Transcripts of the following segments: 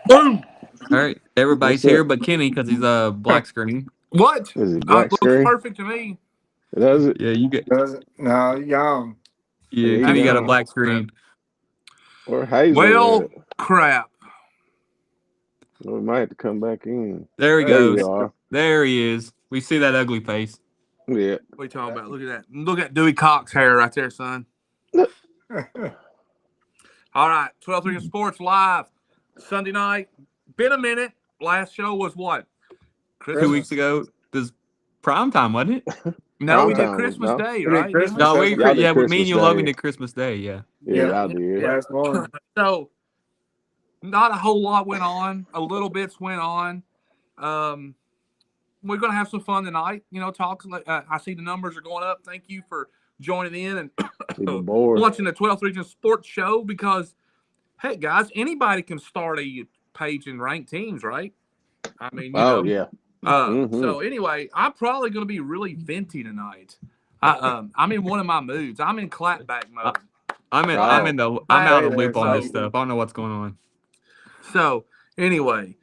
Boom. All right, everybody's What's here up? but Kenny because he's a black screen. What? Is it black Looks screen? perfect to me. Does it? Yeah, you get. Doesn't no young. Yeah, Yeah, Kenny got a young. black screen. Or Hazel at? Well, crap. We might have to come back in. There he There you goes. are. There he is. We see that ugly face. Yeah. What are you talking about? Look at that. Look at Dewey Cox hair right there, son. All right. 12:03 Sports Live. Sunday night. Been a minute. Last show was what? 2 weeks ago, this prime time wasn't it? No, we Prime did time was Christmas no. Day, We did right? Didn't we? Christmas. No, That's Y'all did yeah, me and Christmas you, Logan Day. did Christmas Day. Yeah. Yeah, Yeah. y'all did. Yeah. Last one. So, not a whole lot went on. A little bits went on. We're going to have some fun tonight. You know, talks. I see the numbers are going up. Thank you for joining in and Even bored. watching the 12th Region Sports Show because, hey, guys, anybody can start a page and rank teams, right? I mean, you Oh know. yeah. So anyway, I'm probably going to be really venti tonight. I'm in one of my moods. I'm in clapback mode. I'm out of the loop on this So- stuff. I don't know what's going on. So anyway,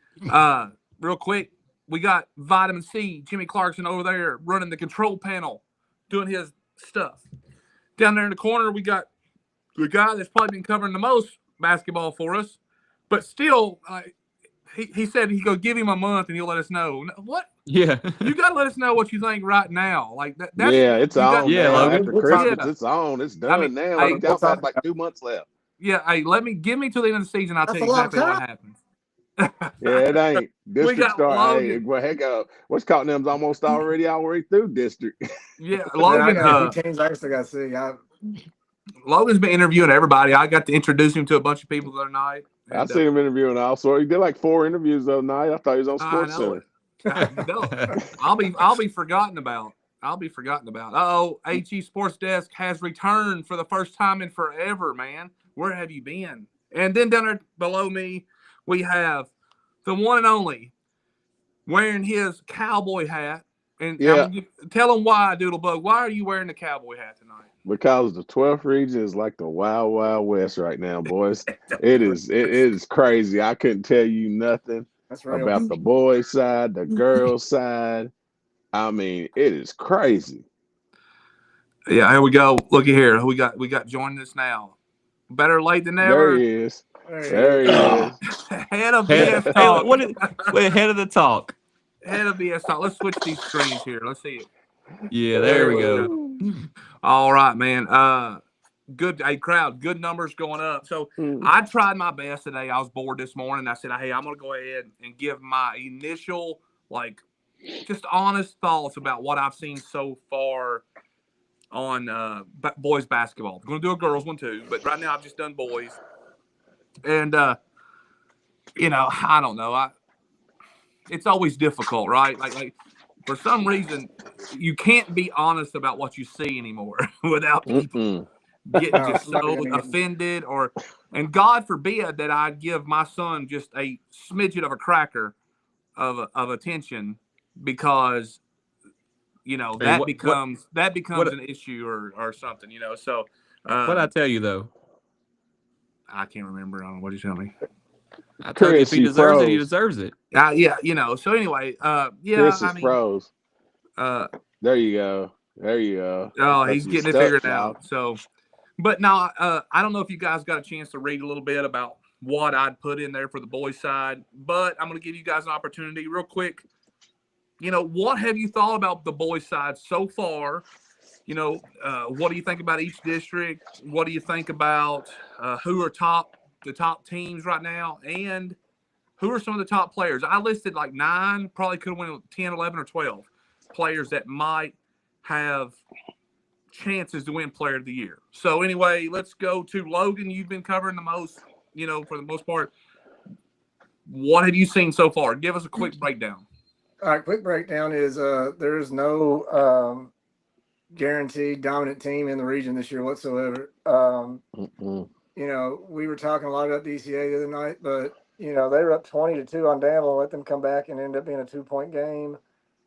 real quick, we got Vitamin C, Jimmy Clarkson over there running the control panel, doing his stuff. Down there in the corner, we got the guy that's probably been covering the most basketball for us, but still, he said he's gonna give him a month and he'll let us know. What? Yeah. You gotta let us know what you think right now. Like that. That's, Yeah, it's on. Yeah, Now. Logan. After We'll talk Christmas, about- it's on. It's done now. hey, Y'all got like 2 months left. Yeah, hey, give me till the end of the season. I'll That's tell you a long exactly what time. happens. Yeah, it ain't. District got start. Hey, Logan. well, heck, what's caught them's almost already through district. Yeah, Man, I Logan. got a few teams I still got to see. Logan's been interviewing everybody. I got to introduce him to a bunch of people the other night. I And, seen him interviewing also. He did like 4 interviews the other night. I thought he was on I Sports know Center. it. No, I'll be forgotten about. Oh, HE Sports Desk has returned for the first time in forever, man. Where have you been? And then down there below me, we have the one and only wearing his cowboy hat. And Yeah. Tell him why, Doodlebug. Why are you wearing the cowboy hat tonight? Because the 12th region is like the wild, wild west right now, boys. It is crazy. I couldn't tell you nothing That's real. about the boys' side, the girls' side. I mean, it is crazy. Yeah, here we go. Looky here. We got joining us now. Better late than There never. he is. There he is. Head of Head, BS hey, talk. wait, head of the talk. Head of BS talk. Let's switch these screens here. Let's see it. Yeah, there we go. All right, man. Good, hey, crowd. Good numbers going up. So I tried my best today. I was bored this morning. I said, hey, I'm gonna go ahead and give my initial, like, just honest thoughts about what I've seen so far on boys basketball. I'm gonna do a girls one too, but right now I've just done boys. And you know, I don't know. It's always difficult, right? Like for some reason, you can't be honest about what you see anymore without people getting just so offended and God forbid that I give my son just a smidget of a cracker of attention because you know that becomes an issue or something, you know. So what I tell you though, I can't remember. I don't know what you tell me. I told you if he deserves it, he deserves it. Yeah, you know. So anyway, Chris is I mean, froze. There you go. Oh, he's getting it figured out. So, but now I don't know if you guys got a chance to read a little bit about what I'd put in there for the boys' side, but I'm going to give you guys an opportunity real quick. You know, what have you thought about the boys' side so far? You know, what do you think about each district? What do you think about who are the top teams right now? And who are some of the top players? I listed like 9, probably could have went 10, 11, or 12 players that might have chances to win player of the year. So anyway, let's go to Logan. You've been covering the most, you know, for the most part. What have you seen so far? Give us a quick breakdown. All right, quick breakdown is there is no guaranteed dominant team in the region this year whatsoever. You know, we were talking a lot about DCA the other night, but you know, they were up 20-2 on Danville, let them come back and end up being a 2-point game,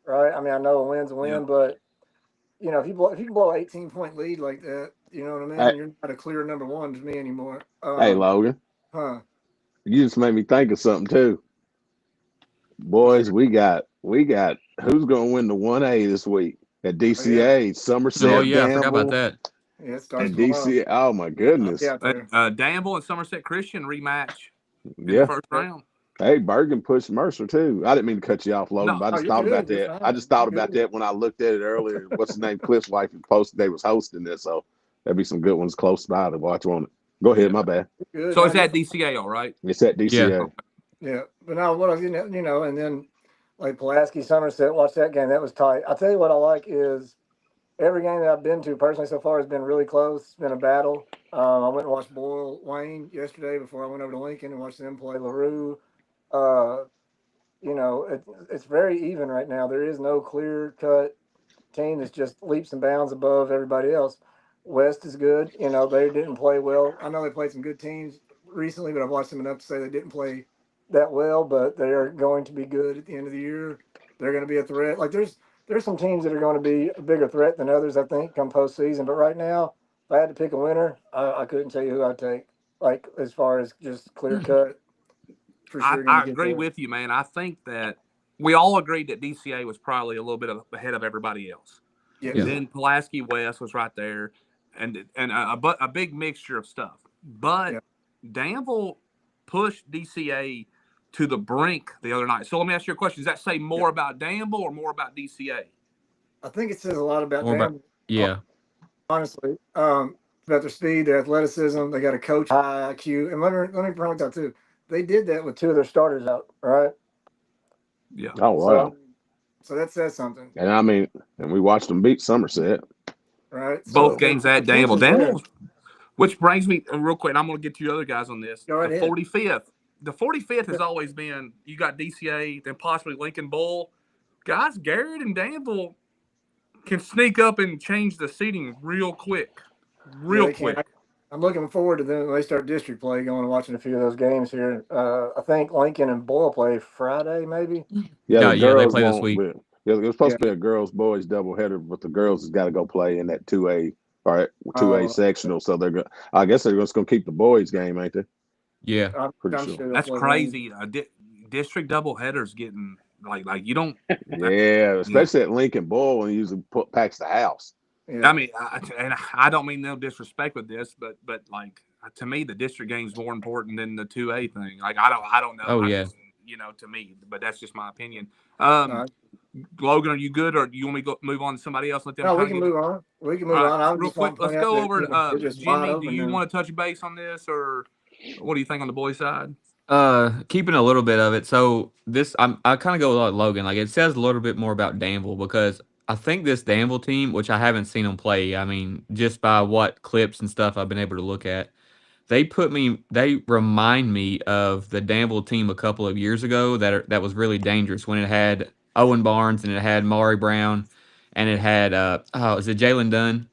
right? I mean, I know a win's a win, but you know, if you can blow an 18-point lead like that, you know what I mean? You're not a clear number one to me anymore. Hey, Logan. Huh? You just made me think of something too. Boys, we got who's gonna win the 1A this week at Oh, yeah. DCA, Oh Somerset, yeah, I forgot about Danville, that. Yeah, it starts and tomorrow. DCA. Oh my I'll be goodness. out there. Danville and Somerset Christian rematch in the Yeah. first round. Hey, Bergen pushed Mercer too. I didn't mean to cut you off, Logan, No, but I Oh, just you're thought about good. You're that. fine. I just thought You're about good. that when I looked at it earlier. What's his name? Cliff's wife had posted they was hosting this, so there'd be some good ones close by to watch on it. Go ahead, yeah. my bad. You're good. So No, it's you're at DCA, all right? It's at Yeah. DCA. Yeah, but no, what else, and then like Pulaski, Somerset, watch that game. That was tight. I'll tell you what I like is every game that I've been to personally so far has been really close. It's been a battle. I went and watched Boyle Wayne yesterday before I went over to Lincoln and watched them play LaRue. Uh, it's very even right now. There is no clear cut team that's just leaps and bounds above everybody else. West is good. They didn't play well. I know they played some good teams recently, but I've watched them enough to say they didn't play that well. But they are going to be good at the end of the year. They're going to be a threat. Like there's some teams that are going to be a bigger threat than others, I think, come postseason. But right now, if I had to pick a winner, I couldn't tell you who I'd take. Like as far as just clear cut, for sure going I to get agree there. with you, man. I think that we all agreed that DCA was probably a little bit ahead of everybody else. Yes. Yeah. Then Pulaski West was right there, and a big mixture of stuff. But Yeah. Danville pushed DCA to the brink the other night. So let me ask you a question: does that say more about Danville or more about DCA? I think it says a lot about More about them. yeah. Honestly, about their speed, their athleticism. They got a coach high IQ, and let me point out too. They did that with two of their starters out, right? Yeah. Oh wow. So that says something, And we watched them beat Somerset. right? Both So games at Danville. potential's there. Danville, which brings me real quick, and I'm going to get to you other guys on this. Go right The ahead. 45th. The 45th has always been you got DCA, then possibly Lincoln Bull. Guys, Garrett and Danville can sneak up and change the seating real quick. Yeah, they can. I'm looking forward to them when they start district play. Going and watching a few of those games here. I think Lincoln and Boyle play Friday, maybe. Yeah, the Yeah, they girls play this won't week. be. Yeah, it was supposed to be a girls boys doubleheader, but the girls has got to go play in that 2A or 2A sectional. So they're going. I guess they're just going to keep the boys game, ain't they? Yeah. Pretty I'm sure. sure That's crazy. District doubleheaders getting like you don't. Yeah, especially at Lincoln Bowl when he usually packs the house. Yeah. I mean, I don't mean no disrespect with this, but like to me, the district game is more important than the 2A thing. Like I don't know. Oh yeah. To me, but that's just my opinion. No, Logan, are you good, or do you want me to move on to somebody else? Let them. we can move on. We can move on. I was Real just wanting quick, to let's point out go that over. they're just wide Jimmy, do open you now. want to touch base on this, or what do you think on the boys' side? Keeping a little bit of it. So I kind of go like Logan. Like it says a little bit more about Danville because I think this Danville team, which I haven't seen them play, I mean, just by what clips and stuff I've been able to look at, they remind me of the Danville team a couple of years ago that was really dangerous when it had Owen Barnes and it had Maury Brown and it had is it Jalen Dunn?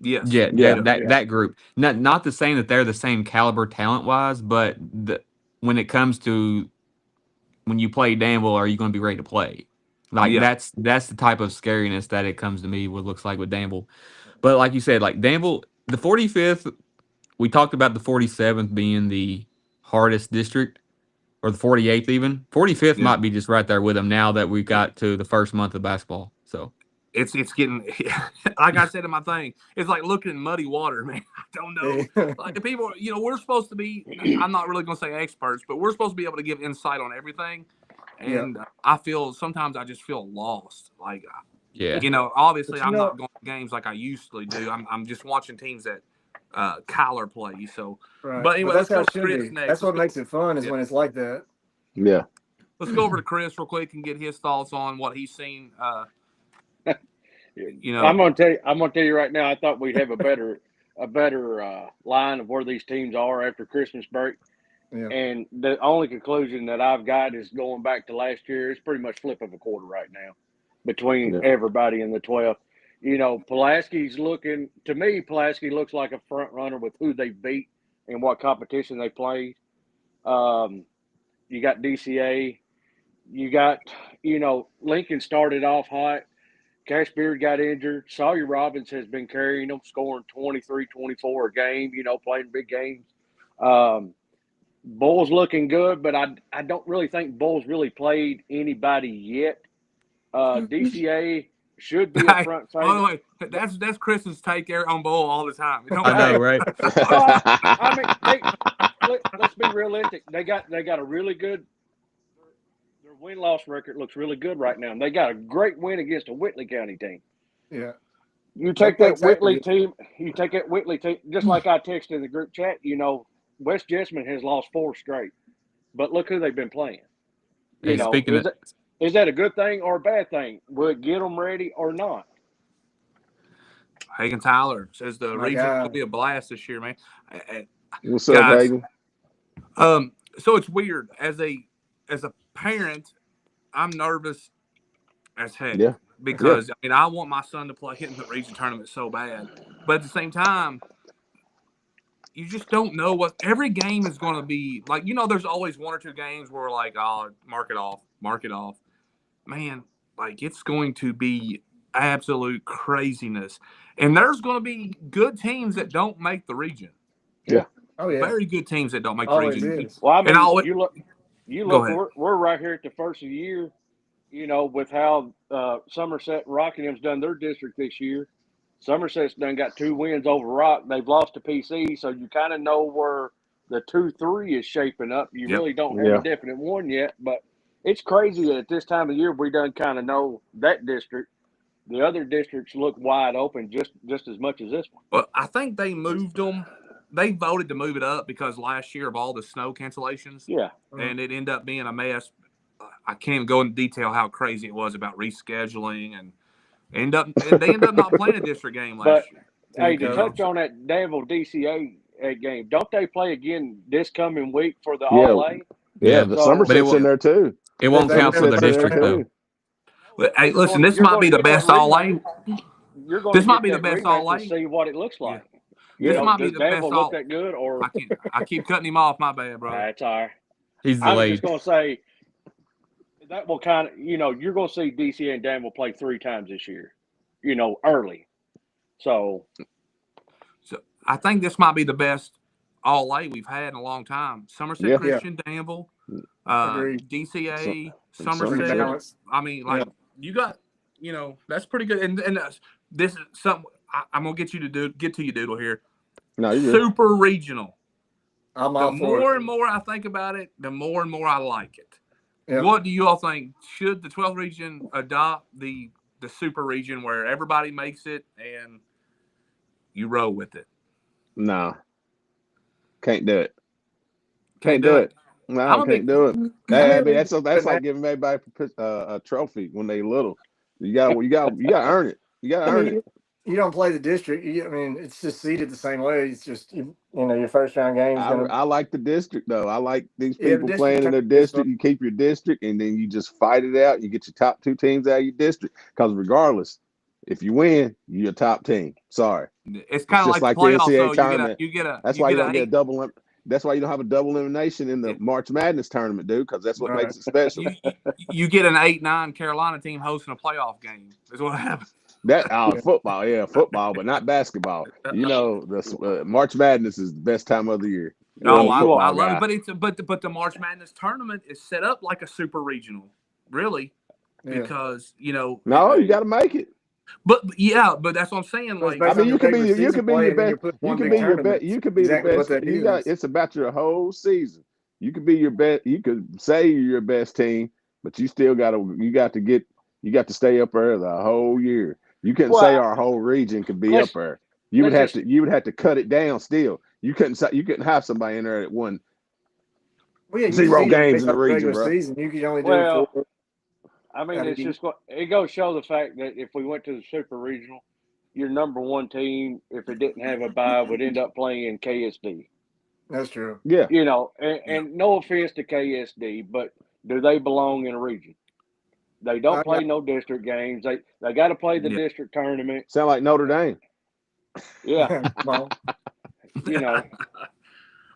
Yes. Yeah, that group. Not to say that they're the same caliber talent wise, but when it comes to when you play Danville, are you going to be ready to play? Like Yeah. that's the type of scariness that it comes to me. What looks like with Danville, but like you said, like Danville, the 45th. We talked about the 47th being the hardest district, or the 48th even. 45th Yeah. might be just right there with them now that we've got to the first month of basketball. So It's getting like I said in my thing. It's like looking in muddy water, man. I don't know. Like the people, we're supposed to be. I'm not really going to say experts, but we're supposed to be able to give insight on everything. And I feel sometimes I just feel lost. Like, yeah, obviously I'm not going to games like I usually do. I'm just watching teams that Kyler play. So, Right. but anyway, that's let's go how it to should Chris be. next. That's what makes it fun is when it's like that. Yeah. Let's go over to Chris real quick and get his thoughts on what he's seen. I'm gonna tell you right now. I thought we'd have a better line of where these teams are after Christmas break. Yeah. And the only conclusion that I've got is going back to last year. It's pretty much flip of a quarter right now between everybody in the 12th. Pulaski's looking to me. Pulaski looks like a front runner with who they beat and what competition they played. You got DCA. You got Lincoln started off hot. Cash Beard got injured. Sawyer Robbins has been carrying them, scoring 23, 24 a game, playing big games. Bull's looking good, but I don't really think Bull's really played anybody yet. DCA should be a front By the favorite. way, that's Chris's take on Bowl all the time. It don't I know, matter. right? Well, I mean, let's be realistic. They got a really good. Their win-loss record looks really good right now, and they got a great win against a Whitley County team. Yeah. You They take played that Whitley Saturday. team. You take that Whitley team. Just like I texted in the group chat. West Jessamine has lost 4 straight, but look who they've been playing. Hey, speaking of, Is that a good thing or a bad thing? Will it get them ready or not? Hagen Tyler says the My region guy. will be a blast this year, man. What's up, Guys, Hagen? so it's weird. As a parent, I'm nervous as heck. Yeah. Because I want my son to play in the region tournament so bad. But at the same time, you just don't know what every game is going to be like. There's always 1 or 2 games where we're like, oh, mark it off. Man, like it's going to be absolute craziness. And there's going to be good teams that don't make the region. Yeah. Oh yeah. Very good teams that don't make the Always region. is. Well, I mean, And you look. Go ahead. We're right here at the first of the year. With how Somerset and Rockingham's done their district this year. Somerset's done got 2 wins over Rock. They've lost to PC, so you kind of know where the 2-3 is shaping up. You really don't have a definite one yet, but it's crazy that at this time of year we done kind of know that district. The other districts look wide open just as much as this one. Well, I think they moved them. They voted to move it up because last year of all the snow cancellations. Yeah. And it ended up being a mess. I can't even go into detail how crazy it was about rescheduling and they end up not playing a district game last year. Hey, to touch on that Danville DCA game, don't they play again this coming week for the All A? Yeah, the Somerset's in there too. It won't count for the district though. But, hey, listen, this might be the best All A. This might be the best All A. See what it looks like. Yeah. This might be does the Danville best look All. that good, or I keep cutting him off. My bad, bro. That's all right. He's I'm delayed. just gonna say that will kind of you're gonna see DCA and Danville play 3 times this year. Early. So I think this might be the best All A we've had in a long time. Somerset Christian, Danville, DCA, Somerset. I mean, you got, that's pretty good. And this is something I'm gonna get to you, Doodle here. No, you're super regional. I'm the all for more it. and more I think about it, the more and more I like it. Yeah. What do you all think? Should the 12th region adopt the super region where everybody makes it and you roll with it? No. Can't do it. Can't do it. No, can't do it. I mean, that's like giving everybody a trophy when they little. You got to earn it. You got to earn it. You don't play the district. It's just seeded the same way. It's just your first round game. I like the district though. I like these people playing in their district. You keep your district, and then you just fight it out. You get your top 2 teams out of your district. Because regardless, if you win, you're a top team. Sorry, it's kind of like the playoffs. The NCAA tournament. You get a. That's why you don't get a double. That's why you don't have a double elimination in the March Madness tournament, dude. Because that's what makes it special. You get an 8-9 Carolina team hosting a playoff game. Is what happens. Football, but not basketball. The March Madness is the best time of the year. No, I love it, but the March Madness tournament is set up like a super regional, really, because No, you got to make it. But that's what I'm saying. Like, I mean, you can be your best. You can be your best. You can be the best. It's about your whole season. You could be your best. You could say you're your best team, but you still got to stay up there the whole year. You couldn't say our whole region could be up there. You would have to cut it down still. You couldn't have somebody in there that won 0 games in the region, bro. Season, you could only do 4. I mean, it's just it goes to show the fact that if we went to the super regional, your number 1 team, if it didn't have a bye, would end up playing in KSD. That's true. Yeah. And no offense to KSD, but do they belong in a region? They don't play no district games. They got to play the district tournament. Sound like Notre Dame. Yeah.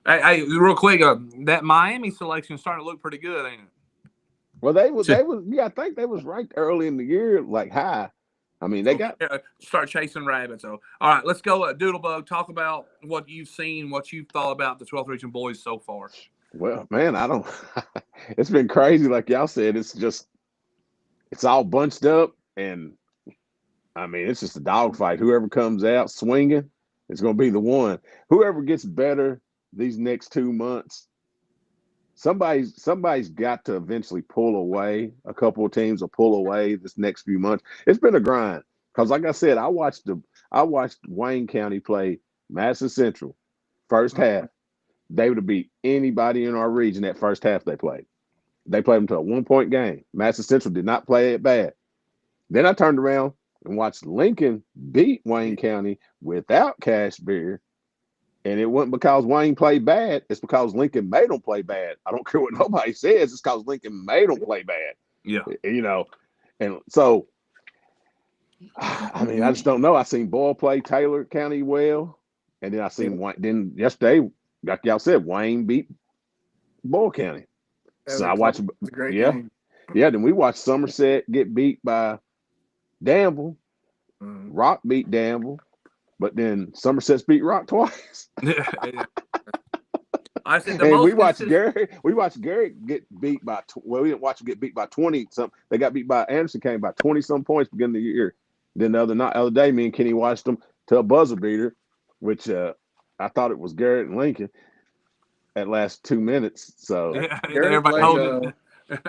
Hey, real quick, that Miami selection is starting to look pretty good, ain't it? Well, I think they was ranked early in the year, like high. I mean, they got start chasing rabbits. So, all right, let's go, Doodlebug. Talk about what you've seen, what you've thought about the 12th region boys so far. Well, man, I don't. It's been crazy, like y'all said. It's all bunched up, and I mean, it's just a dogfight. Whoever comes out swinging, it's going to be the one. Whoever gets better these next 2 months, somebody's got to eventually pull away. A couple of teams will pull away this next few months. It's been a grind because, like I said, I watched Wayne County play Madison Central first half. They would have beat anybody in our region that first half they played. They played them to a 1-point game. Madison Central did not play it bad. Then I turned around and watched Lincoln beat Wayne County without Cash Beer. And it wasn't because Wayne played bad. It's because Lincoln made them play bad. I don't care what nobody says. It's because Lincoln made them play bad. Yeah. And so, I mean, I just don't know. I seen Boyle play Taylor County well. And then I seen Wayne. Then yesterday, like y'all said, Wayne beat Boyle County. So I watched. Game. Then we watched Somerset get beat by Danville. Rock beat Danville, but then Somerset's beat Rock twice. I said we watched Garrett get beat by. We didn't watch him get beat by 20 something. They got beat by Anderson County by 20 some points beginning of the year. Then the other day, me and Kenny watched them to a buzzer beater, which I thought it was Garrett and Lincoln at last 2 minutes. So everybody holding,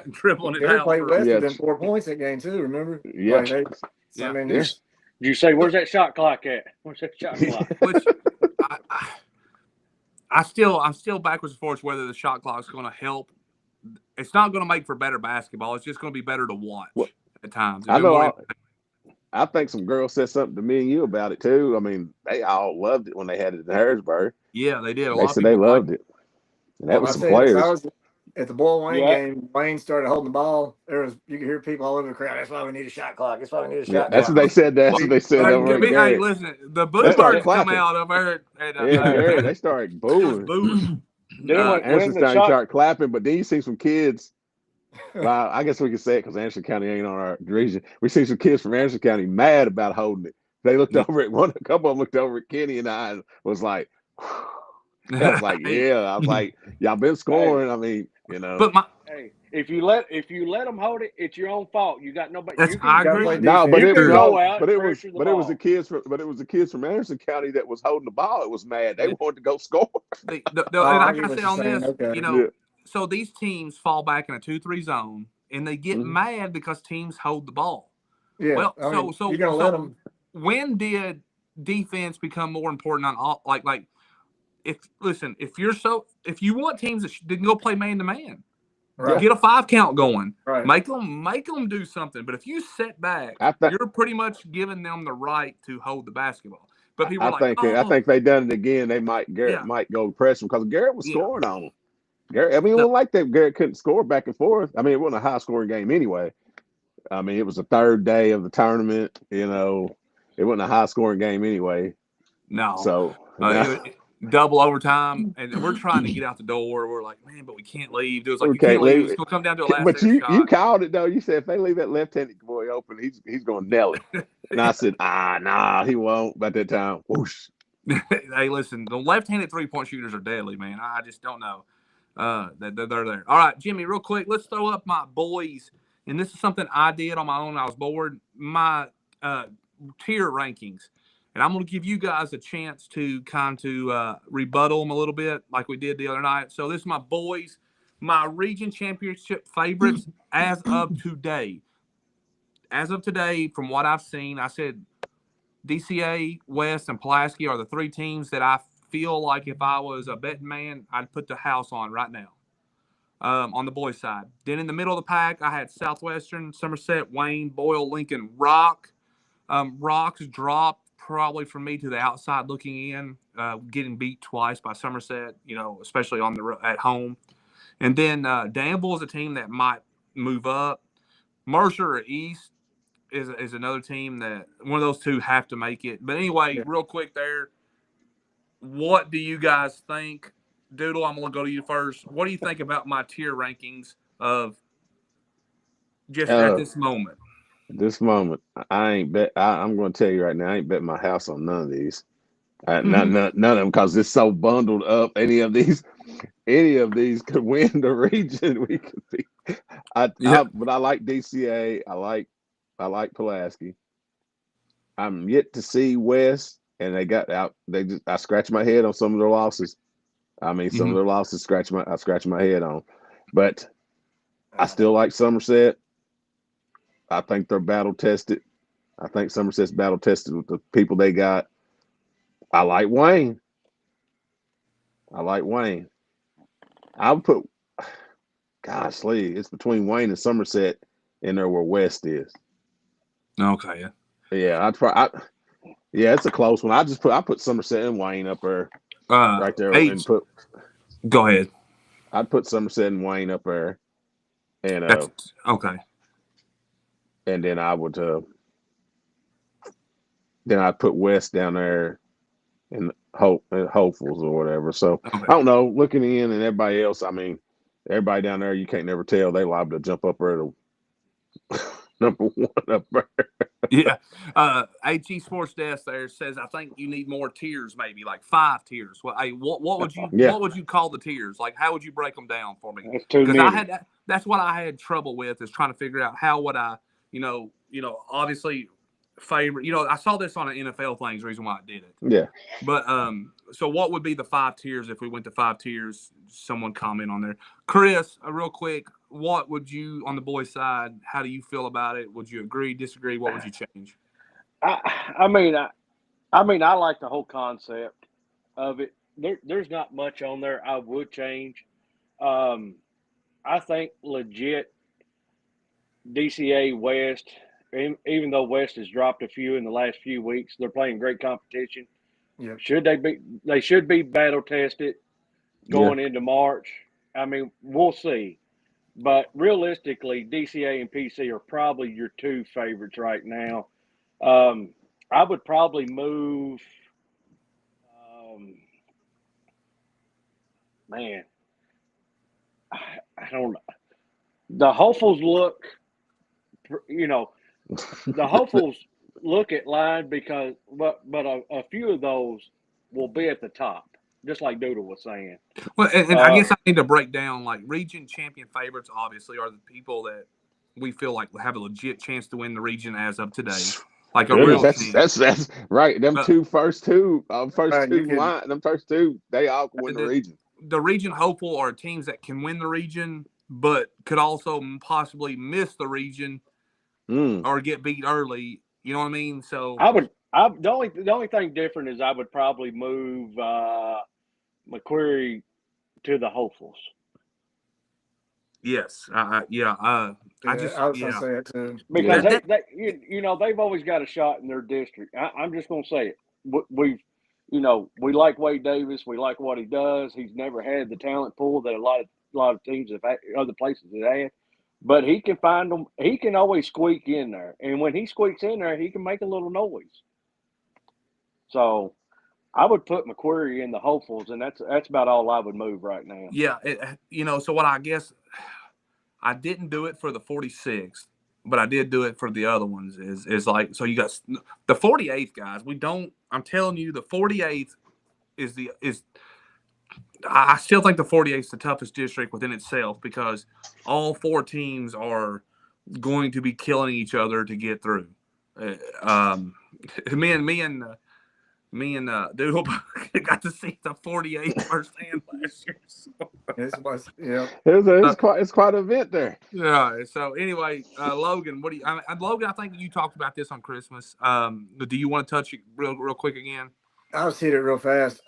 dribbling it out. Played West within 4 points that game too. Remember? Yeah. Did you say where's that shot clock at? Where's that shot clock? Which I'm still backwards and forwards whether the shot clock is going to help. It's not going to make for better basketball. It's just going to be better to watch at times. I think some girls said something to me and you about it too. I mean, they all loved it when they had it in Harrisburg. Yeah, they did. They said they loved it. And that was some players. At the Boyle Wayne game, Wayne started holding the ball. You could hear people all over the crowd. That's why we need a shot clock. That's why we need a shot clock. That's what they said. That's what they said. Hey, listen, the Bluebirds come out over there. They started booing. Anderson started clapping, but then you see some kids. Well, I guess we can say it because Anderson County ain't on our region. We see some kids from Anderson County mad about holding it. They looked over at a couple of them looked over at Kenny and I was like, I was like, I was like, y'all been scoring. I mean, But if you let them hold it, it's your own fault. You got nobody. I agree. No, but it was the kids from Anderson County that was holding the ball. It was mad. They wanted to go score. And like I said on this, so these teams fall back in a 2-3 zone, and they get mad because teams hold the ball. Yeah. Well, so you're gonna let them. When did defense become more important on all? Like, if you want teams that didn't go play man to man, get a 5 count going, make them do something. But if you sit back, you're pretty much giving them the right to hold the basketball. But people I think they done it again. Garrett might go press them because Garrett was scoring on them. Garrett, I mean, it wasn't like that. Garrett couldn't score back and forth. I mean, it wasn't a high scoring game anyway. I mean, it was the third day of the tournament. It wasn't a high scoring game anyway. No. So double overtime, and we're trying to get out the door. We're like, man, but we can't leave. It was like, you can't leave. It's going to come down to a last But you shot. called it, though. You said if they leave that left-handed boy open, he's going to nail it. And I said, nah, he won't. By that time, whoosh. Hey, listen, the left-handed three-point shooters are deadly, man. I just don't know that they're there. All right, Jimmy, real quick, let's throw up my boys. And this is something I did on my own. I was bored. My tier rankings. And I'm going to give you guys a chance to kind of rebuttal them a little bit like we did the other night. So this is my boys, my region championship favorites as of today. As of today, from what I've seen, I said DCA, West, and Pulaski are the 3 teams that I feel like if I was a betting man, I'd put the house on right now on the boys' side. Then in the middle of the pack, I had Southwestern, Somerset, Wayne, Boyle, Lincoln, Rock. Rock's dropped probably from me to the outside looking in, getting beat twice by Somerset, especially at home. And then Danville is a team that might move up. Mercer or East is another team that one of those two have to make it. But anyway, real quick there, what do you guys think? Doodle, I'm going to go to you first. What do you think about my tier rankings of just at this moment? This moment, I'm going to tell you right now, I ain't betting my house on none of these. None of them, because it's so bundled up. Any of these, any of these could win the region. We could be. But I like DCA. I like Pulaski. I'm yet to see West, and they got out. I scratch my head on some of their losses. I mean, some of their losses I scratch my head on, but I still like Somerset. I think they're battle tested. I think Somerset's battle tested with the people they got. I like Wayne. I would put, gosh, Lee, it's between Wayne and Somerset in there where West is. Okay. Yeah, it's a close one. I put Somerset and Wayne up there, right there, and put. Go ahead. I'd put Somerset and Wayne up there, and okay. And then I would, then I'd put West down there, and Hopefuls or whatever. So I don't know. Looking in and everybody else, I mean, everybody down there, you can't never tell. They liable to jump up there to number one up there. Yeah. AT Sports Desk there says, I think you need more tiers, maybe like 5 tiers. Well, what would you call the tiers? Like, how would you break them down for me? That's too many. That's what I had trouble with, is trying to figure out how would I, obviously favorite. I saw this on an NFL thing. The reason why I did it. Yeah. But so what would be the 5 tiers if we went to 5 tiers? Someone comment on there. Chris, real quick, what would you, on the boys' side, how do you feel about it? Would you agree, disagree? What would you change? I mean, I like the whole concept of it. There's not much on there I would change. I think legit DCA West, even though West has dropped a few in the last few weeks, they're playing great competition. Yeah. They should be battle tested going into March. I mean, we'll see. But realistically, DCA and PC are probably your 2 favorites right now. I would probably move. Man, I don't know. The hopefuls look, the hopefuls look at line because, but a few of those will be at the top, just like Doodle was saying. Well, and I guess I need to break down, like, region champion favorites obviously are the people that we feel like have a legit chance to win the region as of today. Like a real team. That's right. Them first two, they all can win the region. The region hopeful are teams that can win the region, but could also possibly miss the region or get beat early. You know what I mean? So the only thing different is I would probably move McQuarrie to the hopefuls. Yes, I was gonna say it too, because they've always got a shot in their district. I'm just gonna say it. We like Wade Davis. We like what he does. He's never had the talent pool that a lot of teams have had, other places have had. But he can find them. He can always squeak in there, and when he squeaks in there, he can make a little noise. So I would put McQuarrie in the hopefuls, and that's about all I would move right now. Yeah, so what I guess I didn't do it for the 46th, but I did do it for the other ones. Is like, so you got the 48th, guys. I'm telling you, the 48th is. I still think the 48th is the toughest district within itself because all 4 teams are going to be killing each other to get through. Me and Doodle got to see the 48 firsthand last year. So. It's quite an event there. Yeah. So anyway, Logan, Logan, I think you talked about this on Christmas. Do you want to touch it real quick again? I'll just hit it real fast.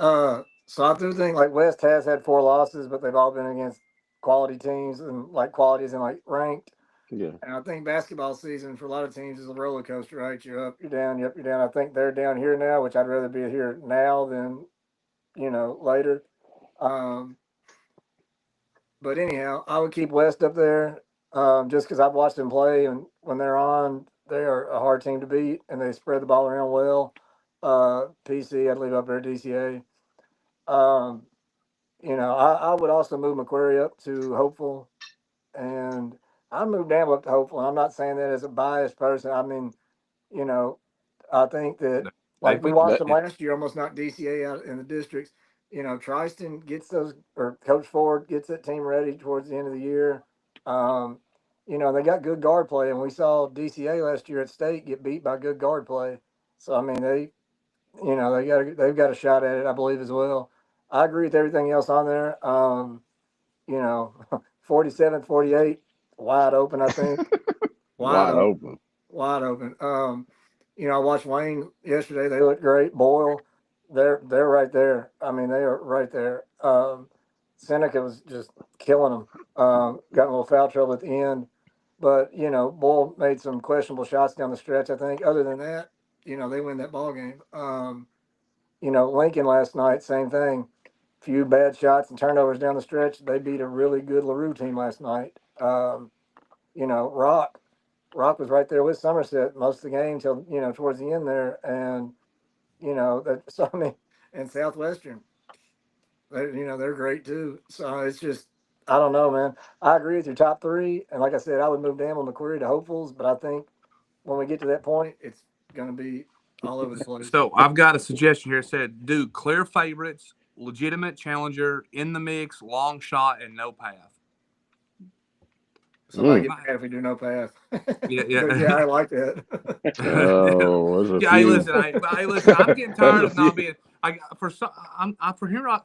So I do think like West has had 4 losses, but they've all been against quality teams and like qualities and like ranked. Yeah. And I think basketball season for a lot of teams is a roller coaster, right? You're up, you're down, you're up, you're down. I think they're down here now, which I'd rather be here now than, later. But anyhow, I would keep West up there just because I've watched them play, and when they're on, they are a hard team to beat, and they spread the ball around well. PC, I'd leave up there DCA. I would also move McQuarrie up to hopeful, and I moved Gamble up to hopeful. And I'm not saying that as a biased person. I mean, I think that like we watched them last year, almost knocked DCA out in the districts. Tristan gets or Coach Ford gets that team ready towards the end of the year. They got good guard play, and we saw DCA last year at State get beat by good guard play. So I mean, they've got a shot at it, I believe, as well. I agree with everything else on there. 47, 48, wide open, I think. Wide open. Wide open. I watched Wayne yesterday. They looked great. Boyle, they're right there. I mean, they are right there. Seneca was just killing them. Got in a little foul trouble at the end. But, Boyle made some questionable shots down the stretch, I think. Other than that, they win that ball game. Lincoln last night, same thing. Few bad shots and turnovers down the stretch. They beat a really good LaRue team last night. Rock was right there with Somerset most of the game till towards the end there, and and Southwestern, they're great too. So it's just, I don't know, man. I agree with your top three, and like I said, I would move Danville, McQuarrie to hopefuls, but I think when we get to that point, it's going to be all over the place. So I've got a suggestion here. It said do clear favorites, legitimate challenger, in the mix, long shot, and no path. Somebody get mad if we do no path. Yeah. Yeah, I like that. Hey, listen. I'm getting tired of not being.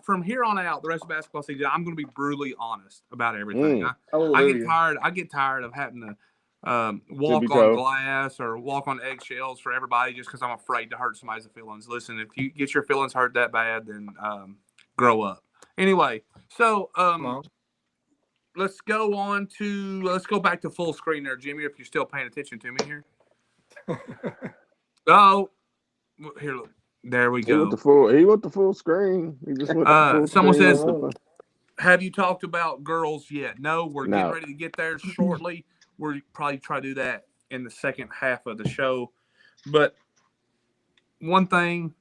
From here on out, the rest of the basketball season, I'm going to be brutally honest about everything. I get tired of having to walk on glass or walk on eggshells for everybody just because I'm afraid to hurt somebody's feelings. Listen, if you get your feelings hurt that bad, then grow up. Anyway, so let's go back to full screen there, Jimmy, if you're still paying attention to me here. Here, look. There we go. He went the full screen. He just went the full someone screen. Says, have you talked about girls yet? No, we're getting ready to get there shortly. We'll probably try to do that in the second half of the show. But one thing,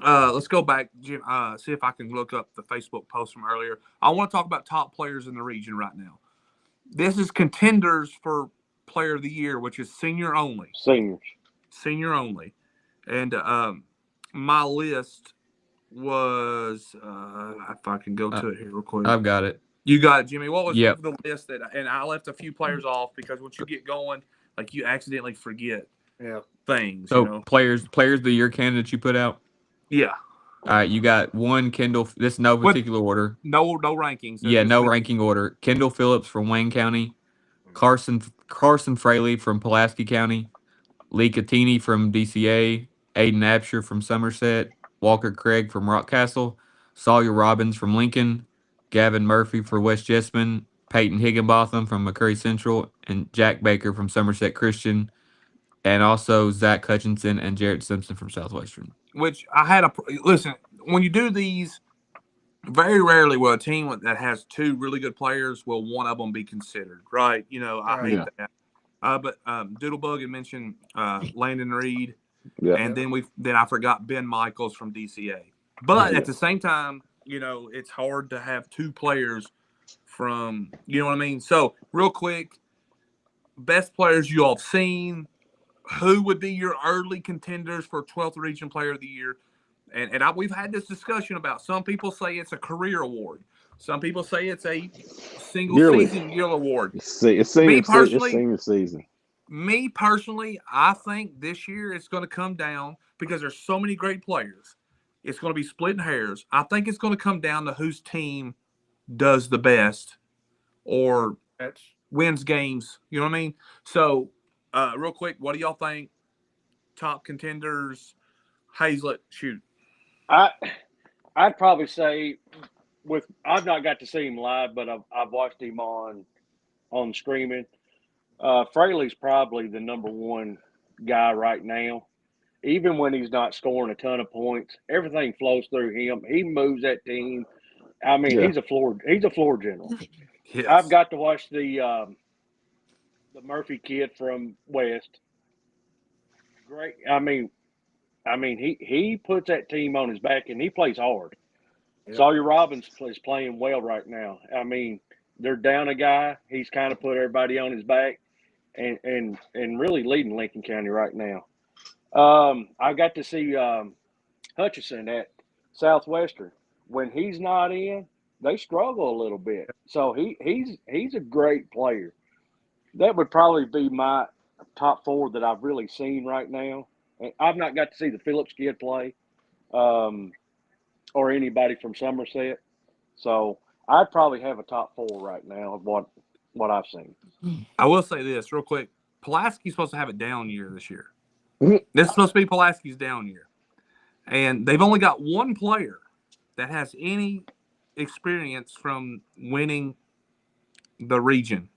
let's go back, Jim, see if I can look up the Facebook post from earlier. I want to talk about top players in the region right now. This is contenders for player of the year, which is senior only. Senior only. And my list was, if I can go to it here real quick. I've got it. You got it, Jimmy. What was the list and I left a few players off because once you get going, like you accidentally forget things. So players of the year candidates you put out? Yeah. All right, you got one Kendall. This is no particular order. No rankings. Yeah, no ranking order. Kendall Phillips from Wayne County, Carson Fraley from Pulaski County, Lee Catini from DCA, Aiden Absher from Somerset, Walker Craig from Rockcastle, Sawyer Robbins from Lincoln, Gavin Murphy for West Jessamine, Peyton Higginbotham from McCurry Central, and Jack Baker from Somerset Christian, and also Zach Hutchinson and Jarrett Simpson from Southwestern. Which listen, when you do these, very rarely will a team that has two really good players will one of them be considered, right? I hate that. But Doodlebug had mentioned Landon Reed, and then I forgot Ben Michaels from DCA. But at the same time, it's hard to have two players from, you know what I mean? So real quick, best players you all have seen. Who would be your early contenders for 12th Region Player of the Year? And we've had this discussion about, some people say it's a career award. Some people say it's a season year award. It's senior season. Me personally, I think this year it's going to come down, because there's so many great players. It's going to be splitting hairs. I think it's going to come down to whose team does the best or wins games. You know what I mean? So, real quick, what do y'all think? Top contenders, Hazlett, shoot. I'd probably say, I've not got to see him live, but I've watched him on Screaming. Fraley's probably the number one guy right now. Even when he's not scoring a ton of points, everything flows through him. He moves that team. I mean, he's a floor general. Yes. I've got to watch the Murphy kid from West. Great. I mean, he puts that team on his back, and he plays hard. Yep. Sawyer Robbins is playing well right now. I mean, they're down a guy. He's kind of put everybody on his back, and really leading Lincoln County right now. I got to see Hutchinson at Southwestern. when he's not in, they struggle a little bit. So he's a great player. That would probably be my top 4 that I've really seen right now. And I've not got to see the Phillips kid play, or anybody from Somerset. So I'd probably have a top 4 right now of what I've seen. I will say this real quick. Pulaski's supposed to have a down year this year. This is supposed to be Pulaski's down year. And they've only got one player that has any experience from winning the region.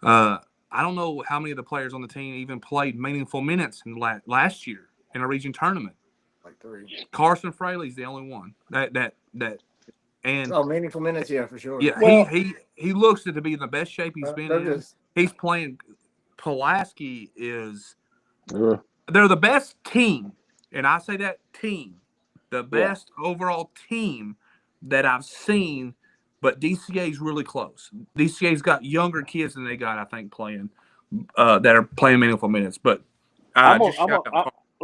I don't know how many of the players on the team even played meaningful minutes in last year in a region tournament. Like 3. Carson Fraley's the only one that and meaningful minutes, yeah, for sure. Yeah, well, he looks to be in the best shape he's been in. He's playing. Pulaski is. They're the best team, and I say that team, the best overall team that I've seen. But DCA's really close. DCA's got younger kids than they got, I think, playing that are playing meaningful minutes. But let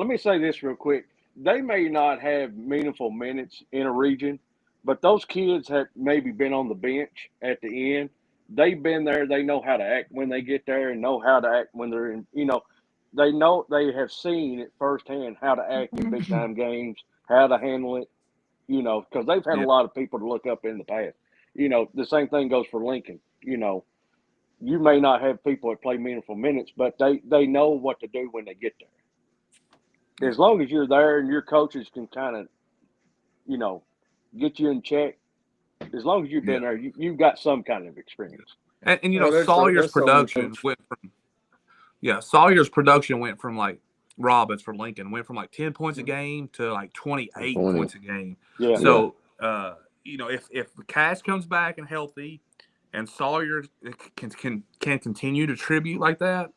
me say this real quick. They may not have meaningful minutes in a region, but those kids have maybe been on the bench at the end. They've been there. They know how to act when they get there and know how to act when they're in, they have seen it firsthand how to act in big time games, how to handle it, because they've had a lot of people to look up in the past. The same thing goes for Lincoln. You may not have people that play meaningful minutes, but they know what to do when they get there. As long as you're there and your coaches can kind of, get you in check, as long as you've been there, you've got some kind of experience. And Sawyer's production went from like Robbins for Lincoln went from like 10 points a game to like 28 points a game. Yeah. So if Cash comes back and healthy, and Sawyer can continue to tribute like that,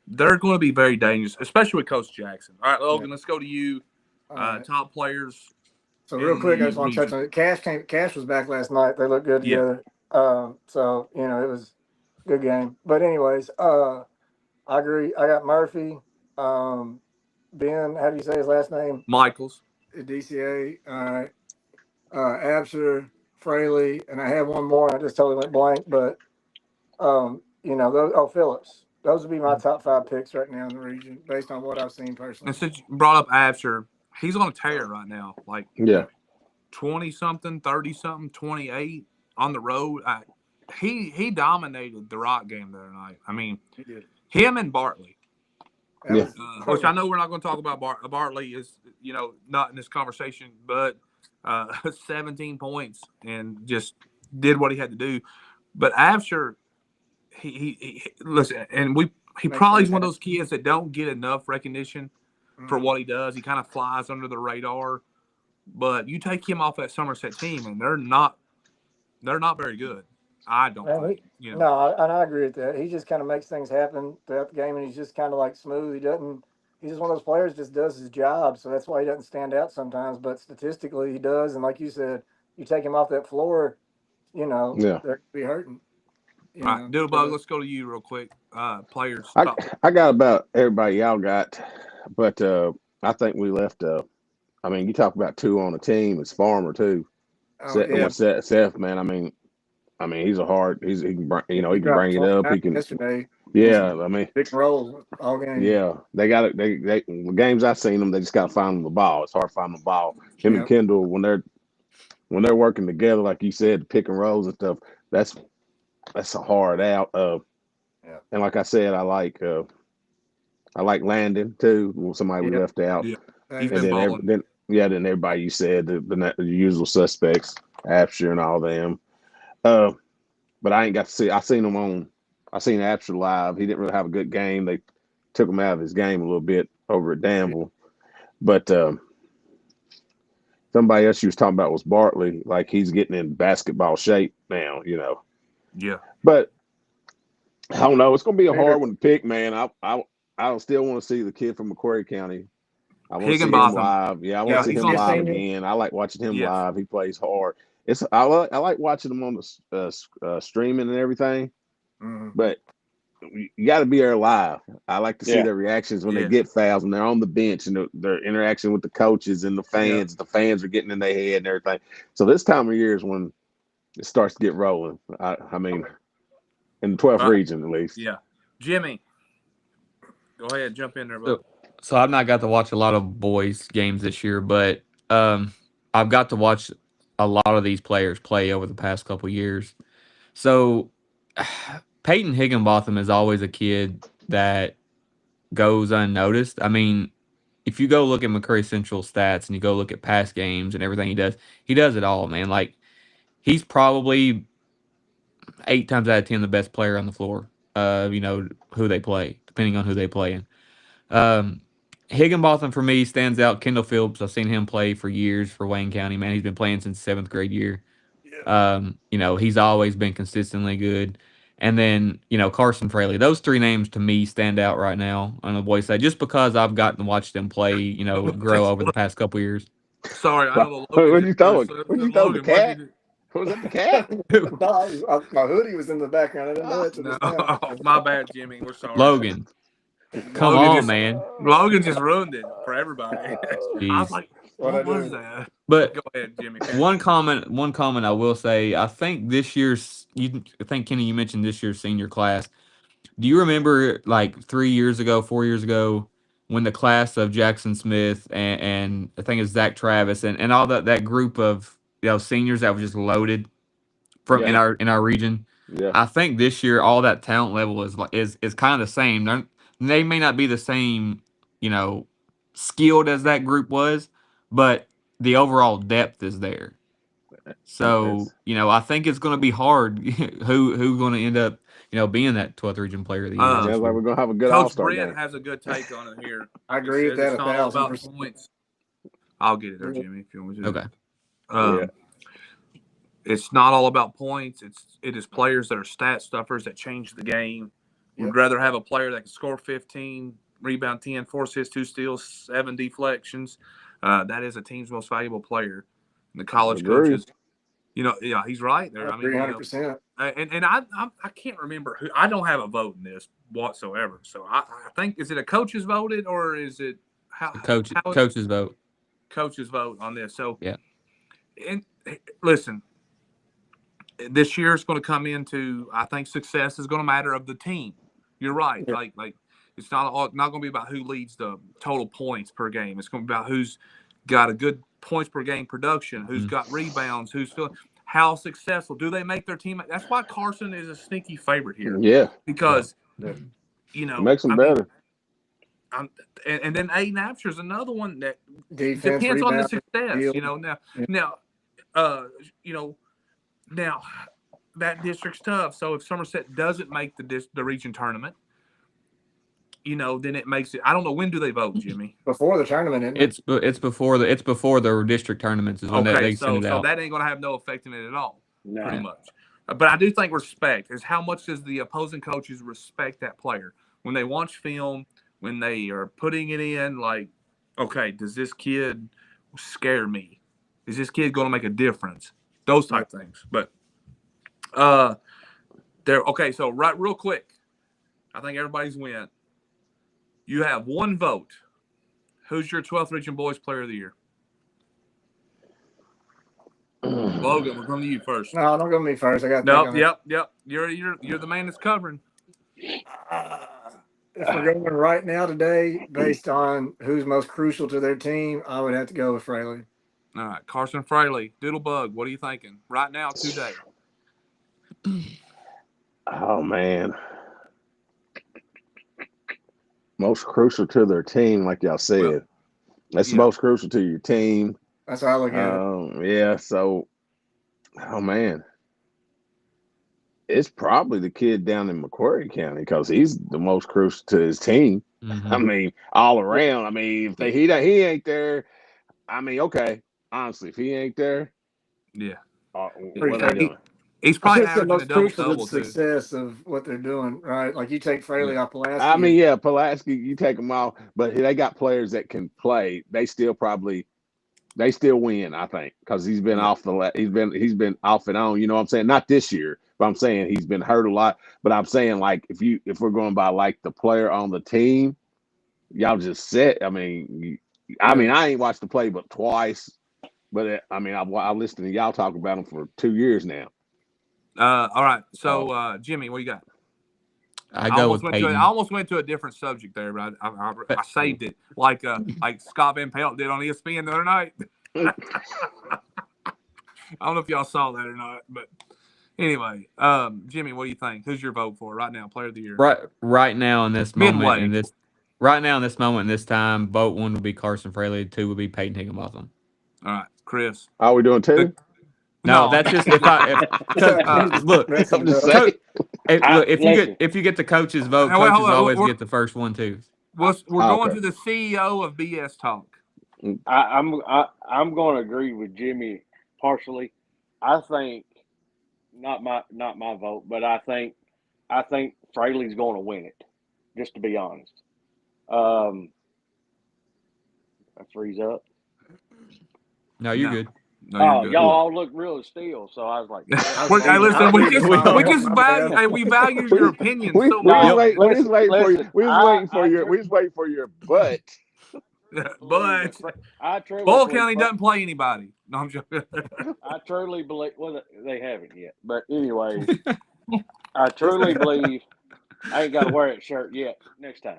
they're going to be very dangerous, especially with Coach Jackson. All right, Logan, let's go to you. Top players. So real quick, I just want to touch on it. Cash was back last night. They looked good together. So it was a good game. But anyways, I agree. I got Murphy, Ben. How do you say his last name? Michaels. DCA. All right. Absher, Fraley, and I have one more. I just totally went blank. But Phillips. Those would be my top 5 picks right now in the region, based on what I've seen personally. And since you brought up Absher, he's on a tear right now. 20-something, 30-something, 28 on the road. He dominated the Rock game the other night. I mean, he did. Him and Bartley. Which I know we're not going to talk about. Bartley is, not in this conversation, but 17 points and just did what he had to do. But Absher, he listen, and he probably is one of those kids that don't get enough recognition for what he does. He kind of flies under the radar. But you take him off that Somerset team, and they're not very good. I don't think. No, and I agree with that. He just kind of makes things happen throughout the game, and he's just kind of like smooth. He's just one of those players that just does his job, so that's why he doesn't stand out sometimes. But statistically, he does. And like you said, you take him off that floor, they're going to be hurting. All right, Doodlebug, let's go to you real quick. Players. I got about everybody y'all got, but I think we left. You talk about 2 on the team. It's Farmer too. Seth, man. I mean, he's a hard. He can bring it up. He can. Yesterday. Yeah, big roll all game. Yeah, they got it. They the games I've seen them, they just got to find them the ball. It's hard to find the ball. Him and Kendall, when they're working together, like you said, pick and rolls and stuff. That's a hard out. And like I said, I like Landon too. Somebody we left out. Yeah. And then everybody you said the usual suspects, Absher and all them. But I ain't got to see. I seen Absher live. He didn't really have a good game. They took him out of his game a little bit over at Danville. But somebody else you was talking about was Bartley. Like, he's getting in basketball shape now. Yeah. But I don't know. It's gonna be a hard one to pick, man. I still want to see the kid from Macquarie County. I want to see him live. Yeah, I want to see him live again. I like watching him live. He plays hard. I like watching him on the streaming and everything. Mm-hmm. But you got to be there live. I like to see their reactions when they get fouls, when they're on the bench, and their interaction with the coaches and the fans. The fans are getting in their head and everything. So this time of year is when it starts to get rolling. I mean, in the 12th region at least. Yeah. Jimmy, go ahead, jump in there, bud. So I've not got to watch a lot of boys games this year, but I've got to watch a lot of these players play over the past couple years. So Peyton Higginbotham is always a kid that goes unnoticed. I mean, if you go look at McCurry Central stats and you go look at past games and everything he does it all, man. Like, he's probably 8 times out of 10 the best player on the floor. Who they play, depending on who they play in. Higginbotham for me stands out. Kendall Phillips, I've seen him play for years for Wayne County. Man, he's been playing since 7th grade year. He's always been consistently good. And then, Carson Fraley. Those 3 names to me stand out right now on the boys' side, just because I've gotten to watch them play, grow over the past couple years. Sorry, I know the Logan. What you throwing? What you throwing? The cat? Was that the cat? My hoodie was in the background. I didn't know it. No, my bad, Jimmy. We're sorry. Logan. Come on, man. Logan just ruined it for everybody. I was like, what was that? But go ahead, Jimmy. One comment I will say, I think Kenny, you mentioned this year's senior class. Do you remember like 3 years ago, 4 years ago, when the class of Jackson Smith and I think it's Zach Travis and all that group of seniors that were just loaded in our region? Yeah. I think this year all that talent level is kind of the same. They may not be the same, skilled as that group was, but the overall depth is there. So, I think it's going to be hard who's going to end up, being that 12th region player of the year. Sounds like we're going to have a good Coach All-Star Brent game. has a good take on it here. I agree with that. It's not all about points. I'll get it there, Jimmy, if you want me to. Okay. It's not all about points. It is players that are stat stuffers that change the game. We'd rather have a player that can score 15, rebound 10, 4 assists, 2 steals, 7 deflections. That is a team's most valuable player. And the college coaches, he's right there. I mean, 300%. And I can't remember who. I don't have a vote in this whatsoever. So I think, is it a coaches voted or is it coaches vote? Coaches vote on this. So yeah. And listen, this year is going to come into, I think success is going to matter of the team. You're right. Yeah. Like it's not going to be about who leads the total points per game. It's going to be about who's got a good points per game production, who's got rebounds, who's feeling how successful. Do they make their team? That's why Carson is a sneaky favorite here. Yeah. Because, it makes them better. And then Aiden Absher is another one that defense, depends on the success. Deal. Now that district's tough. So if Somerset doesn't make the region tournament, then it makes it. I don't know, when do they vote, Jimmy? Before the tournament, isn't it? It's before the district tournaments is when they send it out. So that ain't going to have no effect in it at all, No. pretty much. But I do think respect is how much does the opposing coaches respect that player when they watch film, when they are putting it in. Like, okay, does this kid scare me? Is this kid going to make a difference? Those type things. But okay. So real quick, I think everybody's win. You have one vote. Who's your 12th Region Boys Player of the Year? Logan, we're going to you first. No, don't go to me first. I got. Yep. You're the man that's covering. If we're going right now today, based on who's most crucial to their team, I would have to go with Fraley. All right, Carson Fraley, Doodlebug. What are you thinking right now today? Oh man. Most crucial to their team, like y'all said. That's the most crucial to your team. That's how I look at it. Yeah, so, oh, man. It's probably the kid down in Macquarie County because he's the most crucial to his team. Mm-hmm. I mean, all around. I mean, if he ain't there, I mean, okay. Honestly, if he ain't there, what are they doing? He's probably the most crucial to the too. success of what they're doing, right? Like you take Fraley off Pulaski. I mean, Pulaski, you take them off, but they got players that can play. They still win, I think, because he's been off he's been off and on. You know what I'm saying? Not this year, But I'm saying he's been hurt a lot. But I'm saying, like, if we're going by like the player on the team, y'all just set. I mean, I ain't watched the play but twice. But I listened to y'all talk about him for 2 years now. All right. So, Jimmy, what you got? I almost went to a different subject there, but I saved it like Scott Van Pelt did on ESPN the other night. I don't know if y'all saw that or not, but anyway, Jimmy, what do you think? Who's your vote for right now, Player of the Year? Right now in this moment, Midway. Right now in this moment, in this time, vote 1 would be Carson Fraley, 2 would be Peyton Higginbotham. All right, Chris. Are we doing 2? No, that's just look. I'm just saying. If you get the coach's vote, coaches always get the first one too. We're going to the CEO of BS Talk. I'm going to agree with Jimmy partially. I think not my vote, but I think Fraley's going to win it. Just to be honest. I freeze up. No, you're good. No, y'all all look real still, so I was like, "Hey, listen, we value your opinion so much. We just waiting for your butt." But truly Boyle County doesn't play anybody. No, I'm joking. I truly believe. Well, they haven't yet, but anyway, I truly believe. I ain't got to wear that shirt yet. Next time.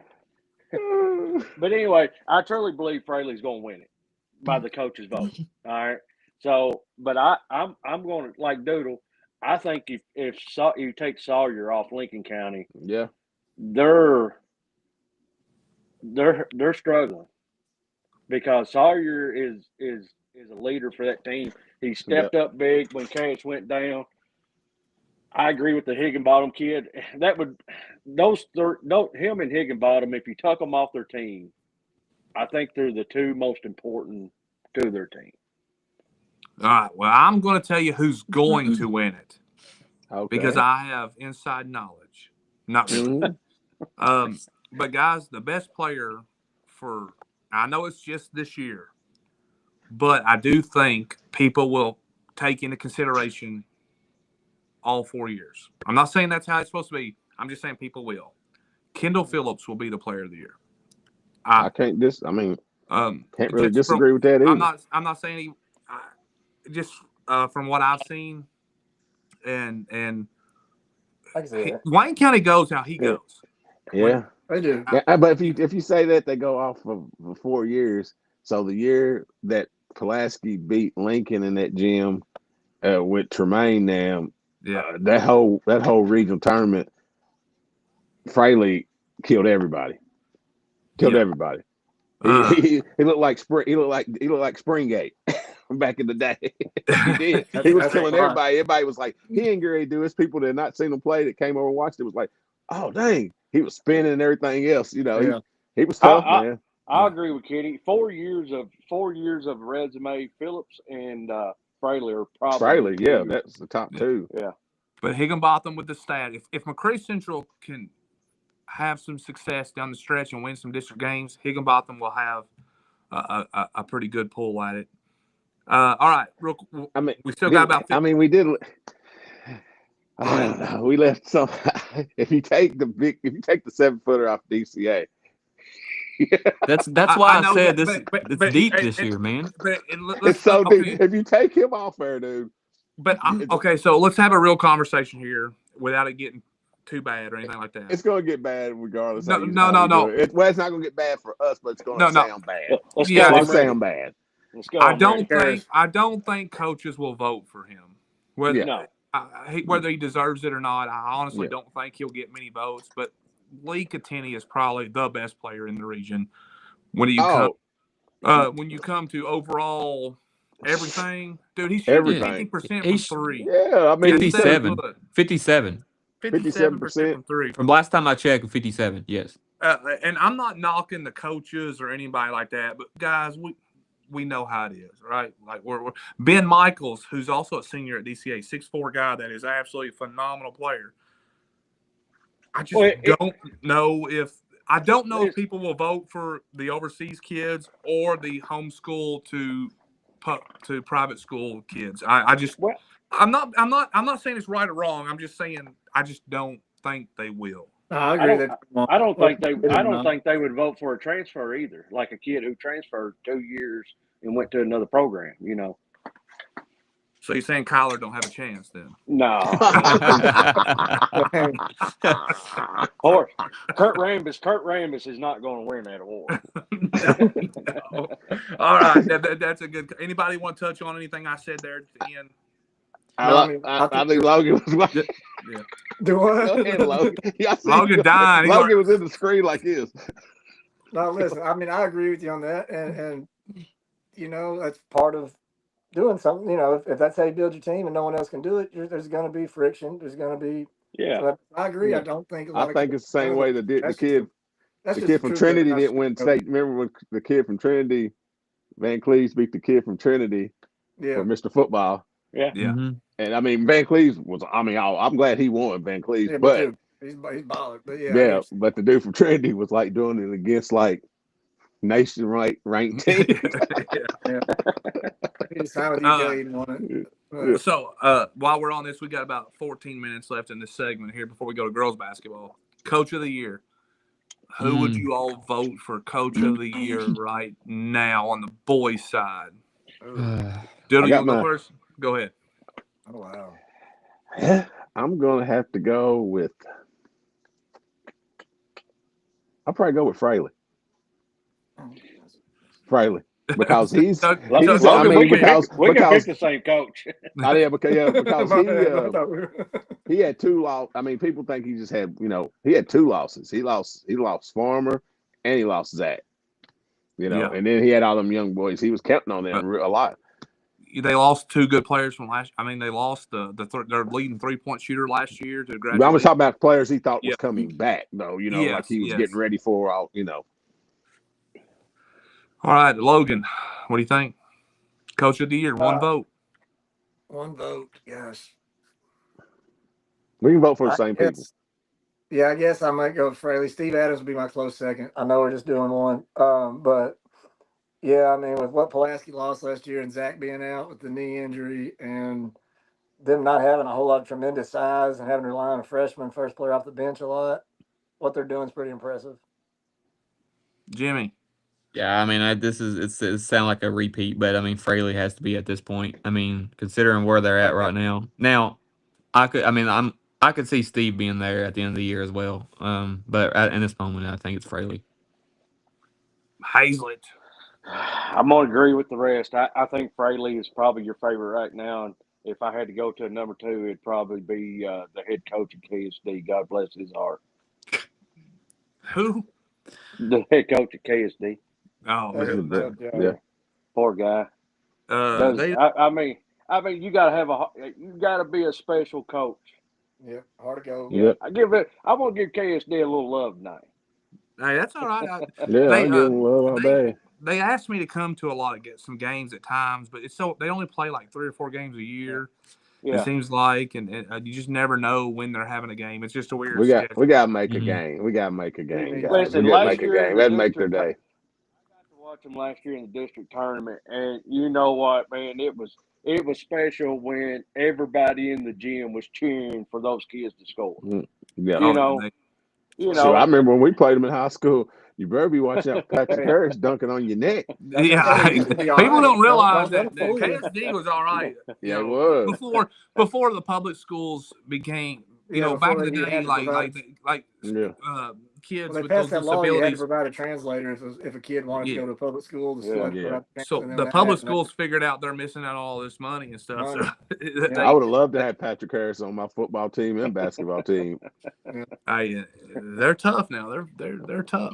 But anyway, I truly believe Fraley's going to win it by the coach's vote. All right. So, but I'm going to like Doodle. I think if you take Sawyer off Lincoln County, they're struggling because Sawyer is a leader for that team. He stepped up big when Cash went down. I agree with the Higginbottom kid. That would him and Higginbottom. If you tuck them off their team, I think they're the 2 most important to their team. All right. Well, I'm going to tell you who's going to win it because I have inside knowledge. Not really. But guys, the best player I know it's just this year, but I do think people will take into consideration all 4 years. I'm not saying that's how it's supposed to be. I'm just saying people will. Kendall Phillips will be the Player of the Year. I can't can't really disagree with that either. I'm not saying he. Just from what I've seen, and Wayne County goes how he goes. Yeah, they do. But if you say that, they go off for 4 years. So the year that Pulaski beat Lincoln in that gym with Tremaine now, that whole regional tournament, Fraley killed everybody. Everybody. He looked like Springgate. Back in the day. He did. He was killing everybody. Everybody was like, he ain't ready to do this. People that had not seen him play that came over and watched it was like, oh, dang. He was spinning and everything else. He was tough, man. I agree with Kenny. 4 years of resume. Phillips and Fraley are probably that's the top 2. Yeah. But Higginbotham with the stat. If McCree Central can have some success down the stretch and win some district games, Higginbotham will have a pretty good pull at it. All right. We still got about 50. we did. I don't know. We left some. If you take the 7-footer off DCA, that's why I said this. It's deep this year, man. It's so deep. If you take him off there, dude. But so let's have a real conversation here without it getting too bad or anything like that. It's going to get bad regardless. No. It's not going to get bad for us, but it's going to sound bad. Let's sound bad. I don't think coaches will vote for him. Whether he deserves it or not, I honestly don't think he'll get many votes. But Lee Catini is probably the best player in the region. When you come to overall everything, dude, he's shooting 50% from 3. Yeah, 57% from 3. From last time I checked, 57. Yes. And I'm not knocking the coaches or anybody like that, but guys, we know how it is, right? Like we're Ben Michaels, who's also a senior at DCA, 6'4" guy that is absolutely a phenomenal player. I just don't know if people will vote for the overseas kids or the homeschool to private school kids. I'm not saying it's right or wrong. I'm just saying I just don't think they will. I agree I don't think they would vote for a transfer either. Like a kid who transferred 2 years and went to another program. So you're saying Kyler don't have a chance then? No. Or Kurt Rambis is not going to win that award. No. All right, that's a good. Anybody want to touch on anything I said there at the end? I think Logan was like, yeah. Do what? Go ahead, Logan. Logan dying. Logan was in the screen like this. No, listen. I mean, I agree with you on that, and that's part of doing something. If that's how you build your team and no one else can do it, there's going to be friction. There's going to be. Yeah. So I agree. Yeah. I don't think. I think it's the same way that the kid from Trinity didn't win state. Remember when the kid from Trinity, Van Cleves, beat the kid from Trinity for Mr. Football. Yeah. Mm-hmm. And I mean, Van Cleves was. I mean, I'm glad he won Van Cleves, but he's baller. But but the dude from Trinity was like doing it against like nation ranked team. So while we're on this, we got about 14 minutes left in this segment here before we go to girls basketball. Coach of the year. Who would you all vote for Coach of the Year right now on the boys' side? Diddle, you want to go first? Go ahead. Oh, wow. I'm going to have to go with – I'll probably go with Fraley. Because he's we can pick the same coach. Because he had 2 losses. I mean, people think he just had, he had 2 losses. He lost Farmer and he lost Zach. And then he had all them young boys. He was counting on them a lot. They lost 2 good players from last. I mean, they lost their leading 3-point shooter last year to graduate. I'm talking about players he thought was coming back, though. Like he was getting ready for all. All right, Logan, what do you think? Coach of the Year, 1 vote. 1 vote, yes. We can vote for the same people. Yeah, I guess I might go with Fraley. Steve Adams would be my close second. I know we're just doing 1, but. Yeah, I mean, with what Pulaski lost last year and Zach being out with the knee injury and them not having a whole lot of tremendous size and having to rely on a freshman first player off the bench a lot, what they're doing is pretty impressive. Jimmy. Yeah, I mean, it sounds like a repeat, but I mean, Fraley has to be at this point. I mean, considering where they're at right now. Now, I could see Steve being there at the end of the year as well. But in this moment, I think it's Fraley. Hazlett. I'm going to agree with the rest. I think Fraley is probably your favorite right now. And if I had to go to a number 2, it'd probably be the head coach of KSD. God bless his heart. Who? The head coach of KSD. Oh, yeah. Poor guy. I mean, you got to be a special coach. Yeah, hard to go. Yeah. I'm going to give KSD a little love tonight. Hey, that's all right. I give them love all day. They asked me to come to some games at times, but they only play like 3 or 4 games a year. Yeah. It seems like, and you just never know when they're having a game. It's just a weird. We got to make a game. We got to make a game. Listen, we got to make a game. That'd make their day. I got to watch them last year in the district tournament, and you know what, man? It was special when everybody in the gym was cheering for those kids to score. Yeah, So I remember when we played them in high school. You better be watching out for Patrick Harris dunking on your neck. Yeah, people don't realize that KSD was all right. Yeah, it was. Before the public schools became, back in the day, kids with those disabilities. You had to provide a translator if a kid wanted to go to public school. So the public schools figured out they're missing out on all this money and stuff. So I would have loved to have Patrick Harris on my football team and basketball team. They're tough now. They're tough.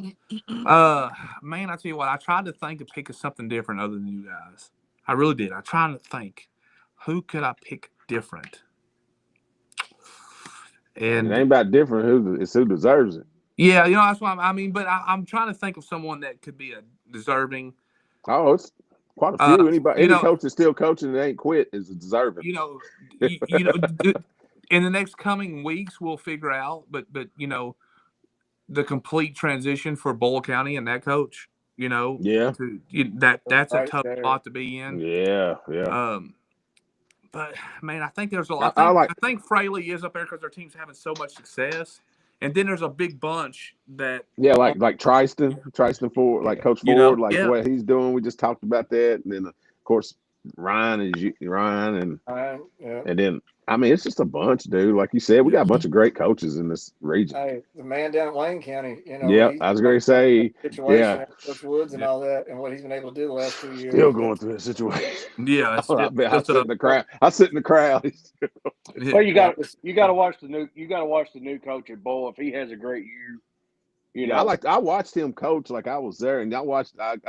Man, I tell you what, I tried to think of picking something different other than you guys. I really did. I tried to think, who could I pick different? And it ain't about different. It's who deserves it. Yeah, that's why but I'm trying to think of someone that could be a deserving. Oh, it's quite a few. Any coach that's still coaching that ain't quit is deserving. In the next coming weeks, we'll figure out. But the complete transition for Boyle County and that coach. You know, Yeah. That's a Right tough there. spot to be in. Yeah. But man, I think there's a I lot. I like. think Fraley is up there because their team's having so much success, and then there's a big bunch that Yeah, like Tristan Ford, like Coach Ford, like yeah. what he's doing. We just talked about that, and then of course Ryan and Yeah. and then I mean it's just a bunch, dude. Like you said, we got a bunch of great coaches in this region. Hey, the man down at Wayne County, Yeah, I was going to say, situation, Coach Woods and all that, and what he's been able to do the last 2 years. Still going through a situation. Yeah, I sit in the crowd. I sit in the crowd. Well, you got to watch the new coach at Boyle. If he has a great year, you know. I watched him coach, like I was there, and I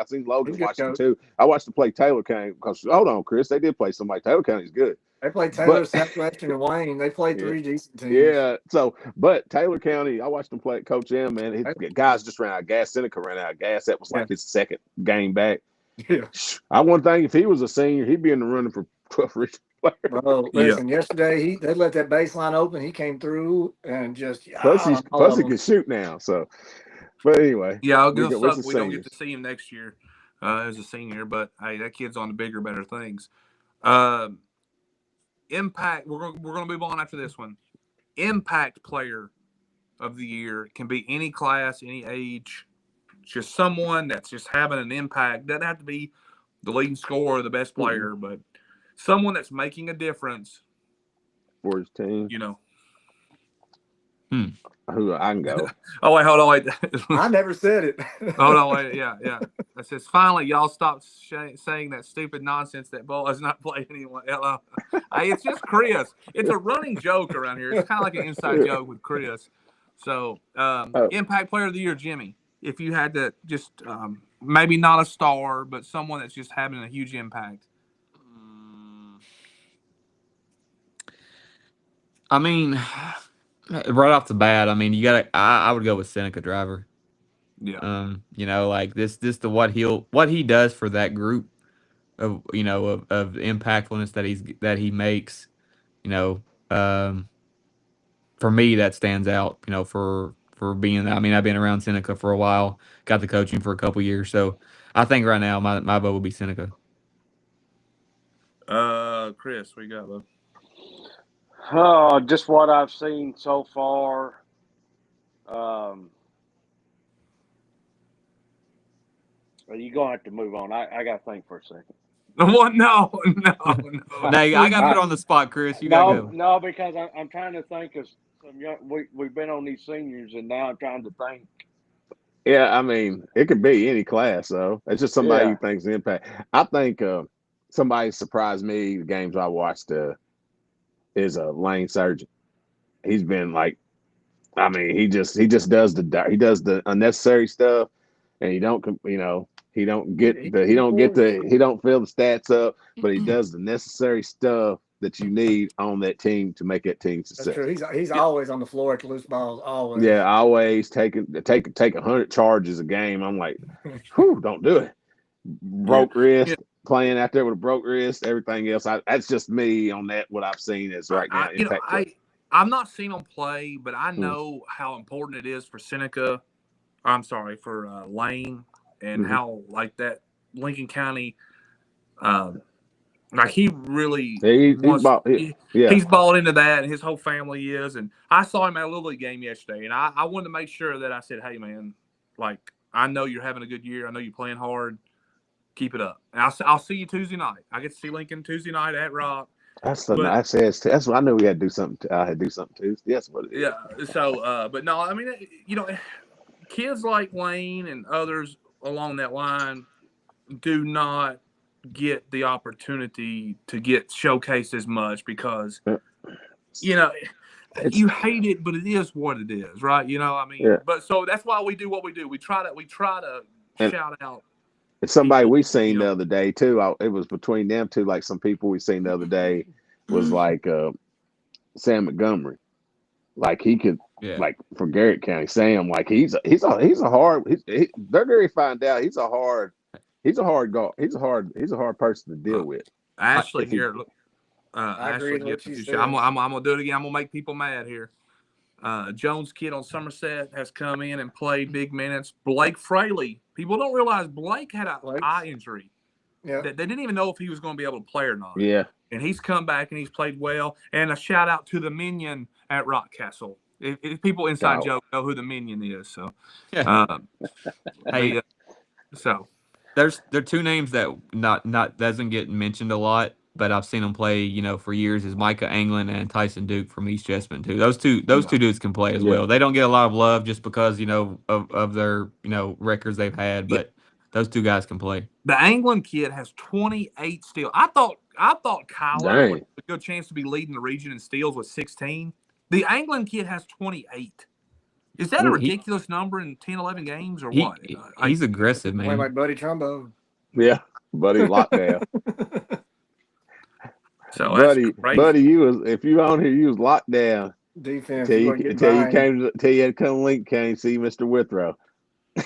seen Logan watch him coach. too. I watched him play Taylor County because hold on, Chris, they did play somebody. Taylor County's good. They played Taylor, Southwestern, and Wayne. They played 3 decent teams. Yeah. So, but Taylor County, I watched him play Coach M. Man, his guys just ran out of gas. Seneca ran out of gas. That was like his second game back. Yeah. I one thing, if he was a senior, he'd be in the running for 12 region player. Bro, listen, yesterday they let that baseline open. He came through and just plus he can shoot now. So, but anyway, yeah, it'll suck. We don't get to see him next year as a senior. But hey, that kid's on to bigger, better things. Impact. We're gonna move on after this one. Impact player of the year can be any class, any age. Just someone that's just having an impact. Doesn't have to be the leading scorer or the best player, but someone that's making a difference for his team. You know. Who I can go. Oh wait, hold on, wait. I never said it. Hold on, wait, yeah. That says finally y'all stop saying that stupid nonsense that Boyle has not played anyone. Hello. Hey, it's just Chris. It's a running joke around here. It's kind of like an inside joke with Chris. So, impact player of the year, Jimmy. If you had to just maybe not a star, but someone that's just having a huge impact. I mean, right off the bat, I mean, you gotta. I would go with Seneca Driver. Yeah. You know, like this the what he does for that group of of impactfulness that he makes. You know, for me that stands out. You know, for being. I mean, I've been around Seneca for a while. Got the coaching for a couple years, so I think right now my vote would be Seneca. Chris, what you got, bud? Just what I've seen so far. You're going to have to move on. I got to think for a second. Well, no. No, I got put on the spot, Chris. You got to go. No, because I'm trying to think of some young. We've been on these seniors, and now I'm trying to think. Yeah, I mean, it could be any class, though. It's just somebody who thinks the impact. I think somebody surprised me. The games I watched is Lane Surgeon. He's been like, I mean, he just does the unnecessary stuff, and he don't fill the stats up, but he does the necessary stuff that you need on that team to make that team successful. That's true. He's always on the floor at the loose balls. Always. Yeah, always take 100 charges a game. I'm like, whew, don't do it. Broke wrist, playing out there with a broke wrist, everything else. That's just me on that. What I've seen is right now. I've not seen him play, but I know how important it is for Seneca. I'm sorry, for Lane, and how like that Lincoln County. Like he really he's bought into that, and his whole family is. And I saw him at a Little League game yesterday, and I wanted to make sure that I said, "Hey, man, like I know you're having a good year. I know you're playing hard. Keep it up." And I'll see you Tuesday night. I get to see Lincoln Tuesday night at Rock. That's what I knew we had to do something. I had to do something Tuesday. That's what it is. Yeah. So, but no, I mean, kids like Lane and others along that line do not get the opportunity to get showcased as much because you hate it, but it is what it is, right? I mean, but so that's why we do what we do. We try to shout out. It's somebody we seen the other day too. It was between them two. Like some people we seen the other day was like Sam Montgomery. Like he could, like from Garrett County. Sam, like he's a hard. They're going to find out he's a hard guy. He's a hard person to deal with. Ashley here. Look, Ashley, I'm gonna do it again. I'm gonna make people mad here. Jones kid on Somerset has come in and played big minutes. Blake Fraley people don't realize Blake had an eye injury. Yeah. They didn't even know if he was going to be able to play or not. Yeah. And he's come back and he's played well. And a shout out to the Minion at Rockcastle. If people inside joke know who the Minion is, so hey, so there are two names that not doesn't get mentioned a lot, but I've seen them play, for years. Is Micah Anglin and Tyson Duke from East Jessamine too. Those two dudes can play as well. They don't get a lot of love just because of their records they've had, but those two guys can play. The Anglin kid has 28 steals. I thought Kyler would have a good chance to be leading the region in steals with 16. The Anglin kid has 28. Is that a ridiculous number in 10, 11 games or what? He's aggressive, man. Playing like Buddy Trumbo. Yeah, Buddy lockdown. So Buddy, if you on here, you was locked down. Defense. Till you had to come link, can't see Mr. Withrow. It's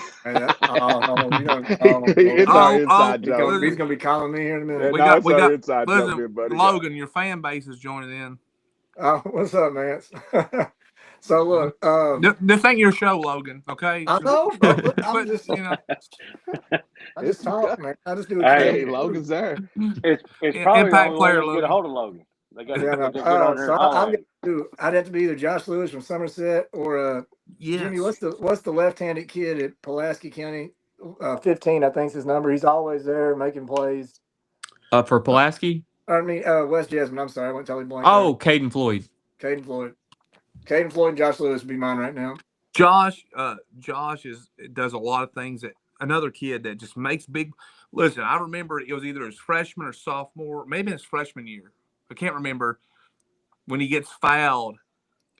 our inside joke. He's gonna be calling me here in a minute. We got inside joke here, buddy. Logan, your fan base is joining in. What's up, man? So look, this ain't your show, Logan. Okay, I know, bro. I'm just, I just talk, man. I just do it. Hey, Logan's there. It's probably Impact player, to get a hold of Logan. They got I'd have to be either Josh Lewis from Somerset or Jimmy. What's the left-handed kid at Pulaski County? 15, I think's his number. He's always there making plays. For Pulaski? I mean, West Jasmine. I'm sorry, I went totally blank. Oh, Caden Floyd. Caden Floyd and Josh Lewis would be mine right now. Josh does a lot of things that another kid that just makes big. Listen, I remember it was either his freshman or sophomore, maybe his freshman year. I can't remember when he gets fouled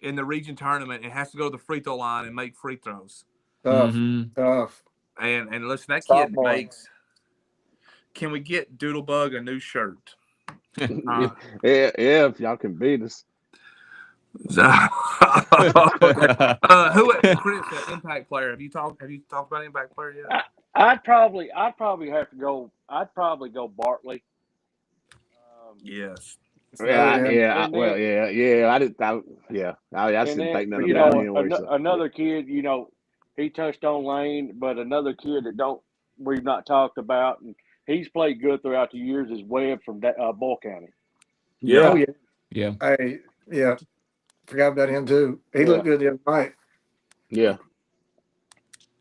in the region tournament and has to go to the free throw line and make free throws. Tough. And listen, that kid makes. Can we get Doodlebug a new shirt? Yeah, if y'all can beat us. Who Chris, impact player? Have you talked about impact player yet? I'd probably have to go. I'd probably go Bartley. Yes. I didn't think none about it anyway. Another kid, he touched on Lane, but another kid that we've not talked about, and he's played good throughout the years, is Webb from Boyle County. Yeah. Yeah. Forgot about him too. He looked good the other night. Yeah.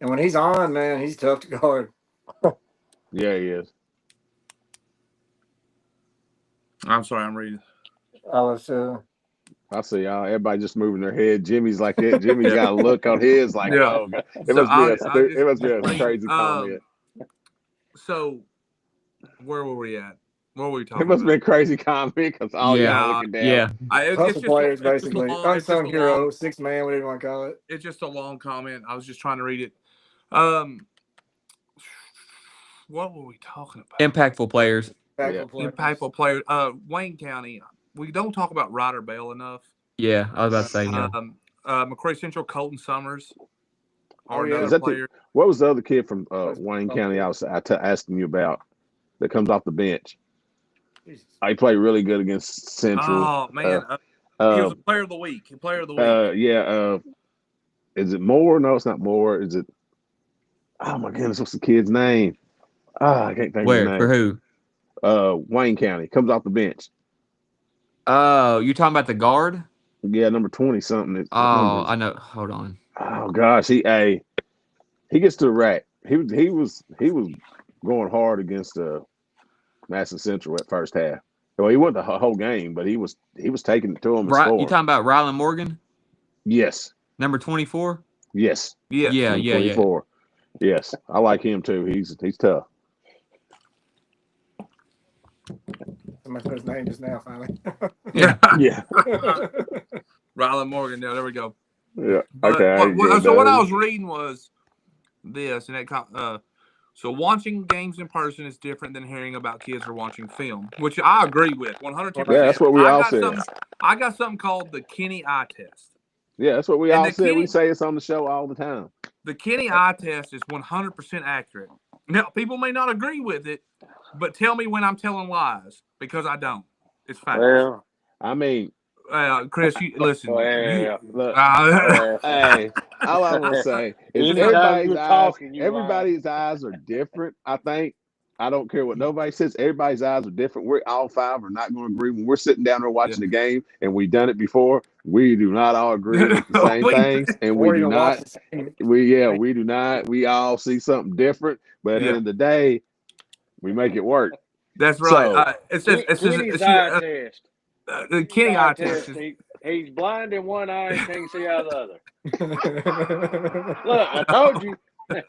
And when he's on, man, he's tough to guard. Yeah, he is. I'm sorry, I'm reading. I see y'all. Everybody just moving their head. Jimmy's like that. Jimmy's got a look on his like, oh, God. It must be a crazy comment. So, where were we at? What were we talking about? It must have been a crazy comment because all y'all looking down. Yeah. Hustle players, basically. Unsung hero, sixth man, whatever you want to call it. It's just a long comment. I was just trying to read it. What were we talking about? Impactful players. Impactful players. Wayne County. We don't talk about Ryder Bell enough. Yeah, I was about to say McCray Central, Colton Summers. What was the other kid from Wayne County I was asking you about that comes off the bench? He played really good against Central. Oh, man. He was a player of the week. Is it Moore? No, it's not Moore. Is it? Oh, my goodness. What's the kid's name? I can't think of his name. For who? Wayne County. Comes off the bench. Oh, you're talking about the guard? Yeah, number 20-something. I know. Hold on. Oh, gosh. He gets to the rack. He was going hard against Madison Central at first half. Well, he went the whole game, but he was taking it to him. You talking about Rylan Morgan? Yes. Number 24? Yes. Yeah. 24. Yes. I like him too. He's tough. Somebody put his name just now, finally. Yeah. Yeah. Rylan Morgan. There we go. Yeah. Okay. So what I was reading was this, and it so watching games in person is different than hearing about kids or watching film, which I agree with 110%. Yeah, that's what we all said. I got something called the Kenny eye test. Yeah, that's what we all said. We say it's on the show all the time. The Kenny eye test is 100% accurate. Now, people may not agree with it, but tell me when I'm telling lies, because I don't. It's fact. Well, I mean, Chris, you listen. Look, hey, all I'm gonna say is everybody's eyes are different. I think. I don't care what nobody says. Everybody's eyes are different. We're all five are not going to agree when we're sitting down there watching the game, and we've done it before. We do not all agree with the same things, and we do not. We do not. We all see something different, but at the end of the day, we make it work. That's right. So, Kenny's eye test. Kenny eye test. He's blind in one eye and can't see out of the other. Look, I told you. So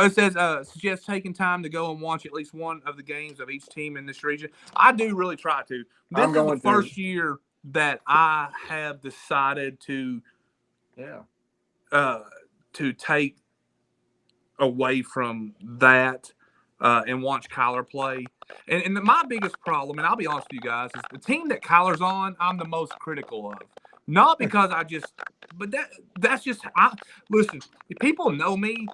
it says, suggest taking time to go and watch at least one of the games of each team in this region. I do really try to. This is the first year that I have decided to take away from that and watch Kyler play. And my biggest problem, and I'll be honest with you guys, is the team that Kyler's on, I'm the most critical of. Not because but that's just, listen, if people know me,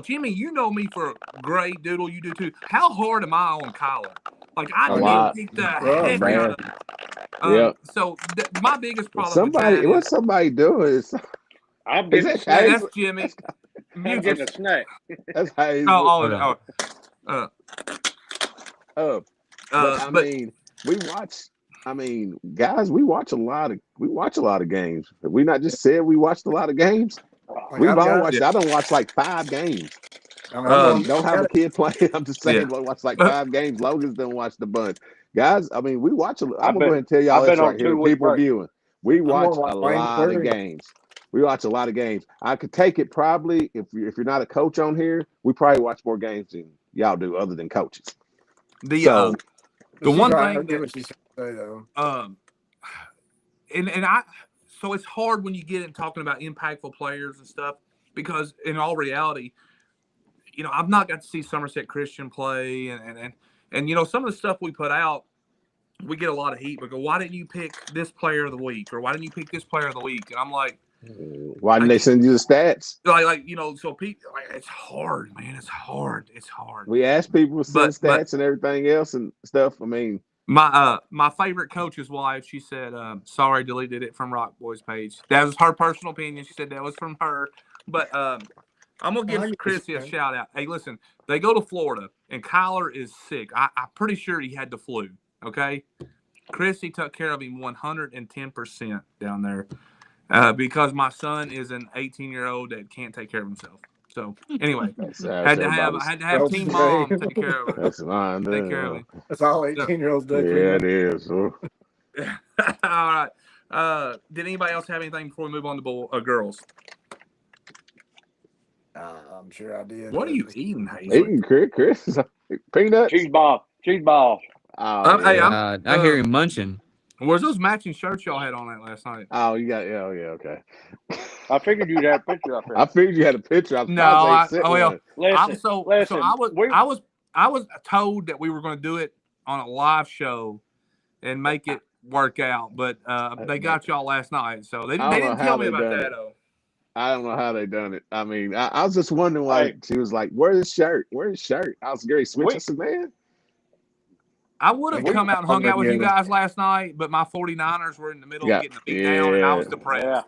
Jimmy, you know me for great doodle, you do too. How hard am I on Kyler? Like, I nitpick the heck out of it. So my biggest problem what's somebody doing? I'm getting that's Jimmy. I'm getting a snack. That's Hayes. I mean, we watch. I mean, guys, we watch a lot of games. We not just said we watched a lot of games. We've all watched. I don't watch like 5 games. Don't have a kid playing. I'm just saying, I watch like 5 games. Logan's done watched a bunch. Guys, I mean, we watch. I'm gonna go ahead and tell y'all this right here. People viewing. We watch a lot of games. We watch a lot of games. I could take it probably if you're not a coach on here, we probably watch more games than y'all do, other than coaches. The one thing so it's hard when you get in talking about impactful players and stuff, because in all reality, I've not got to see Somerset Christian play, and some of the stuff we put out, we get a lot of heat. We go, why didn't you pick this player of the week, or why didn't you pick this player of the week? And I'm like, why didn't they send you the stats? So people, it's hard, man. It's hard. We ask people to send stats and everything else and stuff. I mean, my favorite coach's wife, she said, sorry, deleted it from Rock Boy's page. That was her personal opinion. She said that was from her. But I'm going to give Chrissy a shout out. Hey, listen, they go to Florida, and Kyler is sick. I'm pretty sure he had the flu, okay? Chrissy took care of him 110% down there because my son is an 18-year-old that can't take care of himself. So anyway, I had to have team mom take care of it. That's fine. Take care of him. That's all 18-year-olds do. Yeah, it is. All right. Did anybody else have anything before we move on to girls? I'm sure I did. What are you eating, Hazel? Eating Chris? Peanuts? Cheese ball. I hear him munching. Where's those matching shirts y'all had on that last night? Oh, you got okay. I figured you'd have a picture up there. I figured you had a picture. I was told that we were going to do it on a live show and make it work out, but they got y'all last night, so they didn't tell me about that though. I don't know how they done it. I mean, I was just wondering why she was like, "Where's his shirt? Where's his shirt?" I was Gary Switch. I said, "Man." I would have come out and hung out with you guys last night, but my 49ers were in the middle of getting a beat down, and I was depressed. Yeah.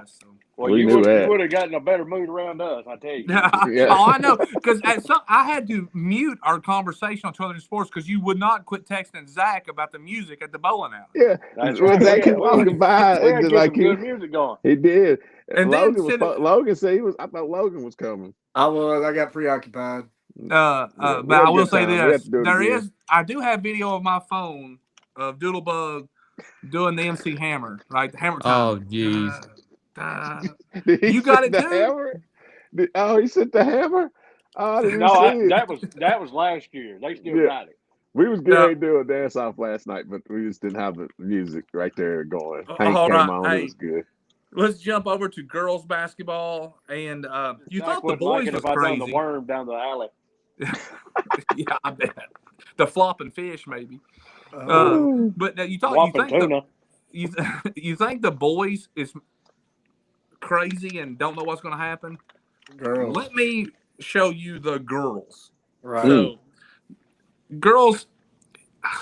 So. Well, you would have gotten a better mood around us, I tell you. Oh, I know, because I had to mute our conversation on Television Sports because you would not quit texting Zach about the music at the bowling alley. Yeah, that's right. Zach kept walking by and like good music going. He did. And Logan said he was. I thought Logan was coming. I got preoccupied. But I will say this: I do have video of my phone of Doodlebug doing the MC Hammer, right? The Hammer time. Oh, jeez. You got it too. Hammer? He sent the hammer. That was last year. They still got it. We was going to do a dance off last night, but we just didn't have the music right there going. Hank came on. It was good. Let's jump over to girls basketball, and you thought the boys was crazy. The worm down the alley. Yeah, I bet the flopping fish maybe. But you think the boys is crazy and don't know what's going to happen? Girls. Let me show you the girls. Right. So, girls,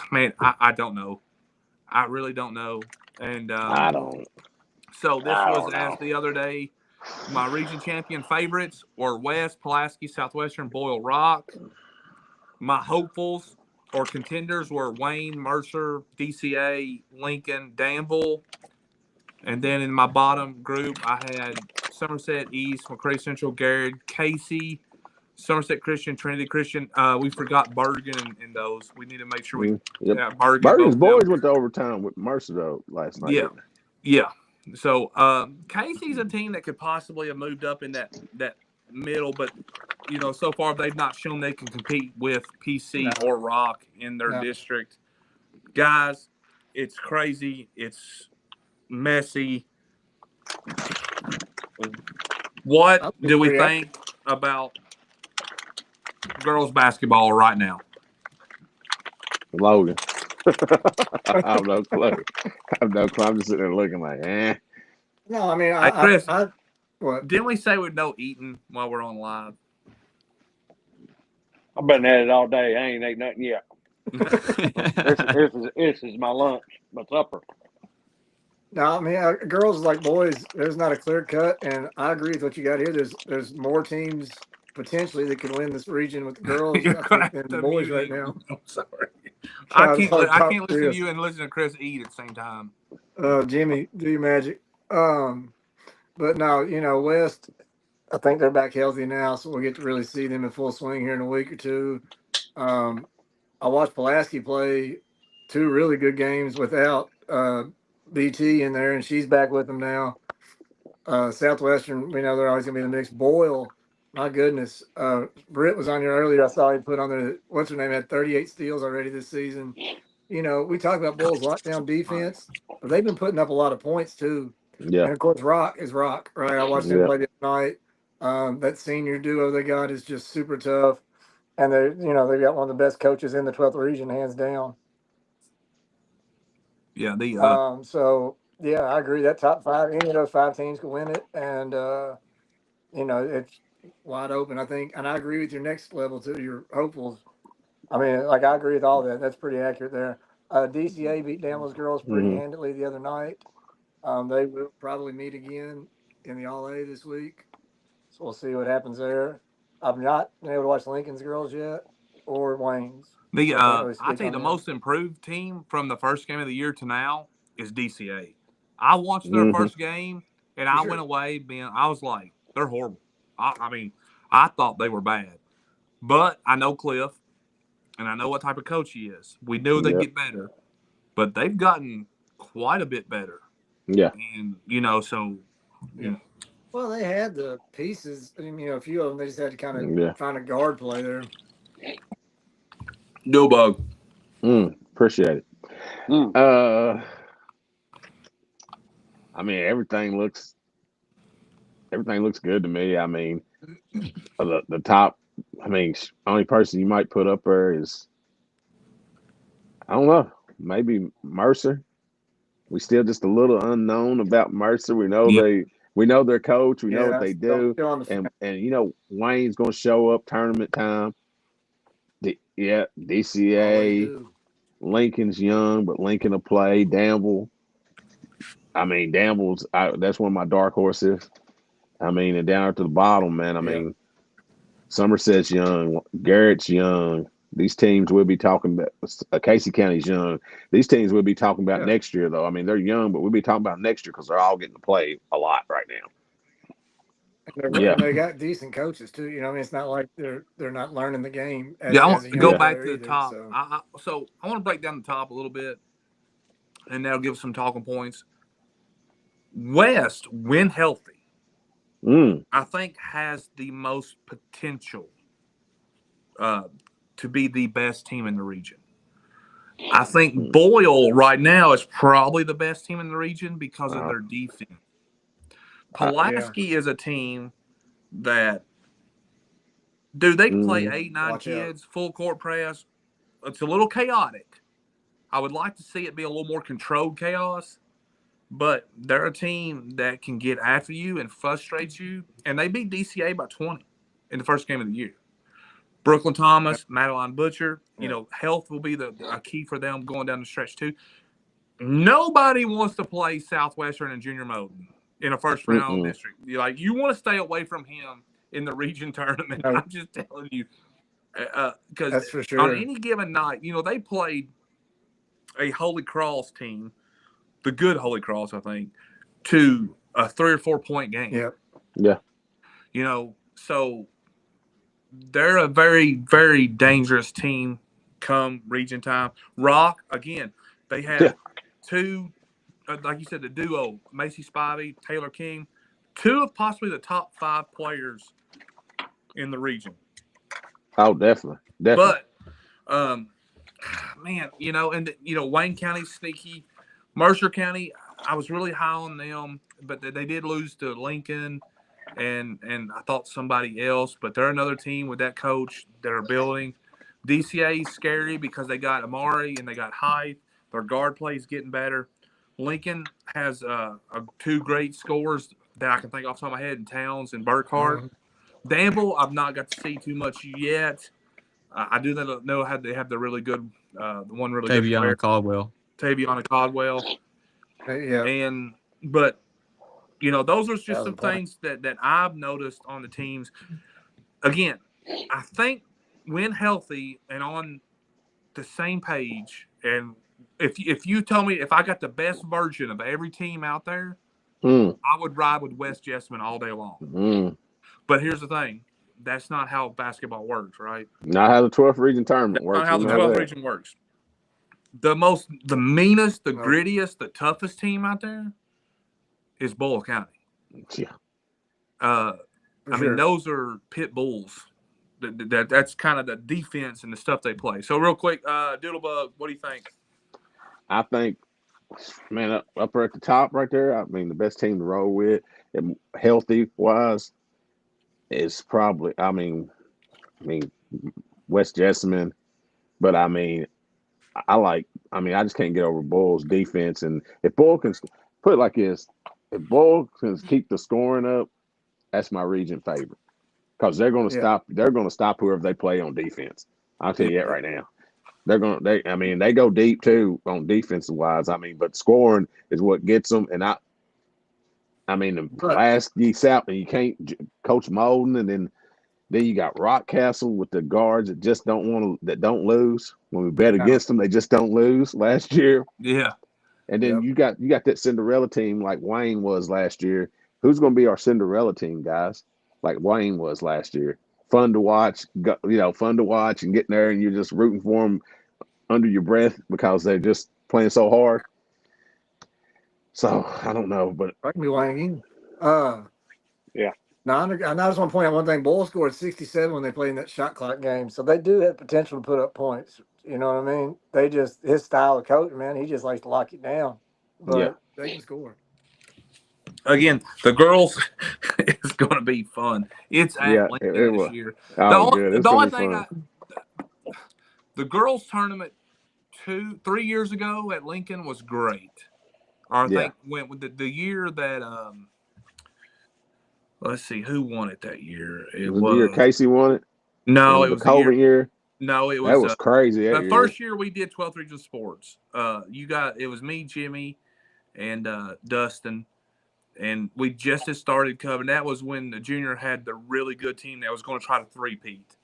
man, I don't know. I really don't know. And I don't. So this I was don't as know. the other day. My region champion favorites were West, Pulaski, Southwestern, Boyle, Rock. My hopefuls or contenders were Wayne, Mercer, DCA, Lincoln, Danville. And then in my bottom group, I had Somerset East, McCray Central, Garrett, Casey, Somerset Christian, Trinity Christian. We forgot Bergen in those. We need to make sure we Bergen Bergen's both boys them. went to overtime with Mercer though last night. Yeah, yeah. So Casey's a team that could possibly have moved up in that middle, but so far they've not shown they can compete with PC or Rock in their district. Guys, it's crazy. It's messy. What do we think about girls basketball right now? Logan. I have no clue. I'm just sitting there looking like, eh. No, I mean, Hey, Chris, what? Didn't we say we'd no eating while we're on live? I've been at it all day. I ain't ate nothing yet. This is my lunch, my supper. No, I mean, girls like boys. There's not a clear cut, and I agree with what you got here. There's more teams potentially that can win this region with the girls You're gonna have than to the boys mute right him. now. I'm sorry. So I can't listen to you and listen to Chris eat at the same time. Jimmy, do your magic. But no, West, I think they're back healthy now, so we'll get to really see them in full swing here in a week or two. I watched Pulaski play 2 really good games without BT in there, and she's back with them now. Southwestern, we know they're always going to be in the mix. Boyle, my goodness. Britt was on here earlier. I saw he put on there, what's her name, had 38 steals already this season. We talk about Boyle's lockdown defense, but they've been putting up a lot of points too. Yeah. And of course, Rock is Rock, right? I watched them play the other night. That senior duo they got is just super tough. And they've got one of the best coaches in the 12th region, hands down. Yeah, So yeah, I agree. That top 5, any of those 5 teams can win it, and it's wide open. I think, and I agree with your next level too. Your hopefuls. I mean, I agree with all that. That's pretty accurate there. DCA beat Danville's girls pretty handily the other night. They will probably meet again in the All A this week, so we'll see what happens there. I've not been able to watch Lincoln's girls yet or Wayne's. I think the most improved team from the first game of the year to now is DCA. I watched their first game and I went away I was like, they're horrible. I mean, I thought they were bad, but I know Cliff and I know what type of coach he is. We knew they'd get better, but they've gotten quite a bit better. Yeah, and so yeah. Well, they had the pieces. I mean, a few of them. They just had to kind of find a guard play there. No bug. Appreciate it. I mean, everything looks good to me. I mean, the top. I mean, only person you might put up there is, I don't know, maybe Mercer. We still just a little unknown about Mercer. We know we know their coach. We know what they do, and Wayne's going to show up tournament time. DCA. Lincoln's young, but Lincoln will play. Danville. I mean, Danville's that's one of my dark horses. I mean, and down to the bottom, man. I mean, Somerset's young, Garrett's young. These teams we'll be talking about. Casey County's young. These teams we'll be talking about next year, though. I mean, they're young, but we'll be talking about next year because they're all getting to play a lot right now. And they got decent coaches too. I mean, it's not like they're not learning the game. I want to go back to the top. So I want to break down the top a little bit, and that'll give some talking points. West, when healthy, I think has the most potential to be the best team in the region. I think Boyle right now is probably the best team in the region because of their defense. Pulaski is a team that, dude, they can play 8, 9 kids, full court press. It's a little chaotic. I would like to see it be a little more controlled chaos, but they're a team that can get after you and frustrate you. And they beat DCA by 20 in the first game of the year. Brooklyn Thomas, Madeline Butcher, health will be a key for them going down the stretch too. Nobody wants to play Southwestern and Junior Moden in a first round district. You want to stay away from him in the region tournament. I'm just telling you, because that's for sure. On any given night, they played a Holy Cross team, the good Holy Cross, I think, to a 3 or 4 point game. Yeah. So they're a very, very dangerous team come region time. Rock, again, they have two, like you said, the duo, Macy Spivey, Taylor King, two of possibly the top 5 players in the region. Oh, definitely. But, man, Wayne County's sneaky. Mercer County, I was really high on them, but they did lose to Lincoln and I thought somebody else, but they're another team with that coach that are building. DCA is scary because they got Amari and they got Hyde. Their guard play is getting better. Lincoln has 2 great scorers that I can think off the top of my head in Towns and Burkhart. Danville, I've not got to see too much yet. I do know how they have the really good, one really good player, Taviana Caldwell. But those are just some things that I've noticed on the teams. Again, I think when healthy and on the same page, and if you tell me if I got the best version of every team out there, I would ride with West Jessamine all day long. But here's the thing. That's not how basketball works, right? Not how the 12th region tournament works. Not how the 12th region works. The meanest, the grittiest, the toughest team out there is Boyle County. Yeah. I mean, those are pit bulls. That's kind of the defense and the stuff they play. So real quick, Doodlebug, what do you think? I think, man, up at the top right there, I mean, the best team to roll with, healthy-wise, is probably, I mean, West Jessamine. But, I just can't get over Boyle's defense. And if Boyle can put it like this, if Boyle can keep the scoring up, that's my region favorite. Because they're going to stop. They're going to stop whoever they play on defense. I'll tell you that right now. They go deep too on defensive wise. But scoring is what gets them. And the Pulaski South, and you can't coach Molden, and then you got Rockcastle with the guards that just don't lose. When we bet against them, they just don't lose last year. Yeah. And then you got that Cinderella team like Wayne was last year. Who's going to be our Cinderella team, guys? Like Wayne was last year. Fun to watch, fun to watch and getting there, and you're just rooting for them under your breath because they're just playing so hard. So I don't know, but I can be Wayne. Yeah. Now, I just want to point out one thing. Boyle scored 67 when they played in that shot clock game, so they do have potential to put up points. You know what I mean? They just his style of coaching, man. He just likes to lock it down, but they can score. Again, the girls is going to be fun. It's at Lincoln this year. The only thing the girls tournament 3 years ago at Lincoln was great. Or I think went with the year that let's see who won it that year. It was the year Casey won it. No, it was the COVID year. No, it was that was crazy. The first year we did 12th Region Sports. It was me, Jimmy, and Dustin. And we just had started covering. That was when the junior had the really good team that was going to try to three-peat.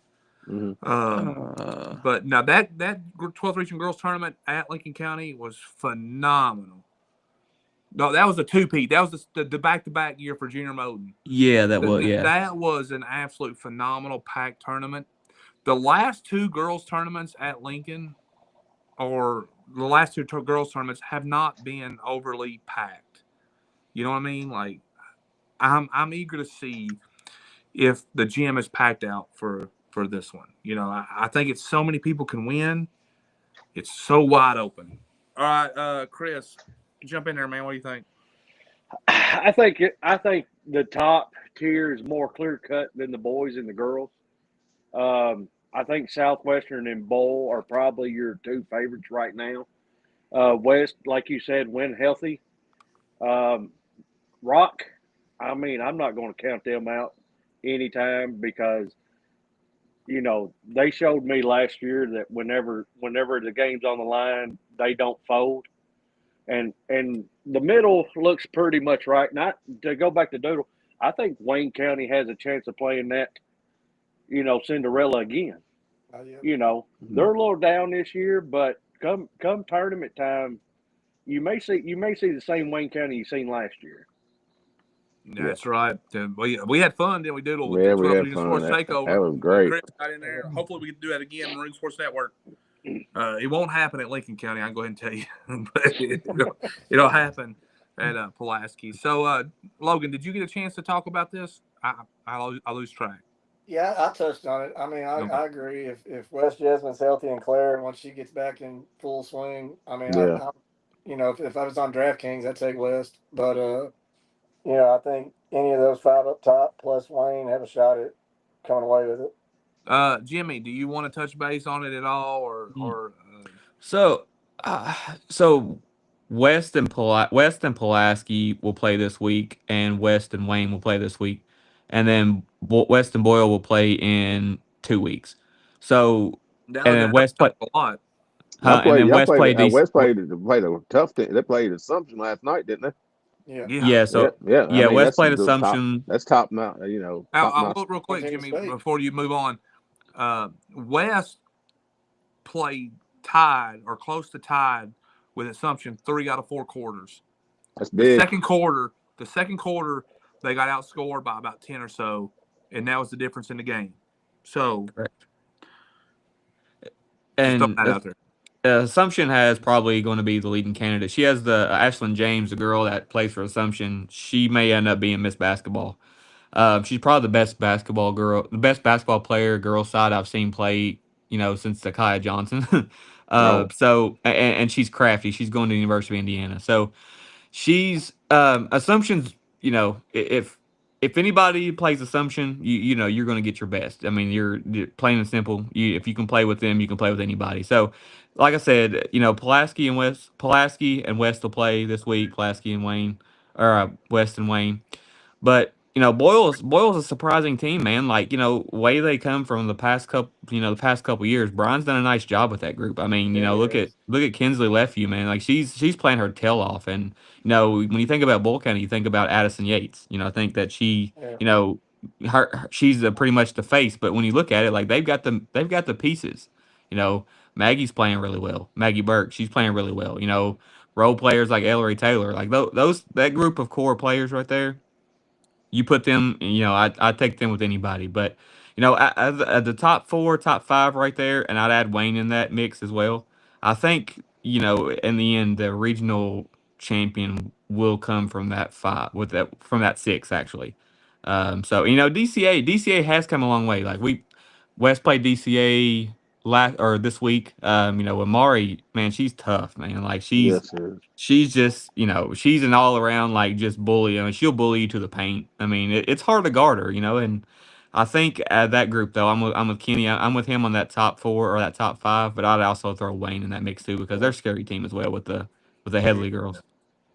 But now that 12th Region Girls Tournament at Lincoln County was phenomenal. No, that was a two-peat. That was the back-to-back year for Junior Moden. Yeah, that was. That was an absolute phenomenal packed tournament. The last 2 girls tournaments at Lincoln, or the last 2 girls tournaments, have not been overly packed. You know what I mean? Like, I'm eager to see if the gym is packed out for this one. I think it's so many people can win. It's so wide open. All right, Chris, jump in there, man. What do you think? I think the top tier is more clear cut than the boys and the girls. I think Southwestern and Boyle are probably your 2 favorites right now. West, like you said, when healthy. Rock, I'm not going to count them out anytime because, they showed me last year that whenever the game's on the line, they don't fold. and the middle looks pretty much right. Not to go back to Doodle, I think Wayne County has a chance of playing that, Cinderella again. They're a little down this year, but come tournament time, you may see the same Wayne County you seen last year. That's right. We had fun, didn't we, Doodle? Yeah, we had Marine fun. Sports Takeover. That was great. Chris got in there. Hopefully, we can do that again. Marine Sports Network. It won't happen at Lincoln County. I can go ahead and tell you, but it'll happen at Pulaski. So, Logan, did you get a chance to talk about this? I lose track. Yeah, I touched on it. I mean, I agree. If West Jasmine's healthy and Claire, once she gets back in full swing, I mean, if I was on DraftKings, I'd take West. But I think any of those 5 up top plus Wayne have a shot at coming away with it. Jimmy, do you want to touch base on it at all, or So West and Pulaski will play this week, and West and Wayne will play this week, and then West and Boyle will play in 2 weeks. So and then West play a lot. And then West played a tough thing. They played Assumption last night, didn't they? Yeah. So West played Assumption. That's top now. I'll look real quick, Jimmy, before you move on. West played tied or close to tied with Assumption 3 out of 4 quarters. That's big. The second quarter, they got outscored by about 10 or so, and that was the difference in the game. So, correct. And that out there. Assumption has probably going to be the leading candidate. She has the Ashlyn James, the girl that plays for Assumption. She may end up being Miss Basketball. She's probably the best basketball player, girls side I've seen play, since Zakiya Johnson. So, and she's crafty. She's going to the University of Indiana. So she's, Assumption's, if anybody plays Assumption, you're going to get your best. I mean, you're plain and simple. If you can play with them, you can play with anybody. So, like I said, Pulaski and West will play this week. Pulaski and Wayne, or West and Wayne. But Boyle's a surprising team, man. Like way they come from the past couple years. Brian's done a nice job with that group. I mean, look at Kinsley Lefevue, man. Like she's playing her tail off, and when you think about Boyle County, you think about Addison Yates. I think that she, she's pretty much the face. But when you look at it, like they've got the pieces. Maggie's playing really well. Maggie Burke, she's playing really well. Role players like Ellery Taylor, like that group of core players right there. You put them, I'd take them with anybody. But, at the top 4, top 5 right there, and I'd add Wayne in that mix as well. I think, in the end, the regional champion will come from that 5, from that 6, actually. So, DCA has come a long way. Like West played DCA this week. With Mari, man, she's tough, man. Like she's just, she's an all around like just bully. I mean, she'll bully you to the paint. I mean, it's hard to guard her, and I think that group though, I'm with Kenny. I'm with him on that top 4 or that top 5, but I'd also throw Wayne in that mix too because they're a scary team as well with the Headley girls.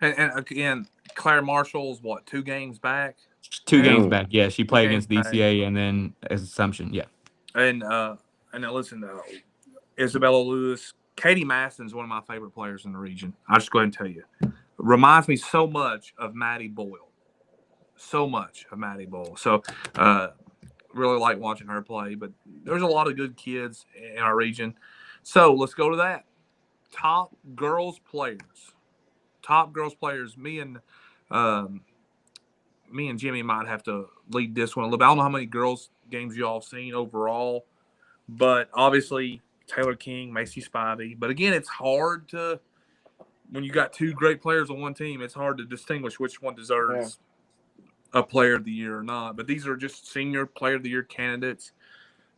And again, Claire Marshall's 2 games back? 2 games back. Yeah, she played against DCA and then as Assumption. Yeah. And now listen, Isabella Lewis, Katie Maston's one of my favorite players in the region. I'll just go ahead and tell you. Reminds me so much of Maddie Boyle. So really like watching her play. But there's a lot of good kids in our region. So let's go to that. Top girls players. Me and Jimmy might have to lead this one a little bit. I don't know how many girls games you all seen overall, but obviously Taylor King, Macy Spivey. But again, it's hard to when you got 2 great players on one team. It's hard to distinguish which one deserves a Player of the Year or not. But these are just senior Player of the Year candidates.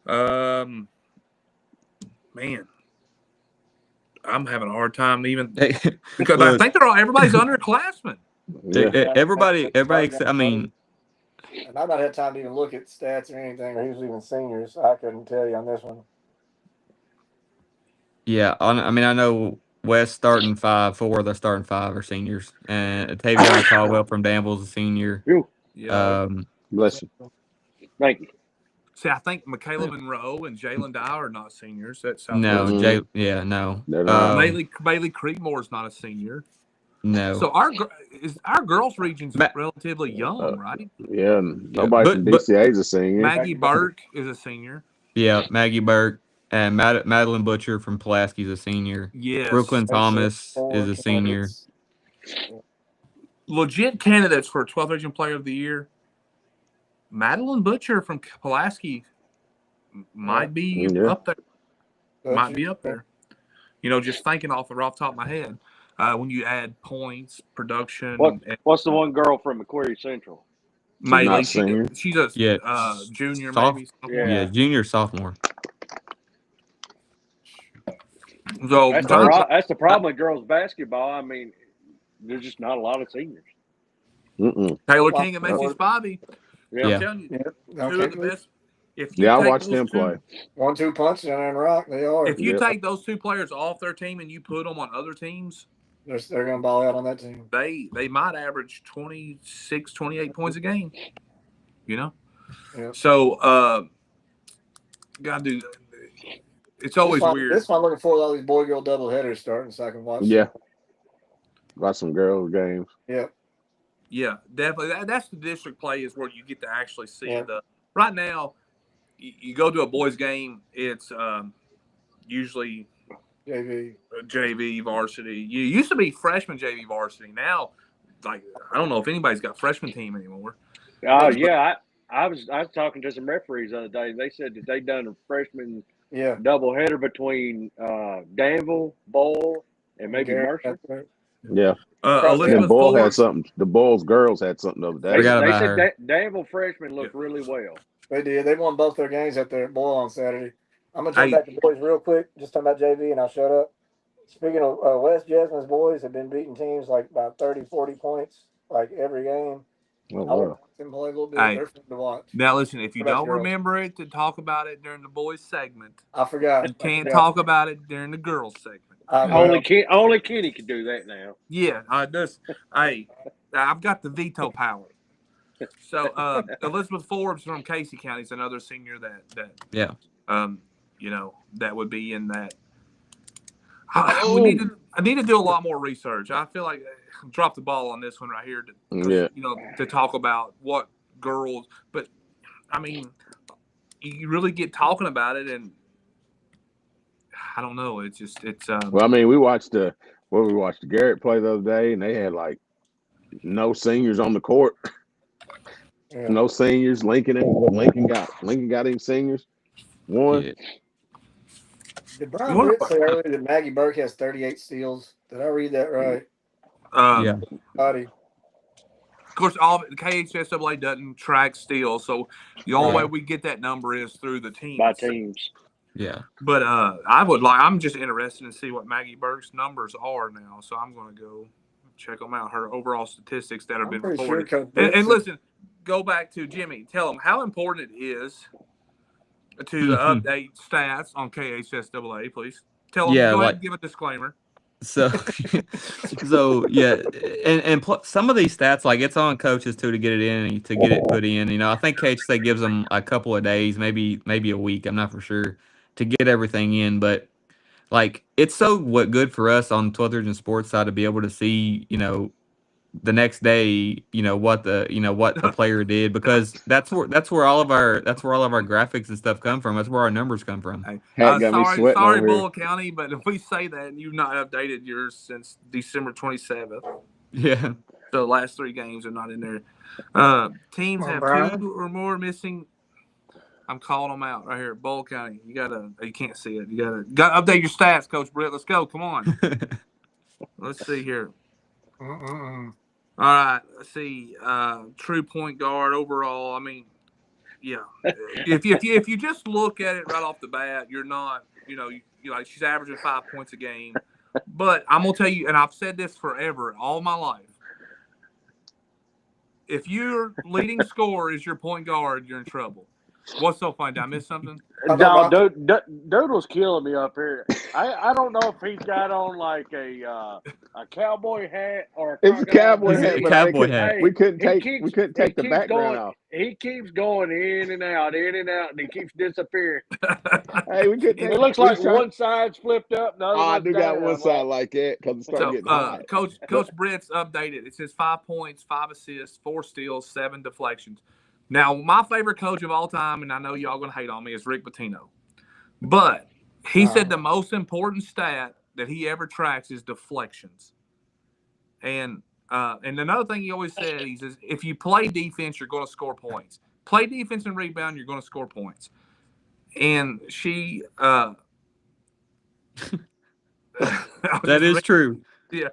Man, I'm having a hard time even because I think everybody's underclassmen. Yeah. Everybody. I mean. And I've not had time to even look at stats or anything, or who's even seniors. I couldn't tell you on this one. Yeah, I mean, I know West starting 5, 4 of the starting 5 are seniors, and Tavion Caldwell from Danville's a senior. Yeah. Bless you. Thank you. See, I think Michaela Monroe and Jalen Dow are not seniors. That's no. They're not. Bailey Creedmore's not a senior. No. So our girls' region's relatively young, right? Yeah, nobody from DCA is a senior. Maggie Burke is a senior. Yeah, Maggie Burke and Madeline Butcher from Pulaski is a senior. Yes. Brooklyn Thomas is a senior. Legit candidates for 12th Region Player of the Year. Madeline Butcher from Pulaski might be up there. Might be up there. You know, just thinking off the top of my head. When you add points, production. What's the one girl from Macquarie Central? Maylee. She's a junior, maybe. Sophomore. Yeah, junior, sophomore. So that's the problem with girls basketball. I mean, there's just not a lot of seniors. Taylor King and Macy Spivey. Yeah. I'm telling you, two of the best. I watched them play. 1-2 punch and rock. They are. If you take those two players off their team and you put them on other teams, they're going to ball out on that team. They might average 26, 28 points a game. You know? Yeah. So, gotta do. It's always weird. This one, I'm looking forward to all these boy-girl doubleheaders starting so I can watch. Yeah. Watch some girls' games. Yeah. Yeah, definitely. That's the district play is where you get to actually see the. Right now, you go to a boys' game, it's usually JV varsity. You used to be freshman JV varsity. Now, like, I don't know if anybody's got freshman team anymore. Oh yeah, I was talking to some referees the other day. They said that they done a freshman doubleheader between Danville, Boyle, and maybe Mercer. Yeah. Elizabeth Boyle had something. The Bulls girls had something the other day. They said Danville freshmen looked really well. They did. They won both their games at their Boyle on Saturday. I'm going to jump back to boys real quick. Just talking about JV, and I'll shut up. Speaking of West Jasmine's boys have been beating teams like by 30, 40 points like every game. Oh, wow. I want them play a little bit. They're fun to watch. Now, listen, if you don't remember it, to talk about it during the boys segment. I forgot. You can't talk about it during the girls segment. Only Kenny can do that now. Yeah, I've got the veto power. So Elizabeth Forbes from Casey County is another senior that that would be in that. I need to do a lot more research. I feel like I dropped the ball on this one right here. To talk about what girls, but I mean, you really get talking about it, and I don't know. It's. Well, I mean, we watched the Garrett play the other day, and they had like no seniors on the court. Yeah. No seniors. Lincoln got him seniors. One. Yeah. Did Brian Britt say earlier that Maggie Burke has 38 steals? Did I read that right? Yeah. Body. Of course, all KHSAA doesn't track steals, so the only way we get that number is through the teams. By teams. Yeah. But I'm just interested to see what Maggie Burke's numbers are now, so I'm going to go check them out. Her overall statistics that have been reported. Sure and listen, go back to Jimmy. Tell them how important it is to update stats on KHSAA, please. Tell them. Go ahead and give a disclaimer. So yeah, and some of these stats, like, it's on coaches too to get it in, to get it put in. You know, I think KHSA gives them a couple of days, maybe a week. I'm not for sure, to get everything in. But like, it's so good for us on 12th Region Sports side to be able to see, the next day, what a player did, because that's where all of our graphics and stuff come from. That's where our numbers come from. Sorry, Boyle County, but if we say that and you've not updated yours since December 27th, yeah, the last 3 games are not in there. Teams have 2 or more missing. I'm calling them out right here, Boyle County. You can't see it. You gotta update your stats, Coach Britt. Let's go. Come on. Let's see here. All right, let's see. True point guard overall. I mean, yeah. If you just look at it right off the bat, you're not. Like, she's averaging 5 points a game. But I'm gonna tell you, and I've said this forever, all my life. If your leading scorer is your point guard, you're in trouble. What's so funny? Did I miss something? No, Doodle's killing me up here. I don't know if he's got on like a a cowboy hat or a It's a cowboy hat, a but cowboy hat. we couldn't take the background off. He keeps going in and out, and he keeps disappearing. Hey, we couldn't. It looks like one side's flipped up, the other I one's do got down. one side like that because it started getting hot. Coach Britt's updated. It says 5 points, 5 assists, 4 steals, 7 deflections. Now, my favorite coach of all time, and I know y'all gonna hate on me, is Rick Pitino. But he said the most important stat that he ever tracks is deflections. And another thing he always said, he says, if you play defense, you're going to score points. Play defense and rebound, you're going to score points. And she that is true. Yeah.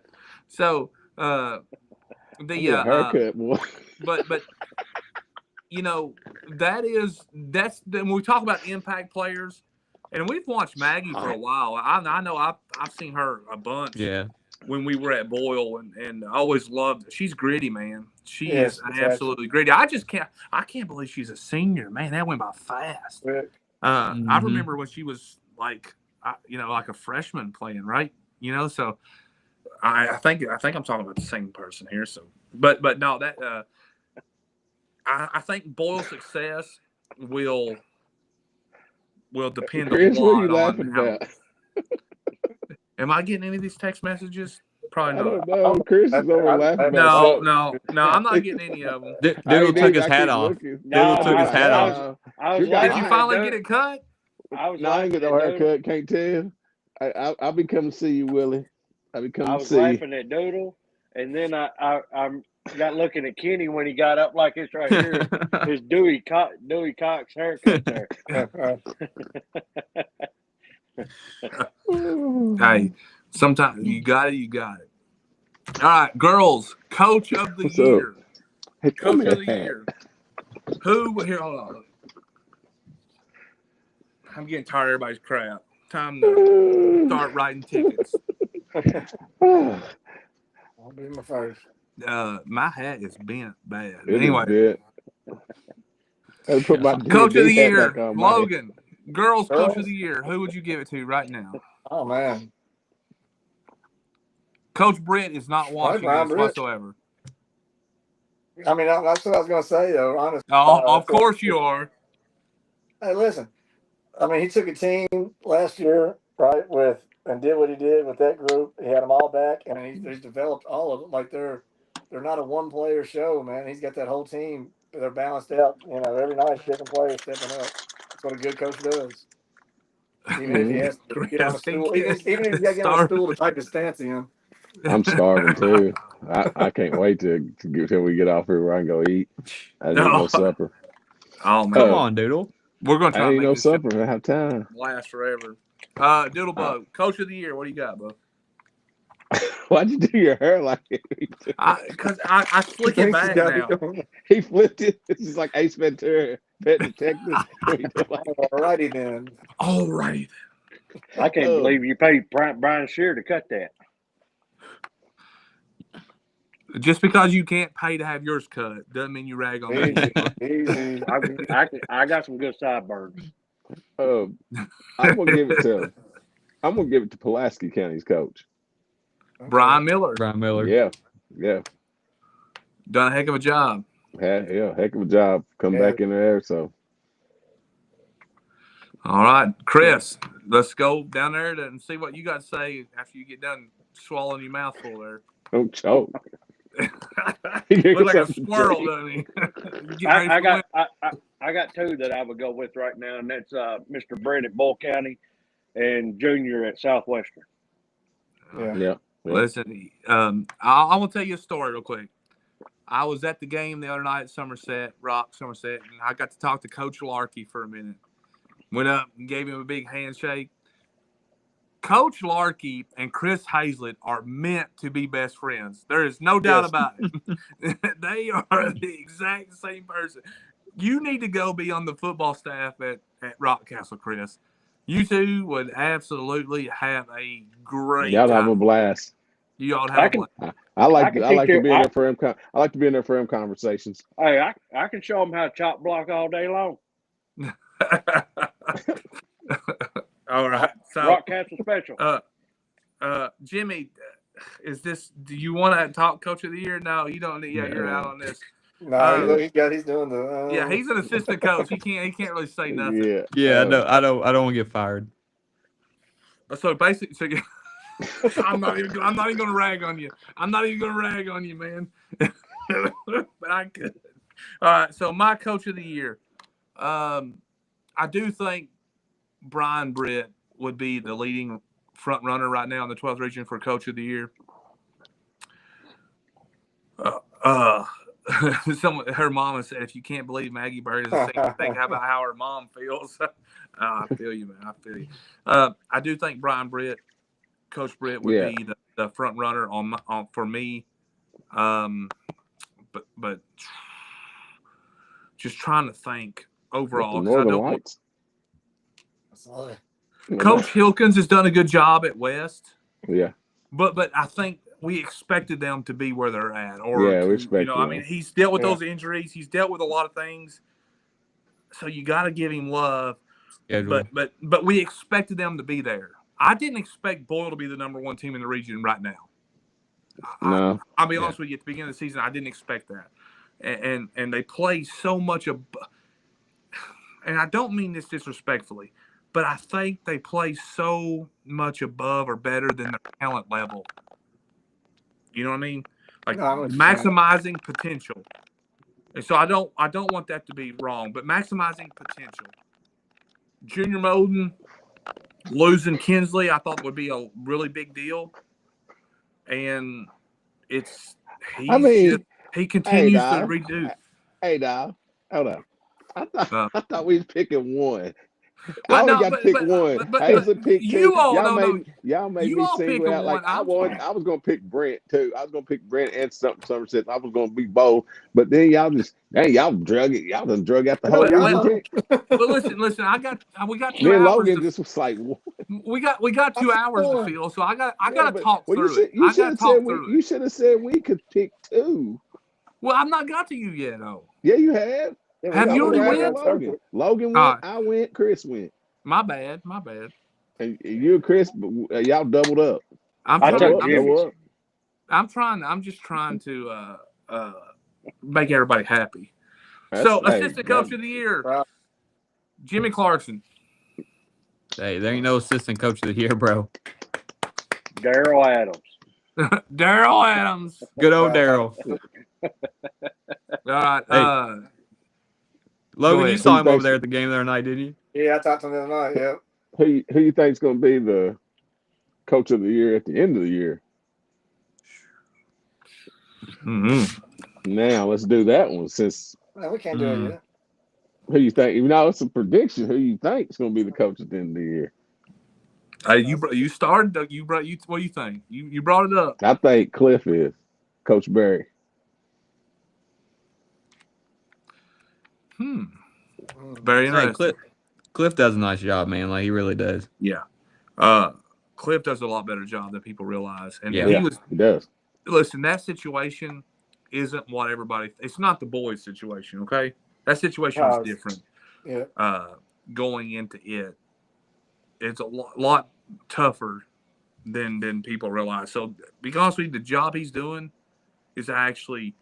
So haircut, boy. But that's when we talk about impact players, and we've watched Maggie for a while. I know I've seen her a bunch. Yeah. When we were at Boyle, and I always loved her. She's gritty, man. She is absolutely gritty. I can't believe she's a senior, man. That went by fast. I remember when she was like a freshman playing, right? So I think I'm talking about the same person here. So, but no, that I think Boyle's success will depend Chris, a lot what are you laughing about? Am I getting any of these text messages? Probably not. I don't know. Chris is over laughing about No, I'm not getting any of them. Doodle took his hat off. Doodle took his hat off. Did you finally get it cut? I ain't get no haircut. Can't tell. I'll be coming to see you, Willie. I was laughing at Doodle, and then I got looking at Kenny when he got up like this right here. His Dewey Cox haircut there. Hey, sometimes you got it. All right, girls, coach of the year. Hey, coach of the year. Who here? Hold on. I'm getting tired of everybody's crap. Time to start writing tickets. I'll be my first. My hat is bent bad. Anyway, coach of the year, Logan. Girls coach of the year. Who would you give it to right now? Oh man, Coach Britt is not watching this whatsoever. I mean, that's what I was going to say, though. Honestly, of course you are. Hey, listen. I mean, he took a team last year, right, and did what he did with that group. He had them all back, and he's developed all of them. Like they're not a one-player show, man. He's got that whole team. They're balanced out. Every night, different players stepping up. That's what a good coach does. Even if he has to get on a stool, even if he's got to get on a stool to type his stance in. I'm starving too. I can't wait till we get off here where I can go eat. I need no supper. Oh man, come on, Doodle. We're gonna try. I need no supper. I have time. Last forever. Doodle Bug, coach of the year. What do you got, bud? Why'd you do your hair like it? Because I flick it back now. He flipped it. This is like Ace Ventura, Pet Detective. Alrighty then. Alrighty then. I can't believe you paid Brian Shear to cut that. Just because you can't pay to have yours cut doesn't mean you rag on me. I got some good sideburns. I'm gonna give it to Pulaski County's coach, Brian Miller. Yeah. Done a heck of a job. Yeah, heck of a job. Come back in there. So, all right, Chris, let's go down there and see what you got to say after you get done swallowing your mouthful there. Don't choke. Look like a squirrel, doesn't he? I got two that I would go with right now, and that's Mr. Brett at Boyle County and Junior at Southwestern. Yeah. Listen, I want to tell you a story real quick. I was at the game the other night at Somerset, and I got to talk to Coach Larkey for a minute. Went up and gave him a big handshake. Coach Larkey and Chris Hazlett are meant to be best friends. There is no doubt about it. They are the exact same person. You need to go be on the football staff at Rockcastle, Chris. You two would absolutely have a great y'all time. have a blast. You all have a blast. I like to be in there for him. I like to be in there for him conversations. Hey, I can show them how to chop block all day long. All right. So Rockcastle special. Jimmy, is this? Do you want to talk Coach of the Year? No, you don't. Yeah, you're out on this. No, he's doing the. Yeah, he's an assistant coach. He can't really say nothing. Yeah, I don't want to get fired. So basically, I'm not even going to rag on you. I'm not even going to rag on you, man. But I could. All right. So my Coach of the Year, I do think Brian Britt would be the leading front runner right now in the 12th region for Coach of the Year. Her mama said, if you can't believe Maggie Bird is a senior, think about how her mom feels. I feel you, man. I feel you. I do think Brian Britt, Coach Britt, would be the front runner on for me. But just trying to think overall. Coach Hilkins has done a good job at West. Yeah. But I think we expected them to be where they're at. We expected I mean, he's dealt with those injuries. He's dealt with a lot of things. So you got to give him love. But we expected them to be there. I didn't expect Boyle to be the number one team in the region right now. No. I'll be honest with you. At the beginning of the season, I didn't expect that. And they play so much and I don't mean this disrespectfully, but I think they play so much above or better than their talent level. You know what I mean? Like maximizing potential. And so I don't want that to be wrong, but maximizing potential. Junior Moden losing Kinsley, I thought would be a really big deal. And he continues to redo. Hey, Dow, hold on. I thought we was picking one. Well, I only got to pick one. I was pick two. Y'all made me single out. Like I was gonna pick Brent too. I was gonna pick Brent and Somerset. I was gonna be both, but then y'all drug it. Y'all done drug out the whole. But listen. We got 2 me and hours. Logan just was like, we got 2 hours to fill, so I got to talk through it. You should have said we could pick two. Well, I've not got to you yet, though. Yeah, you have. Have you already went? Logan went. I went. Chris went. My bad. And you and Chris, y'all doubled up. I'm just trying to make everybody happy. Assistant Coach of the Year, Jimmy Clarkson. Hey, there ain't no assistant coach of the year, bro. Daryl Adams. Daryl Adams. Good old Daryl. All right. Hey. Logan, you saw him over there at the game the other night, didn't you? Yeah, I talked to him the other night. Yeah. Who you think is going to be the coach of the year at the end of the year? Mm-hmm. Now let's do that one since we can't do it yet. Who you think? Even though it's a prediction, who you think is going to be the coach at the end of the year? You started. What do you think? You brought it up. I think Cliff is Coach Barry. Very interesting. Hey, Cliff does a nice job, man. Like he really does. Yeah. Cliff does a lot better job than people realize. And he does. Listen, that situation isn't what everybody. It's not the boys' situation. Okay, that situation is different. Yeah. Going into it, it's a lot tougher than people realize. So, be honest with you, the job he's doing is actually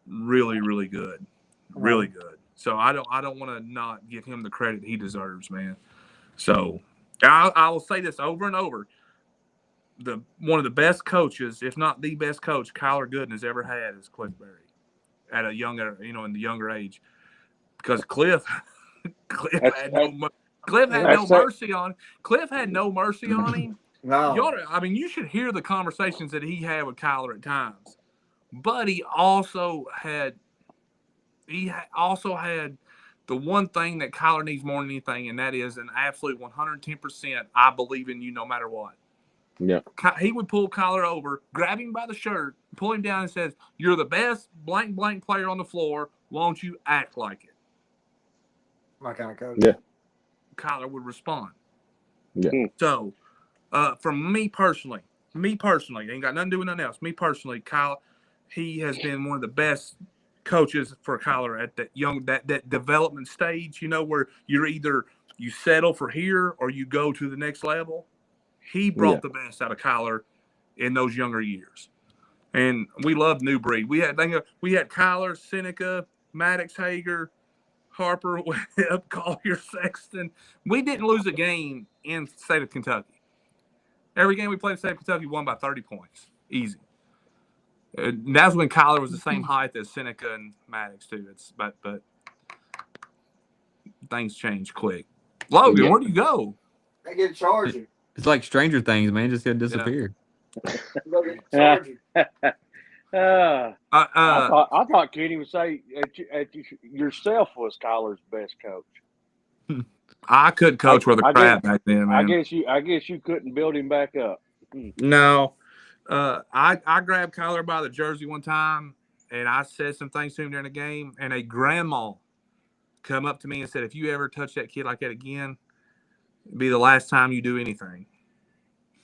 really, really good. Really good. So I don't want to not give him the credit he deserves, man. So I will say this over and over: one of the best coaches, if not the best coach, Kyler Gooden has ever had is Cliff Berry at a younger, in the younger age, because Cliff had no mercy on him. No, you should hear the conversations that he had with Kyler at times, but he also had the one thing that Kyler needs more than anything, and that is an absolute 110%. I believe in you no matter what. Yeah. He would pull Kyler over, grab him by the shirt, pull him down, and says, "You're the best blank player on the floor. Won't you act like it?" My kind of coach. Yeah. Kyler would respond. Yeah. So, from me personally, ain't got nothing to do with nothing else. Me personally, Kyler, he has been one of the best coaches for Kyler at that development stage, where you're either you settle for here or you go to the next level. He brought the best out of Kyler in those younger years. And we loved new breed. We had Kyler, Seneca, Maddox Hager, Harper, Webb, Collier, Sexton. We didn't lose a game in the state of Kentucky. Every game we played in the state of Kentucky won by 30 points. Easy. That's when Kyler was the same height as Seneca and Maddox, too. But things change quick. Logan, where do you go? I get a charger. It's like Stranger Things, man. Just gonna disappear. I thought Kenny would say yourself was Kyler's best coach. I could coach with a crab back then, man. I guess you couldn't build him back up. No. I grabbed Kyler by the jersey one time, and I said some things to him during the game, and a grandma come up to me and said, if you ever touch that kid like that again, it'd be the last time you do anything.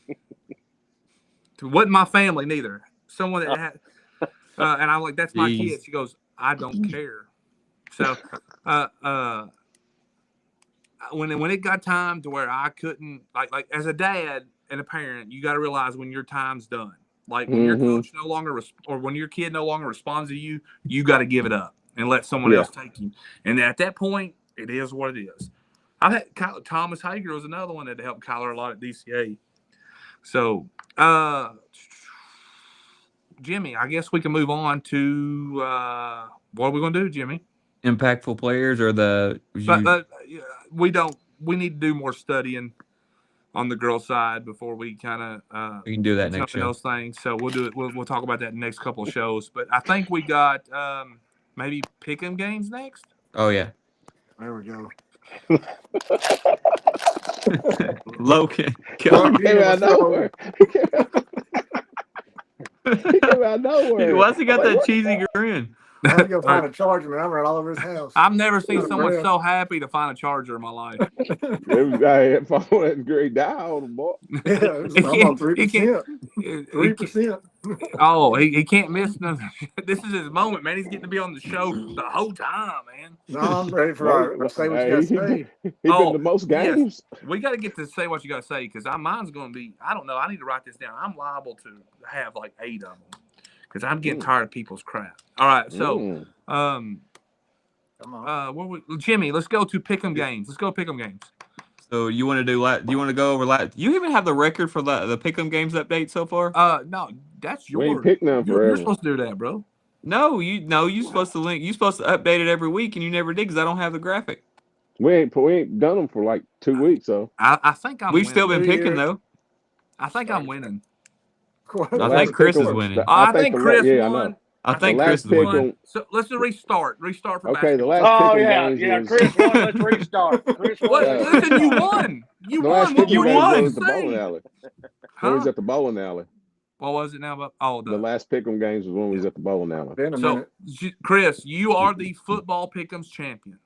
It wasn't my family neither. Someone that had and I'm like, that's my kid. She goes, I don't care. So when it got time to where I couldn't, like as a dad and a parent, you got to realize when your time's done. Like when your coach no longer or when your kid no longer responds to you, you got to give it up and let someone else take you. And at that point, it is what it is. I've had Thomas Hager was another one that helped Kyler a lot at DCA. So, Jimmy, I guess we can move on to what are we going to do, Jimmy? Impactful players or we need to do more studying on the girl side before we kind of we can do that next show. Those things. So we'll do it. We'll talk about that in the next couple of shows. But I think we got maybe pick'em games next. Oh yeah. There we go. Logan. Came out of nowhere. He came out of nowhere. Why's he got that cheesy grin? I'm going to go find a charger, man. I'm running all over his house. I've never seen someone so happy to find a charger in my life. This guy had phone that great down, boy. Yeah, I'm on 3%. 3%. Oh, he can't miss nothing. This is his moment, man. He's getting to be on the show the whole time, man. No, I'm ready for say what you got to say. He's been the most games. Yes. We got to get to say what you got to say because mine's going to be, I don't know. I need to write this down. I'm liable to have like 8 of them. Because I'm getting tired of people's crap. All right, so come on. Jimmy, let's go to pick'em games. Let's go pick'em games. So you want to do you want to go over you even have the record for the pick'em games update so far? No, that's yours. We ain't picked none forever. You're supposed to do that, bro. No, you're supposed to link. You're supposed to update it every week, and you never did because I don't have the graphic. We ain't done them for like 2 weeks, so I think we've still been picking though. I think I'm winning. I think Chris is winning. I think Chris won. I think Chris is winning. So let's restart. Restart for okay, basketball. The last Chris won. Let's restart. Chris won. Listen, you won. You won. You won. Was the bowling alley. When we was at the bowling alley. What was it now? The last pick'em games was when we was at the bowling alley. So, Chris, you are the football pick'ems champion.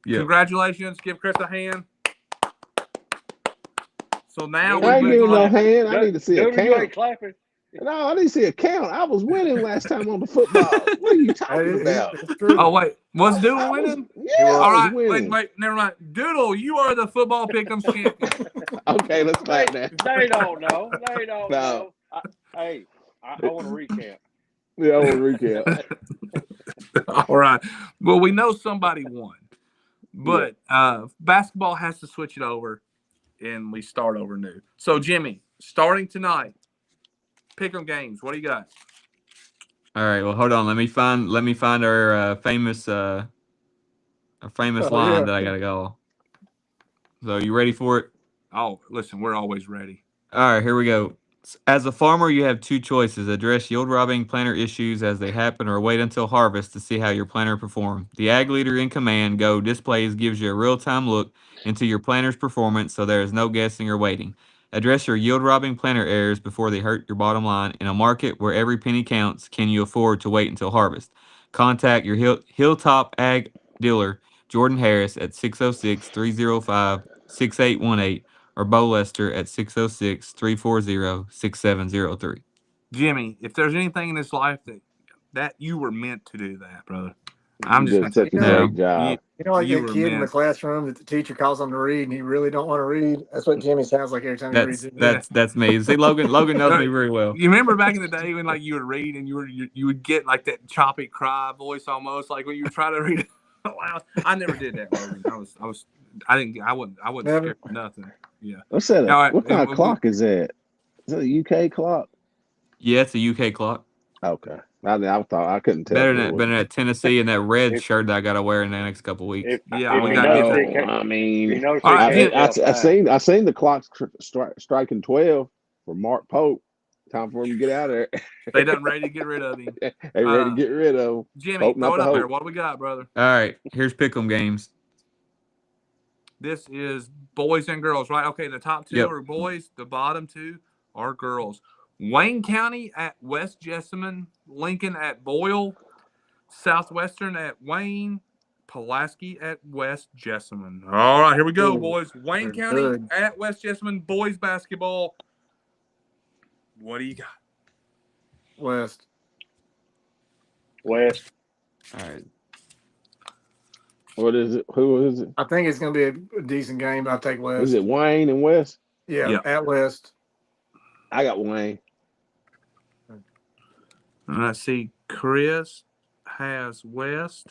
Yeah. Congratulations. Give Chris a hand. So now I ain't giving no hand. I need to see a count. You ain't clapping. No, I didn't see a count. I was winning last time on the football. What are you talking about? Oh, wait. Was Doodle winning? Yeah. All right. Wait. Never mind. Doodle, you are the football pick'ems champion. Okay, let's clap now. They don't know. They don't know. I want to recap. Yeah, I want to recap. All right. Well, we know somebody won. But basketball has to switch it over. And we start over new. So, Jimmy, starting tonight, pick'em games. What do you got? All right. Well, hold on. Let me find our famous line that I gotta go. So, you ready for it? Oh, listen, we're always ready. All right. Here we go. As a farmer, you have 2 choices: address yield robbing planter issues as they happen, or wait until harvest to see how your planter perform. The Ag Leader in Command Go displays gives you a real-time look into your planter's performance, so there is no guessing or waiting. Address your yield robbing planter errors before they hurt your bottom line. In a market where every penny counts, can you afford to wait until harvest? Contact your Hilltop Ag dealer, Jordan Harris, at 606-305-6818. or Bo Lester at 606-340-6703. Jimmy, if there's anything in this life that you were meant to do that, brother. I'm You just did such a great job. You know, like You that were kid in the meant. classroom that the teacher calls him to read, and he really don't want to read. That's what Jimmy sounds like every time he reads it. That's me. See, Logan knows me very well. You remember back in the day when like you would read and you would get like that choppy cry voice almost like when you were trying to read it aloud. I never did that, Logan. I wasn't Never. scared of nothing. Yeah. What's that? All right, What kind of clock is that? Is that a UK clock? Yeah, it's a UK clock. Okay. I thought I couldn't tell. Better than at Tennessee and that red shirt that I got to wear in the next couple of weeks. We got to get that. I mean, all right, I seen the clocks striking 12 for Mark Pope. Time for him to get out of there. They done ready to get rid of him. They ready to get rid of him. Jimmy, Hope throw not it the up there. hope. What do we got, brother? All right, here's pick'em games. This is boys and girls, right? Okay, the top two are boys. The bottom two are girls. Wayne County at West Jessamine, Lincoln at Boyle, Southwestern at Wayne, Pulaski at West Jessamine. All right, here we go, boys. Wayne County at West Jessamine, boys basketball. What do you got? West. All right. What is it? Who is it? I think it's going to be a decent game. I'll take West. Is it Wayne and West? Yeah, at West. I got Wayne. Let's see. Chris has West.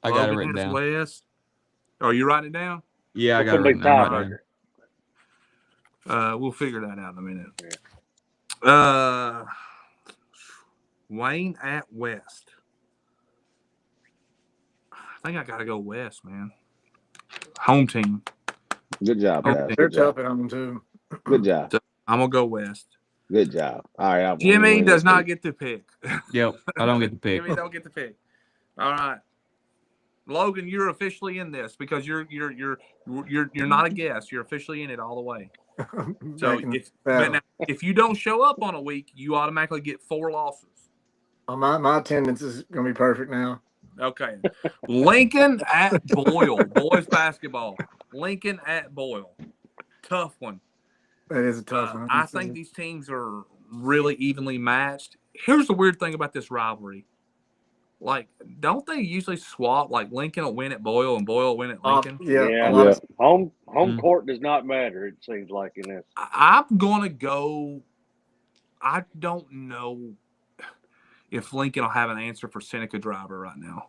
I got it written down. West. Oh, you writing it down? Yeah, I got it written down. We'll figure that out in a minute. Wayne at West. I think I got to go West, man. Home team. Good job, guys. They're tough at home, too. Good job. So I'm going to go West. Good job. All right. Jimmy does not get to pick. Yep, I don't get to pick. Jimmy don't get to pick. All right. Logan, you're officially in this because you're not a guest. You're officially in it all the way. So if you don't show up on a week, you automatically get 4 losses. My attendance is going to be perfect now. Okay. Lincoln at Boyle, boys basketball. Lincoln at Boyle. Tough one. That is a tough one. I think these teams are really evenly matched. Here's the weird thing about this rivalry. Like, don't they usually swap? Like, Lincoln will win at Boyle and Boyle will win at Lincoln? Yeah. Home court does not matter, it seems like, in this. I'm going to go – I don't know if Lincoln will have an answer for Seneca Driver right now.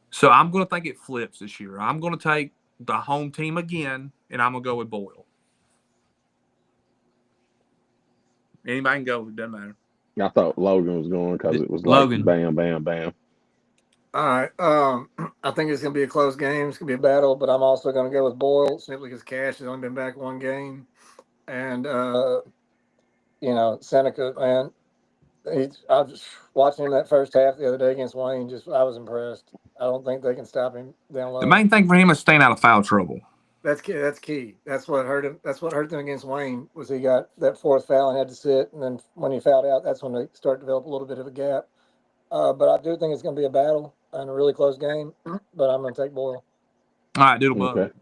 So I'm going to think it flips this year. I'm going to take the home team again, and I'm going to go with Boyle. Anybody can go. It doesn't matter. I thought Logan was going because it was Logan. Like bam, bam, bam. All right. I think it's going to be a close game. It's going to be a battle, but I'm also going to go with Boyle simply because Cash has only been back one game. And, Seneca, man, I was just watching him that first half the other day against Wayne. I was impressed. I don't think they can stop him down low. The main thing for him is staying out of foul trouble. That's key. That's what hurt him. That's what hurt them against Wayne was he got that 4th foul and had to sit. And then when he fouled out, that's when they started to develop a little bit of a gap. But I do think it's going to be a battle and a really close game. But I'm going to take Boyle. All right, Doodle Bug. Okay.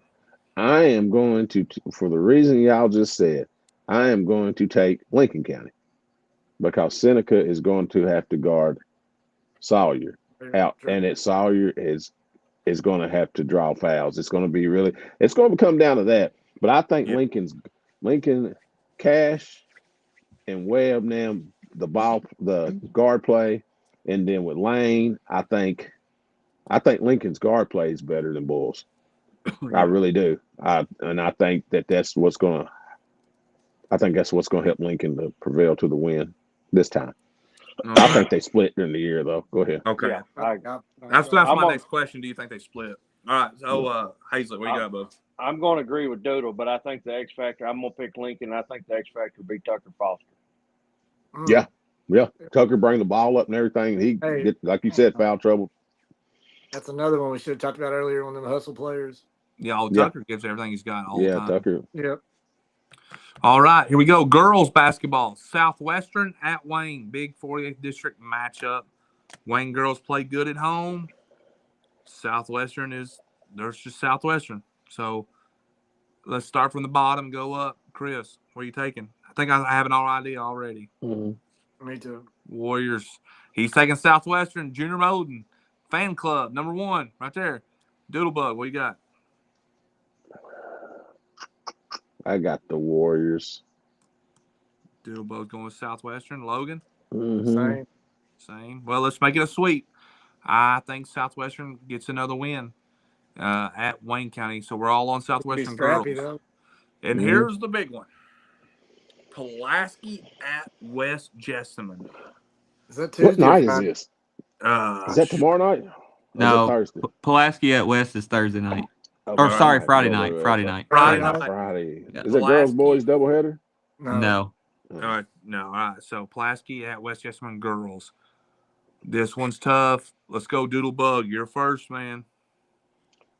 I am going to, for the reason y'all just said, I am going to take Lincoln County because Seneca is going to have to guard Sawyer out, and Sawyer is going to have to draw fouls. It's going to come down to that. But I think Lincoln, Cash, and Webb now the guard play, and then with Lane, I think Lincoln's guard play is better than Boyle's. I really do. I think that's what's going to help Lincoln to prevail to the win this time. I think they split during the year, though. Go ahead. Okay. That's my next question. Do you think they split? All right. So, Hazlett, what you got, bud? I'm going to agree with Doodle, but I think the X Factor, I'm going to pick Lincoln. I think the X Factor will be Tucker Foster. Yeah. Tucker bring the ball up and everything. He get, like you said, foul trouble. That's another one we should have talked about earlier, one of the hustle players. Yeah, Tucker gives everything he's got all the time. Tucker. Yep. All right, here we go. Girls basketball. Southwestern at Wayne. Big 48th district matchup. Wayne girls play good at home. There's just Southwestern. So let's start from the bottom, go up. Chris, what are you taking? I think I have an idea already. Mm-hmm. Me too. Warriors. He's taking Southwestern. Junior Moden. Fan club, number 1, right there. Doodlebug, what you got? I got the Warriors. Doodlebug going with Southwestern. Logan? Mm-hmm. Same. Well, let's make it a sweep. I think Southwestern gets another win at Wayne County. So we're all on Southwestern girls. Though. And here's the big one. Pulaski at West Jessamine. Is that Tuesday? What night is this? Is that tomorrow night? No, Thursday. Pulaski at West is Thursday night. Okay. Or sorry, Friday night. Friday night. Friday. Yeah. Is it girls boys doubleheader? No. All right. No. All right. So Pulaski at West Jessamine girls. This one's tough. Let's go, Doodlebug. You're first, man.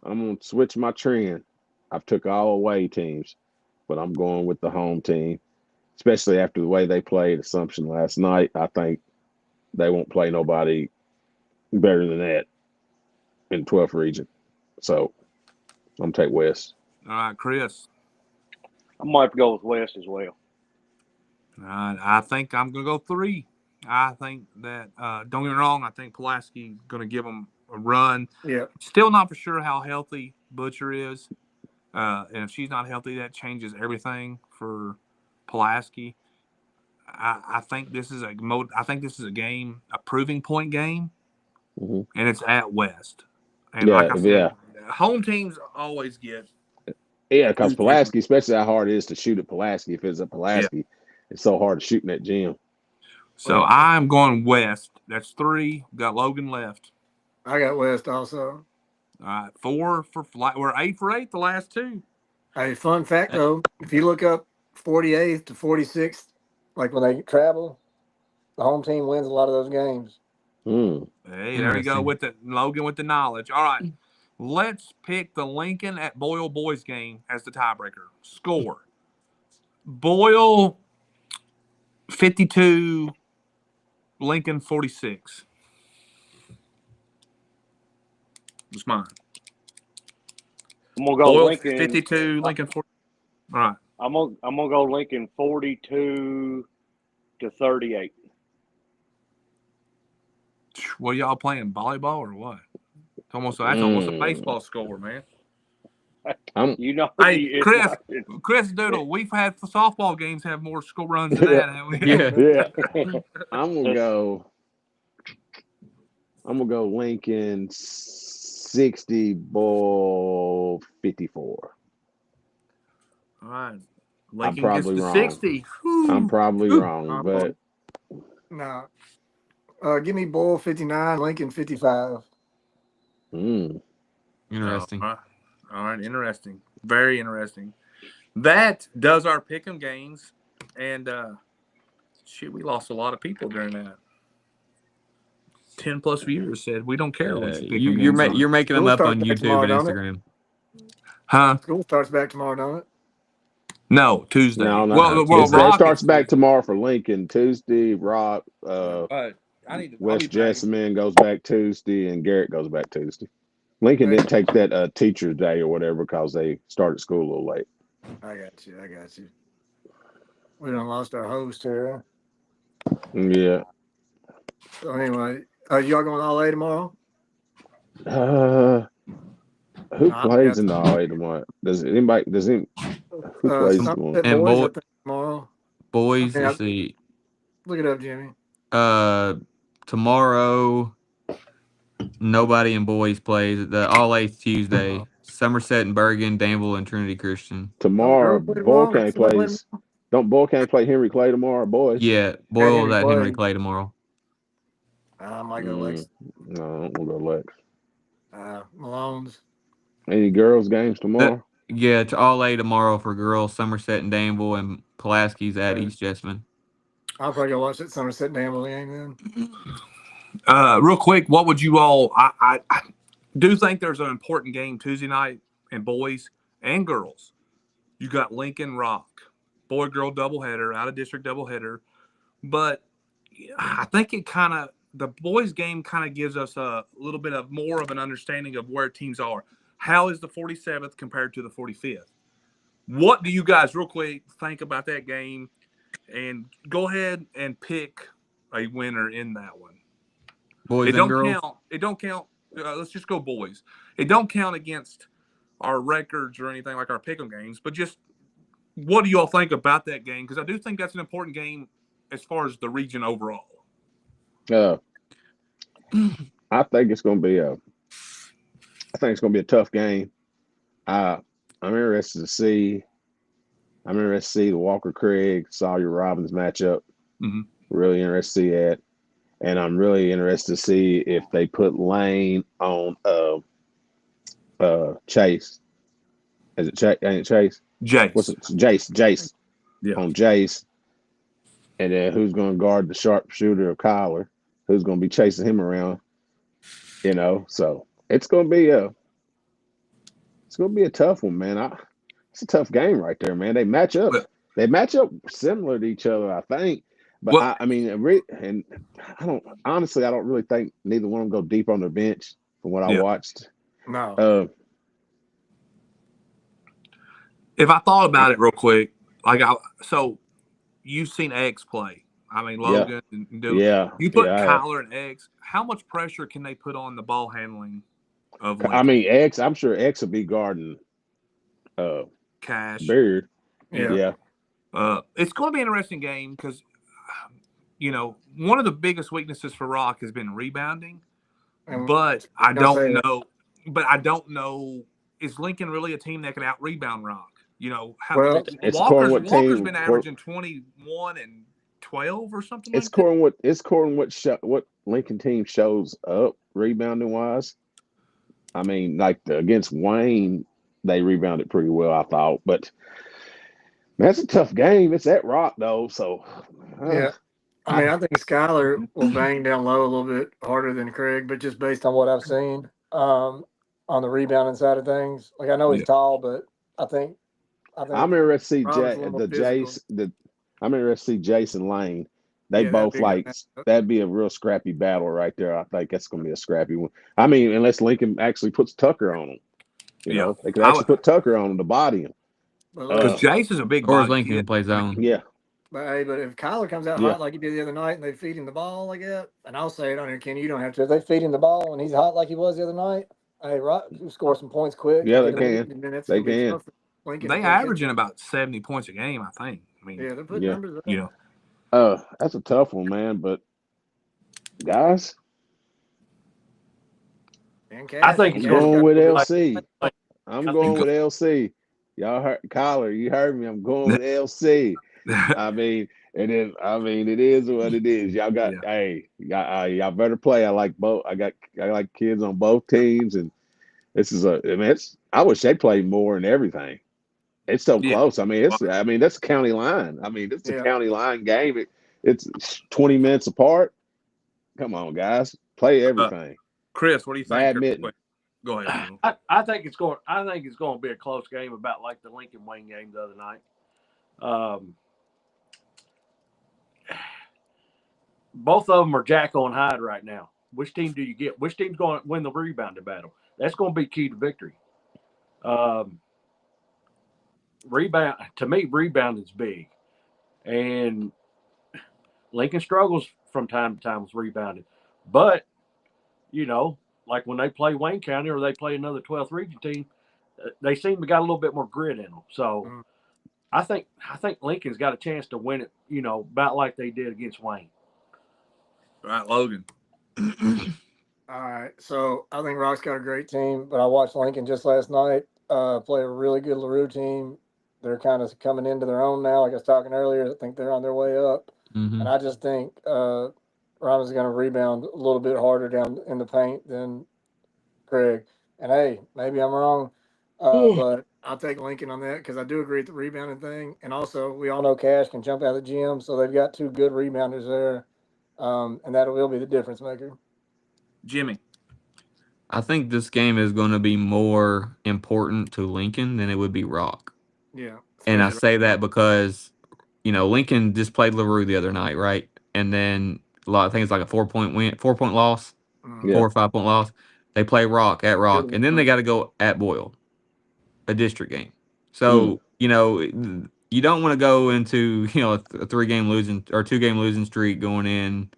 I'm gonna switch my trend. I've took all away teams, but I'm going with the home team, especially after the way they played Assumption last night. I think they won't play nobody better than that in 12th region. So I'm gonna take West. All right, Chris. I might have to go with West as well. All right. I think I'm gonna go 3. I think that don't get me wrong. I think Pulaski's gonna give them a run. Yeah. Still not for sure how healthy Butcher is. And if she's not healthy, that changes everything for Pulaski. I think this is a game, a proving point game, and it's at West. And like I said, home teams always get. Yeah, because Pulaski, especially how hard it is to shoot at Pulaski. If it's a Pulaski, it's so hard to shoot in that gym. So I'm going West. That's 3. Got Logan left. I got West also. All right, 4 for flight. We're 8 for 8 the last 2. Hey, fun fact though, if you look up 48th to 46th, like when they travel, the home team wins a lot of those games. Hey, there you go with Logan with the knowledge. All right, let's pick the Lincoln at Boyle boys game as the tiebreaker. Score: Boyle 52, Lincoln 46. It's mine. I'm gonna go Boyle Lincoln 52, Lincoln 40. All right. I'm gonna go Lincoln 42 to 38. What y'all playing, volleyball or what? That's almost a baseball score, man. Hey, Chris Doodle, we've had softball games have more score runs than that, haven't we? Yeah. I'm gonna go Lincoln 60, Boyle 54. All right. Lincoln gets to 60. I'm probably wrong, but no. Give me Boyle 59, Lincoln 55. Interesting. All right, interesting. Very interesting. That does our pick'em games, and we lost a lot of people during that. 10 plus viewers said we don't care. You're making them up on YouTube and Instagram. Huh? School starts back tomorrow, don't it? No, Tuesday. No. Well, it starts back tomorrow for Lincoln. Tuesday, Rock, West Jessamine goes back Tuesday, and Garrett goes back Tuesday. Lincoln didn't take that teacher's day or whatever because they started school a little late. I got you. We done lost our host here. Yeah. So anyway, y'all going all A tomorrow? Who plays in the all A tomorrow? Who plays tomorrow? And boys tomorrow. Boys, let's see. Look it up, Jimmy. Tomorrow, nobody in boys plays. The all A Tuesday. Somerset and Bergen, Danville and Trinity Christian. Tomorrow, Boyle County plays. Don't Boyle County play Henry Clay tomorrow, boys? Yeah, Boyle at Henry Clay tomorrow. I might go Lex. No, we'll go Lex. Malone's. Any girls' games tomorrow? It's all A tomorrow for girls. Somerset and Danville, and Pulaski's at East Jessamine. I'll probably go watch that Somerset and Danville game then. Real quick, what would you all? I do think there's an important game Tuesday night in boys and girls. You got Lincoln Rock, boy-girl doubleheader, out-of-district doubleheader. But I think the boys game kind of gives us a little bit of more of an understanding of where teams are. How is the 47th compared to the 45th? What do you guys, real quick, think about that game? And go ahead and pick a winner in that one. Boys and girls? It don't count let's just go boys. It don't count against our records or anything like our pick'em games, but just what do y'all think about that game? Because I do think that's an important game as far as the region overall. I think it's going to be a tough game. I'm interested to see. I'm interested to see the Walker Craig Sawyer Robbins matchup. Mm-hmm. Really interested to see that, and I'm really interested to see if they put Lane on Chase. Is it Chase? Ain't it Chase? Jace. What's it? Jace. Yeah. On Jace. And then who's going to guard the sharpshooter of Kyler? Who's going to be chasing him around? So it's going to be a tough one, man. It's a tough game right there, man. They match up. They match up similar to each other, I think. But I don't really think neither one of them go deep on their bench from what I watched. No. If I thought about it real quick, so you've seen X play. I mean, Logan and you put Kyler and X. How much pressure can they put on the ball handling of Lincoln? I mean, X. I'm sure X will be guarding Cash. Beard. Yeah. It's going to be an interesting game because, one of the biggest weaknesses for Rock has been rebounding. But I don't know. But I don't know. Is Lincoln really a team that can out rebound Rock? Walker's been averaging 21 and 12 or something. It's according what Lincoln team shows up rebounding wise. I mean, like against Wayne, they rebounded pretty well, I thought. But man, that's a tough game. It's at Rock though, so yeah. I mean, I think Skyler will bang down low a little bit harder than Craig, but just based on what I've seen on the rebounding side of things, like I know he's tall, but I think I'm interested to see I'm interested to see Jason Lane. They both that'd be a real scrappy battle right there. I think that's going to be a scrappy one. I mean, unless Lincoln actually puts Tucker on him, they could actually put Tucker on him to body him. Because Jason's a big. Or Lincoln plays zone. Yeah. But if Kyler comes out hot like he did the other night, and they feed him the ball like that, and I'll say it on here, Kenny, you don't have to. If they feed him the ball and he's hot like he was the other night, score some points quick. Yeah, they can. They can. They averaging about 70 points a game, I think. I mean, they're putting numbers up. Yeah. That's a tough one, man. But guys, I think I'm going with LC. I'm going with LC. Y'all heard Kyler? You heard me. I'm going with LC. I mean, it is what it is. Y'all got y'all better play. I like both. I like kids on both teams, and this is I wish they played more and everything. It's so close. I mean, that's a county line. I mean, it's a county line game. It's 20 minutes apart. Come on, guys, play everything. Chris, what do you think? Badminton. Go ahead. I think it's going to be a close game, about like the Lincoln Wayne game the other night. Both of them are Jackal and Hyde right now. Which team do you get? Which team's going to win the rebounding battle? That's going to be key to victory. Rebounding is big, and Lincoln struggles from time to time with rebounding. But like when they play Wayne County or they play another 12th region team, they seem to got a little bit more grit in them. So I think Lincoln's got a chance to win it. About like they did against Wayne. All right, Logan. All right, so I think Rock's got a great team, but I watched Lincoln just last night play a really good LaRue team. They're kind of coming into their own now. Like I was talking earlier, I think they're on their way up. Mm-hmm. And I just think Ramos is going to rebound a little bit harder down in the paint than Craig. And, hey, maybe I'm wrong, but I'll take Lincoln on that because I do agree with the rebounding thing. And also, we all know Cash can jump out of the gym, so they've got two good rebounders there, and that will be the difference maker. Jimmy. I think this game is going to be more important to Lincoln than it would be Rock. Yeah. And I say that because, Lincoln just played LaRue the other night, right? And then I think it's like a 4-point loss, 4 or 5 point loss. They play Rock at Rock, and then they got to go at Boyle, a district game. So, you don't want to go into, a 3-game losing or 2-game losing streak going in,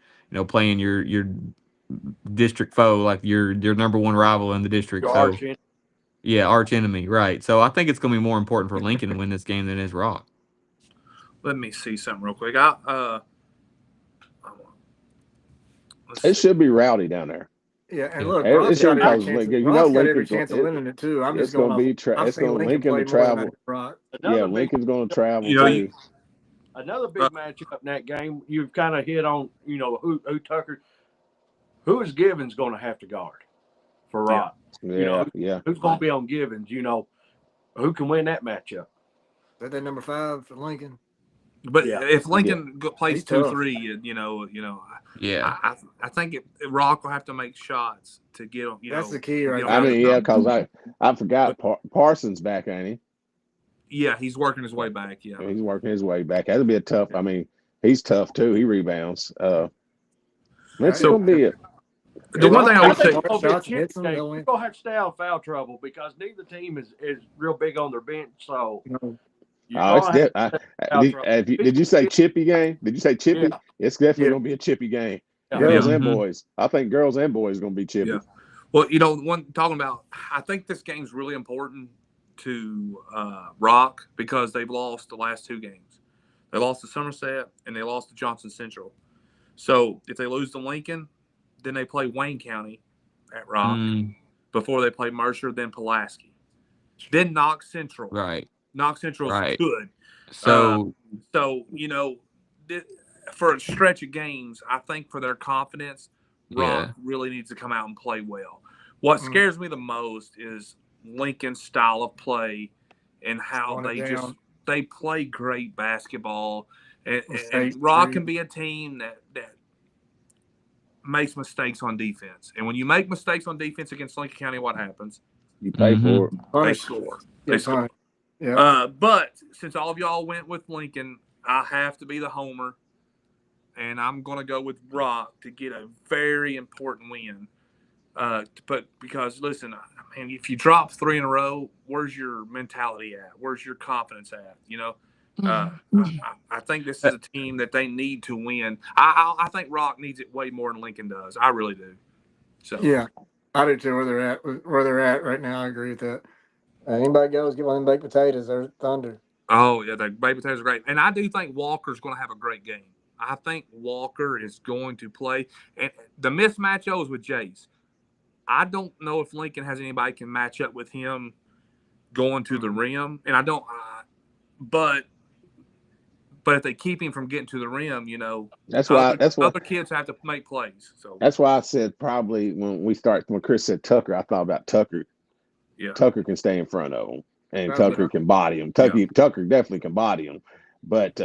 playing your district foe, like your number one rival in the district. Your So arch enemy. yeah, arch enemy, right? So I think it's going to be more important for Lincoln to win this game than it is Rock. Let me see something real quick. It should be rowdy down there. Yeah, and look, It Rock's should got because every chance. you Rock's know got every Lincoln's chance of winning it too. I'm it's just going going to off. be I've seen Lincoln Lincoln to play more than travel. Rock. Lincoln's going to travel You know, too. Another big matchup in that game. You've kind of hit on, who Tucker, who is Givens going to have to guard for Rock? Yeah, Who's going to be on Givens? Who can win that matchup? Is that number 5 for Lincoln? But if Lincoln plays He's tough. 2-3, Yeah. I think Rock will have to make shots to get him. That's the key, right? I mean, because I forgot Parsons back, ain't he? Yeah, he's working his way back. Yeah, he's working his way back. That'll be a tough. I mean, he's tough too. He rebounds. It's gonna be it. The one thing I would say, you're going to have to stay out of foul trouble because neither team is real big on their bench. So, did you say chippy game? Did you say chippy? Yeah. It's definitely gonna be a chippy game. Yeah. Girls and boys. I think girls and boys are gonna be chippy. Yeah. Well, talking about, I think this game's really important to Rock because they've lost the last 2 games. They lost to Somerset and they lost to Johnson Central. So if they lose to Lincoln, then they play Wayne County at Rock before they play Mercer, then Pulaski, then Knox Central. Right. Knox Central is good. So, for a stretch of games, I think for their confidence, Rock really needs to come out and play well. What scares me the most is Lincoln's style of play and how they play great basketball. And Rock can be a team that makes mistakes on defense. And when you make mistakes on defense against Lincoln County, what happens? You pay for it. They score. They score. Yeah. But since all of y'all went with Lincoln, I have to be the homer, and I'm going to go with Rock to get a very important win. But because, listen, I mean, if you drop 3 in a row, where's your mentality at? Where's your confidence at? I think this is a team that they need to win. I think Rock needs it way more than Lincoln does. I really do. So yeah, I do too. Where they're at right now, I agree with that. Anybody goes get one of them baked potatoes? They're thunder. Oh yeah, the baked potatoes are great, and I do think Walker's going to have a great game. I think Walker is going to play, and the mismatch is with Jace. I don't know if Lincoln has anybody can match up with him going to the rim, and I don't. But if they keep him from getting to the rim, that's why other kids have to make plays. So that's why I said probably when Chris said Tucker, I thought about Tucker. Yeah, Tucker can stay in front of him, and Tucker can body him. Tucker definitely can body him, but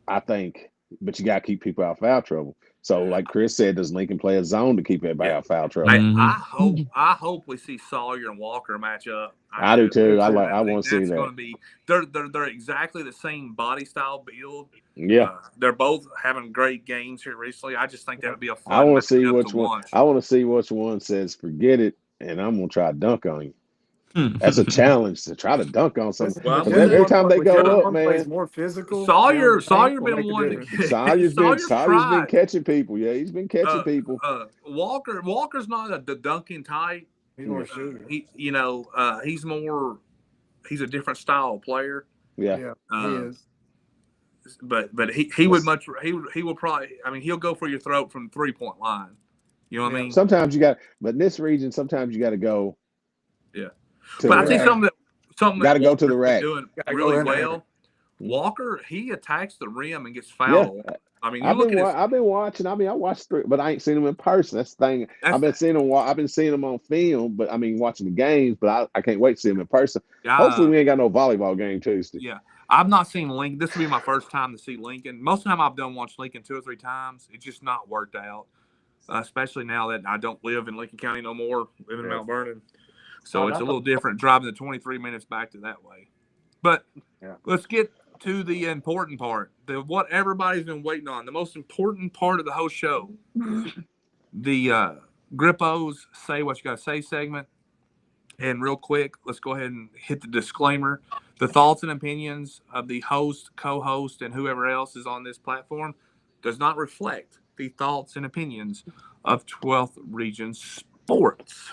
I think, you got to keep people out of foul trouble. So, like Chris said, does Lincoln play a zone to keep everybody out of foul trouble? I hope we see Sawyer and Walker match up. I do too. I want to see that. Going to be they're exactly the same body style build. Yeah, they're both having great games here recently. I just think that would be a fun. I want to see which one. I want to see which one says forget it, and I'm gonna try to dunk on you. That's a challenge to try to dunk on something. Well, every time they go up, man, more physical. Sawyer been one. Sawyer's been catching people. Yeah, he's been catching people. Walker's not the dunking type. He's more shooter. He's a different style player. Yeah, he is. But he would probably. I mean, he'll go for your throat from 3-point line. You know what I mean? Sometimes but in this region, sometimes you got to go. Yeah. But I think something got to go to the rack. Doing really well. Walker, he attacks the rim and gets fouled. Yeah. I mean, I've been watching. I watched 3, but I ain't seen him in person. That's the thing. I've been seeing him on film, but watching the games. But I can't wait to see him in person. Hopefully, we ain't got no volleyball game Tuesday. Yeah, I've not seen Lincoln. This will be my first time to see Lincoln. Most of the time, I've watched Lincoln 2 or 3 times. It's just not worked out, especially now that I don't live in Lincoln County no more. Live in Mount Vernon. So it's a little different driving the 23 minutes back to that way. But let's get to the important part, what everybody's been waiting on, the most important part of the whole show, the Grippo's Say What You Gotta Say segment. And real quick, let's go ahead and hit the disclaimer. The thoughts and opinions of the host, co-host, and whoever else is on this platform does not reflect the thoughts and opinions of 12th Region Sports.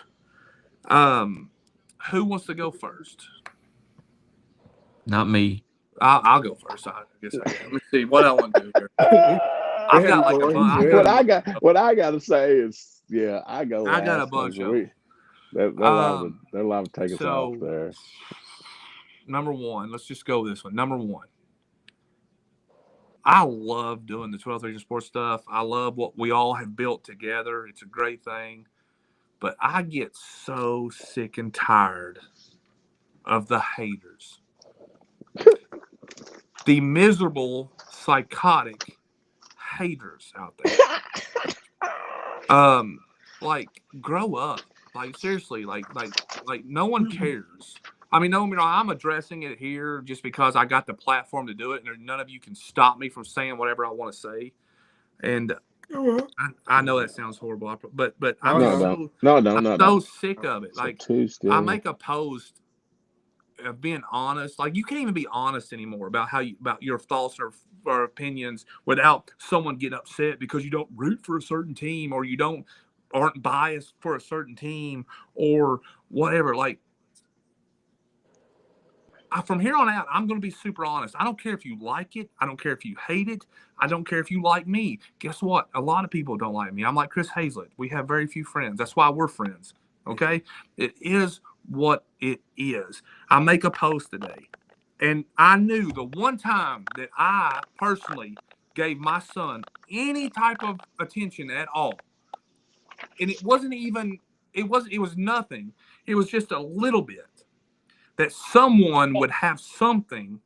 Who wants to go first? Not me. I'll go first. I guess I can. Let me see what I want to do here. I've got like a bunch. What I got to say is, yeah, I go last. I got a bunch of them. They're liable to take us off there. Number one, let's just go with this one. Number one, I love doing the 12th Region Sports stuff. I love what we all have built together. It's a great thing. But I get so sick and tired of the haters. The miserable, psychotic haters out there. Like, grow up. Like, seriously, like no one cares. I mean, no, I'm addressing it here just because I got the platform to do it, and none of you can stop me from saying whatever I want to say. And I know that sounds horrible, but I'm so sick of it. Like, I make a post of being honest. Like, you can't even be honest anymore about about your thoughts or opinions without someone getting upset because you don't root for a certain team or you aren't biased for a certain team or whatever. Like, from here on out, I'm going to be super honest. I don't care if you like it. I don't care if you hate it. I don't care if you like me. Guess what? A lot of people don't like me. I'm like Chris Hazlett. We have very few friends. That's why we're friends. Okay? It is what it is. I make a post today, and I knew the one time that I personally gave my son any type of attention at all, and it was nothing. It was just a little bit. That someone would have something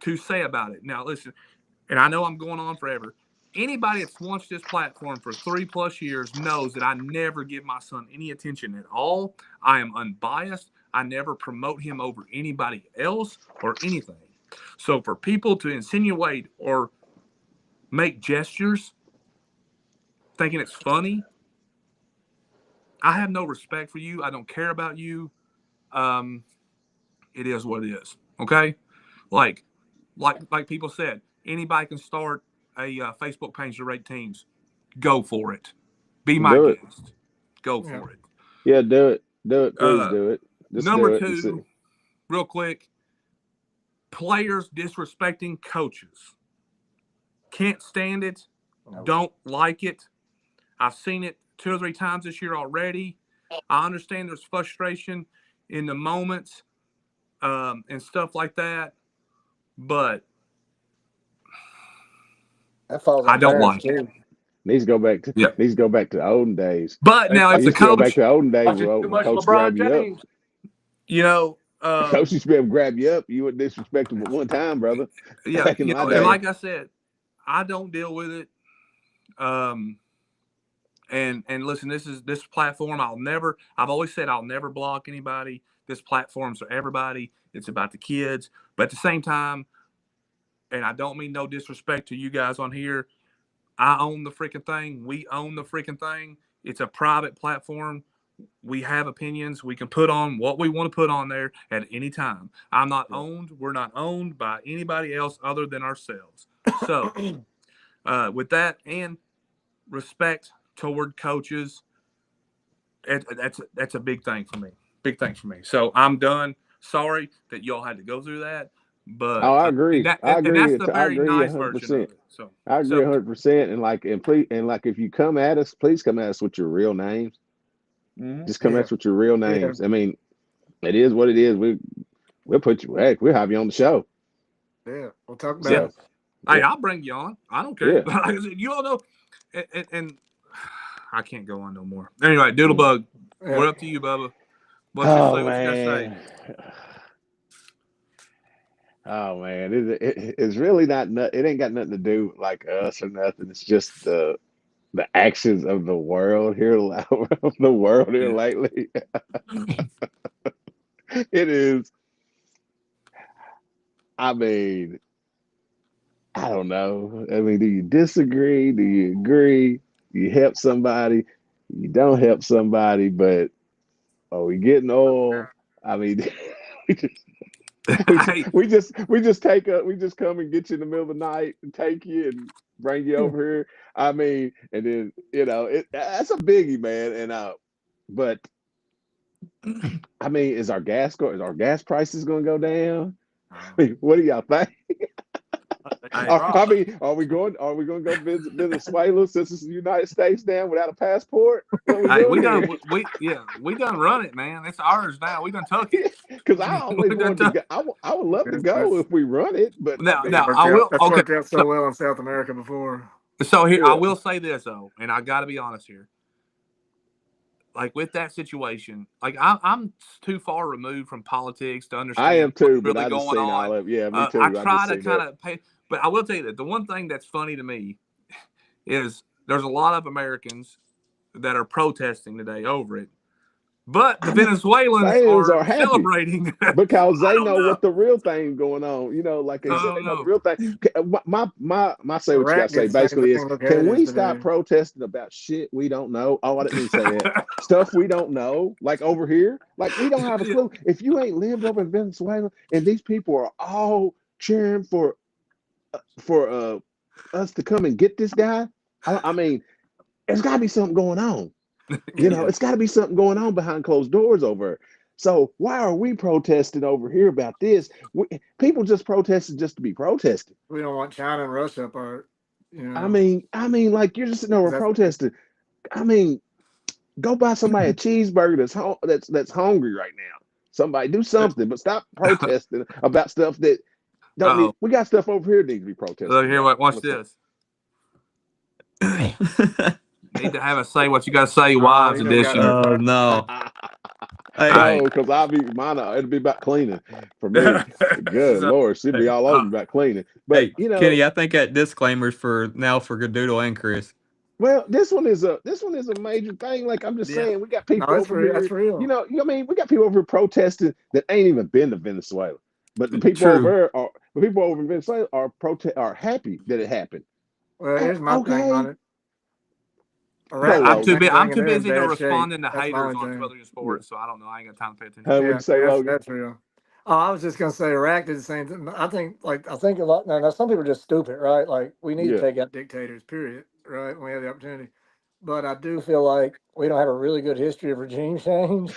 to say about it. Now, listen, and I know I'm going on forever. Anybody that's watched this platform for 3+ years knows that I never give my son any attention at all. I am unbiased. I never promote him over anybody else or anything. So for people to insinuate or make gestures thinking it's funny, I have no respect for you. I don't care about you. It is what it is. Okay. Like people said, anybody can start a Facebook page to rate teams. Go for it. Be my guest. Go for it. Yeah, do it. Do it. Please do it. Just number two, real quick, players disrespecting coaches. Can't stand it. No. Don't like it. I've seen it 2 or 3 times this year already. I understand there's frustration in the moments and stuff like that, but I don't like it. Needs to go back to the olden days. But now if the coach go back to the olden days, coach grab you up. You know, coach used to be able to grab you up. You wouldn't disrespect him at one time, brother. Yeah, and like I said, I don't deal with it. And listen, this platform. I've always said I'll never block anybody. This platform's for everybody. It's about the kids. But at the same time, and I don't mean no disrespect to you guys on here, I own the freaking thing. We own the freaking thing. It's a private platform. We have opinions. We can put on what we want to put on there at any time. I'm not owned. We're not owned by anybody else other than ourselves. So with that and respect toward coaches, that's a big thing for me. Big thing for me. So I'm done. Sorry that y'all had to go through that. But I agree. I agree. That's the very nice version of it. So I agree 100%. And if you come at us, please come at us with your real names. Mm-hmm. Just come at us with your real names. Yeah. I mean, it is what it is. We'll put you. Heck, we'll have you on the show. Yeah, we'll talk about it. Hey, I'll bring you on. I don't care. Yeah. Like I said, you all know, and I can't go on no more. Anyway, Doodlebug, we're up to you, Bubba. What you gotta say? Oh man, it's really not. It ain't got nothing to do with like us or nothing. It's just the actions of the world here, lately. It is. I mean, I don't know. I mean, do you disagree? Do you agree? Do you help somebody? You don't help somebody, but are we getting old? I mean, we just come and get you in the middle of the night and take you, and bring you over here. I mean, and then that's a biggie, man. And but I mean, is our gas prices going to go down? I mean, what do y'all think? I mean, are we going to go visit Venezuela since it's the United States now without a passport? What we doing? We done run it, man. It's ours now. We done took it. Because I always wanted to go. I would love to go if we run it, but now I will. That's worked out so well in South America before. So here, I will say this though, and I got to be honest here. Like with that situation, like I'm too far removed from politics to understand. I am too, what's really but I just going seen on. all of yeah, me too. I try to kind of pay, but I will tell you that the one thing that's funny to me is there's a lot of Americans that are protesting today over it, but the Venezuelans are celebrating because they know what the real thing going on. Like they said, they know the real thing. My say what you got to say basically is, can we stop protesting about shit we don't know? Oh, I didn't mean to say that. Stuff we don't know, like over here, like we don't have a clue. If you ain't lived over in Venezuela and these people are all cheering for us to come and get this guy, I mean, there's got to be something going on. It's got to be something going on behind closed doors over. So why are we protesting over here about this? People just protesting just to be protesting. We don't want China and Russia apart. I mean, like you're just sitting over protesting. I mean, go buy somebody a cheeseburger that's hungry right now. Somebody do something, but stop protesting about stuff that don't need. We got stuff over here that needs to be protested. Look here, watch this. Need to have a say what you got to say, wives edition. Oh no. No, because I'll be mine. It'll be about cleaning for me. Good Lord, she'll be all over me about cleaning. But Kenny, I think that disclaimers for Goodoodle and Chris. Well, this one is a major thing. Like I'm just saying, we got people over here. That's real. I mean, we got people over here protesting that ain't even been to Venezuela. But the people over in Venezuela are happy that it happened. Well, here's my thing on it. I'm too busy to respond to haters on Twitter sports, so I don't know. I ain't got time to pay attention. That's real. Oh, I was just gonna say Iraq did the same thing. I think a lot. Now some people are just stupid, right? Like we need to take out dictators, period. Right? When we have the opportunity. But I do feel like we don't have a really good history of regime change.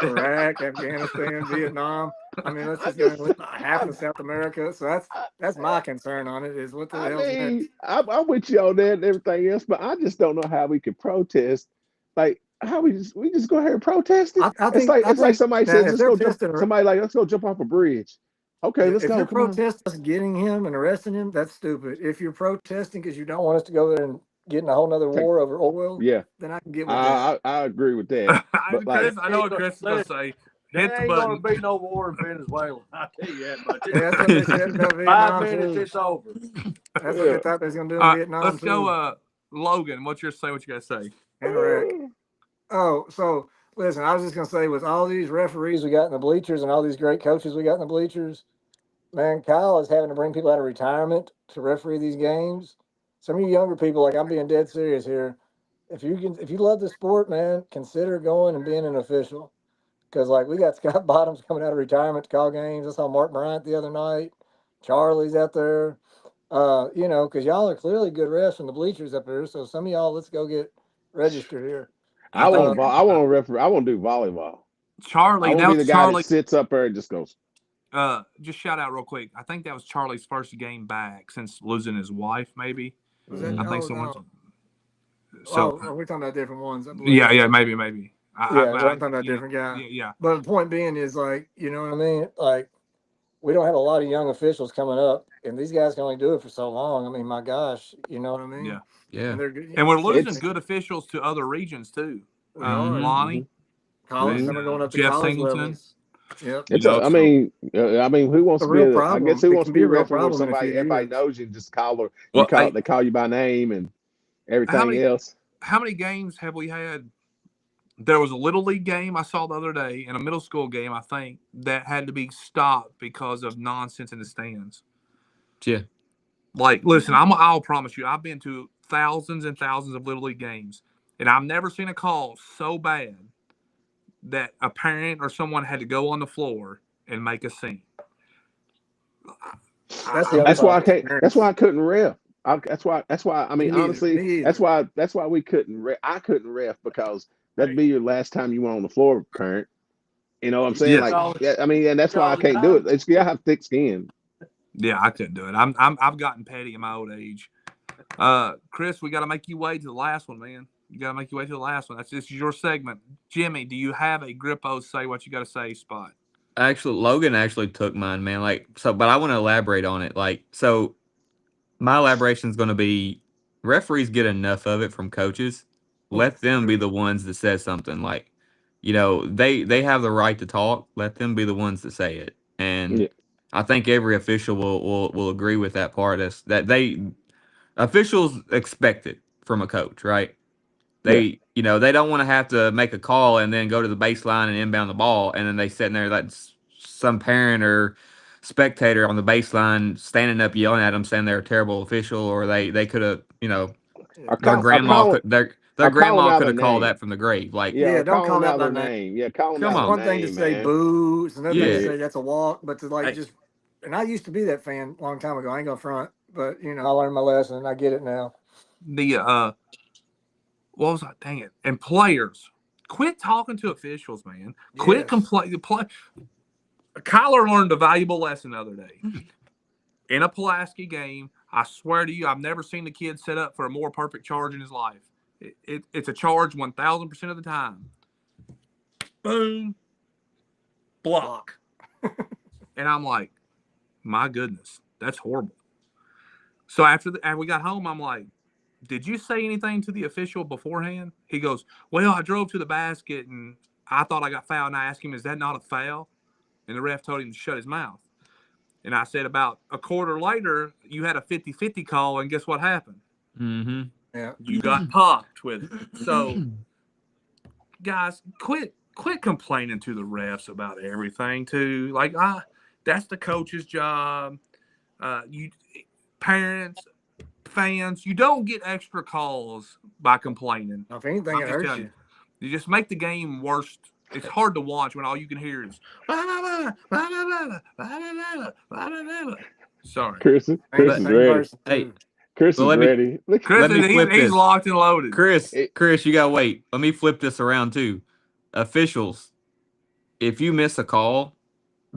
Iraq, Afghanistan, Vietnam. I mean, let's just go half of South America. So that's my concern on it. Is what the hell's next? I'm with you on that and everything else, but I just don't know how we could protest. Like how we just go ahead and protest it. It's like somebody says, let's go jump off a bridge. Okay, let's go. If you're protesting getting him and arresting him, that's stupid. If you're protesting because you don't want us to go there and get in a whole nother war over oil, then I can get with that. I agree with that. I know what Chris is going to say. There ain't going to be no war in Venezuela. I'll tell you that much. That's what they said about Vietnam. 5 minutes, it's over. That's what they thought they was going to do in Vietnam. Let's go, Logan. What you got to say? Iraq. Oh, so listen, I was just going to say, with all these referees we got in the bleachers and all these great coaches we got in the bleachers, man, Kyle is having to bring people out of retirement to referee these games. Some of you younger people, like I'm being dead serious here. If you love the sport, man, consider going and being an official. Because like we got Scott Bottoms coming out of retirement to call games. I saw Mark Bryant the other night. Charlie's out there. Because y'all are clearly good refs from the bleachers up there. So some of y'all, let's go get registered here. I want to referee. I want to do volleyball. Charlie, I want to be the guy that sits up there and just goes. Just shout out real quick. I think that was Charlie's first game back since losing his wife. Maybe. I think someone. No. So are we talking about different ones? Yeah, maybe. I'm talking about different guys. Yeah. But the point being is, like, you know what I mean? Like, we don't have a lot of young officials coming up, and these guys can only do it for so long. I mean, my gosh, you know what I mean? Yeah. And they're good. And we're losing good officials to other regions too. Lonnie, college, some are going up to Jeff college Singleton. levels. Yep. I mean, who wants to be? I guess who wants to be a referee when everybody knows you and just call her. They call you by name and everything else. How many games have we had? There was a little league game I saw the other day and a middle school game, I think, that had to be stopped because of nonsense in the stands. Yeah. Like, listen, I'll promise you, I've been to thousands and thousands of little league games, and I've never seen a call so bad that a parent or someone had to go on the floor and make a scene. That's why I couldn't ref. That's why. I mean, Me either. honestly, Me that's either. why we couldn't. I couldn't ref because that'd be your last time you were on the floor, parent. You know what I'm saying? Yeah. Like, yeah. I mean, and that's why I can't do it. It's, I have thick skin. Yeah, I couldn't do it. I've gotten petty in my old age. Chris, we got to make you wait to the last one, man. You got to make you wait to the last one. This is your segment. Jimmy, do you have a Grippo say what you got to say spot? Actually, Logan actually took mine, man. Like, so, but I want to elaborate on it. Like, so my elaboration is going to be referees get enough of it from coaches. Let them be the ones that says something. Like, they have the right to talk. Let them be the ones that say it. And Yeah. I think every official will agree with that part. Is that officials expect it from a coach, right? They they don't want to have to make a call and then go to the baseline and inbound the ball, and then they sitting there like some parent or spectator on the baseline standing up yelling at them saying they're a terrible official, or they could have their grandma could their call them grandma out could their have called name. that from the grave. Like, Yeah, don't call them out out by their name. name. Yeah, call them come out on. their One thing to name, say man. boo. It's another thing to Yeah. say that's a walk. But to like just, and I used to be that fan a long time ago. I ain't gonna front, but I learned my lesson and I get it now. What was that? Dang it! And players, quit talking to officials, man. Quit complaining. Kyler learned a valuable lesson the other day. In a Pulaski game, I swear to you, I've never seen the kid set up for a more perfect charge in his life. It's a charge 1,000% of the time. Boom. Block. And I'm like, my goodness, that's horrible. So after we got home, I'm like, did you say anything to the official beforehand? He goes, well, I drove to the basket and I thought I got fouled. And I asked him, is that not a foul? And the ref told him to shut his mouth. And I said, about a quarter later, you had a 50-50 call, and guess what happened? Mm-hmm. Yeah. You got popped with it. So, guys, quit complaining to the refs about everything, too. Like, that's the coach's job. You parents, fans, you don't get extra calls by complaining. If anything, it hurts you. You just make the game worse. It's hard to watch when all you can hear is sorry. Chris is ready. Hey, Chris is ready. Chris, let me flip he's this. locked and loaded. Chris, you gotta wait. Let me flip this around too. Officials, if you miss a call,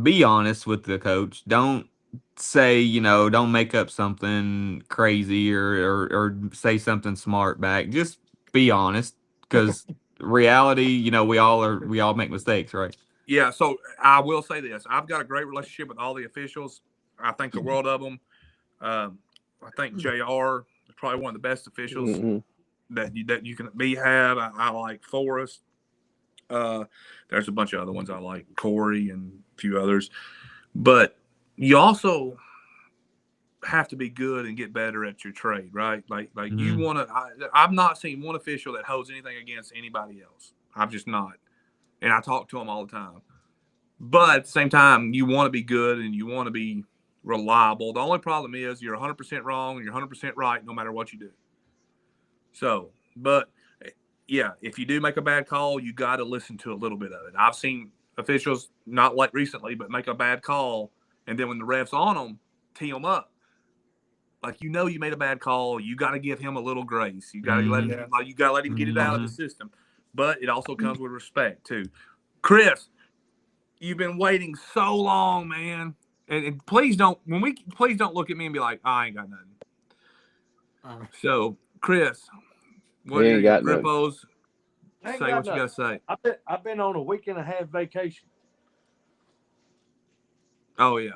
be honest with the coach. Don't say, don't make up something crazy or say something smart back. Just be honest, because reality, we all make mistakes, right? Yeah, so I will say this. I've got a great relationship with all the officials. I think the world of them. I think JR is probably one of the best officials that you can have. I like Forrest. There's a bunch of other ones I like, Corey and a few others. But you also have to be good and get better at your trade, right? Like you want to. I've not seen one official that holds anything against anybody else. I've just not. And I talk to them all the time. But at the same time, you want to be good and you want to be reliable. The only problem is you're 100% wrong and you're 100% right no matter what you do. So, but yeah, if you do make a bad call, you got to listen to a little bit of it. I've seen officials, not like recently, but make a bad call, and then when the ref's on them, tee them up. Like, you made a bad call, you got to give him a little grace. You got to let him, you got to let him get it out of the system. But it also comes with respect too. Chris, you've been waiting so long, man. And please don't look at me and be like, I ain't got nothing. So, Chris, what are your Grippos? Say what you got to say. I've been on a week and a half vacation. Oh, yeah.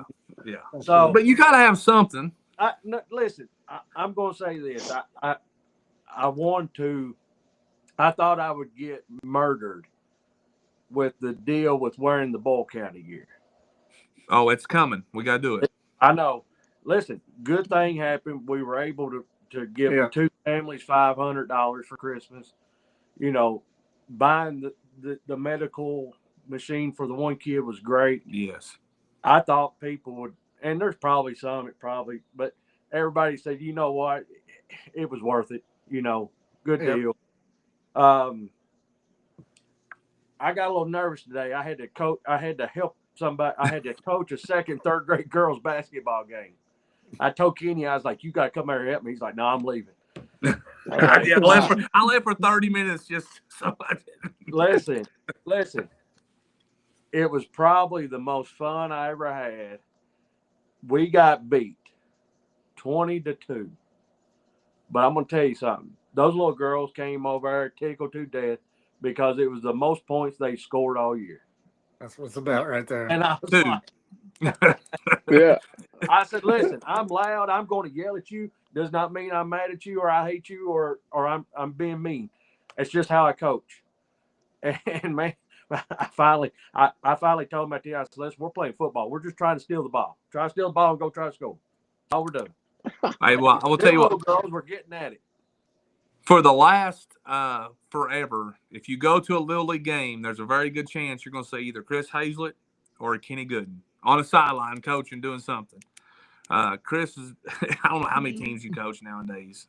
Yeah. So, but you got to have something. Listen, I'm going to say this. I thought I would get murdered with the deal with wearing the Boyle County gear. Oh, it's coming. We got to do it. I know. Listen, good thing happened. We were able to give two families $500 for Christmas. Buying the medical machine for the one kid was great. Yes. I thought people would, and there's probably some, but everybody said, you know what? It was worth it. Good deal. I got a little nervous today. I had to help somebody. I had to coach a second, third grade girls basketball game. I told Kenny, I was like, you got to come here and help me. He's like, no, I'm leaving. I left for 30 minutes just so I didn't. Listen. It was probably the most fun I ever had. We got beat 20-2. But I'm going to tell you something. Those little girls came over there tickled to death because it was the most points they scored all year. That's what's about right there. And I was like, yeah. I said, listen, I'm loud. I'm going to yell at you. Does not mean I'm mad at you or I hate you or I'm being mean. It's just how I coach. And man, I finally told him at the end, I said, listen, we're playing football. We're just trying to steal the ball. Try to steal the ball and go try to score. That's all we're doing. Hey, well, I will tell you what. Girls were getting at it. For the last forever, if you go to a Little League game, there's a very good chance you're going to see either Chris Hazlett or Kenny Gooden on a sideline coaching, doing something. Chris is – I don't know how many teams you coach nowadays.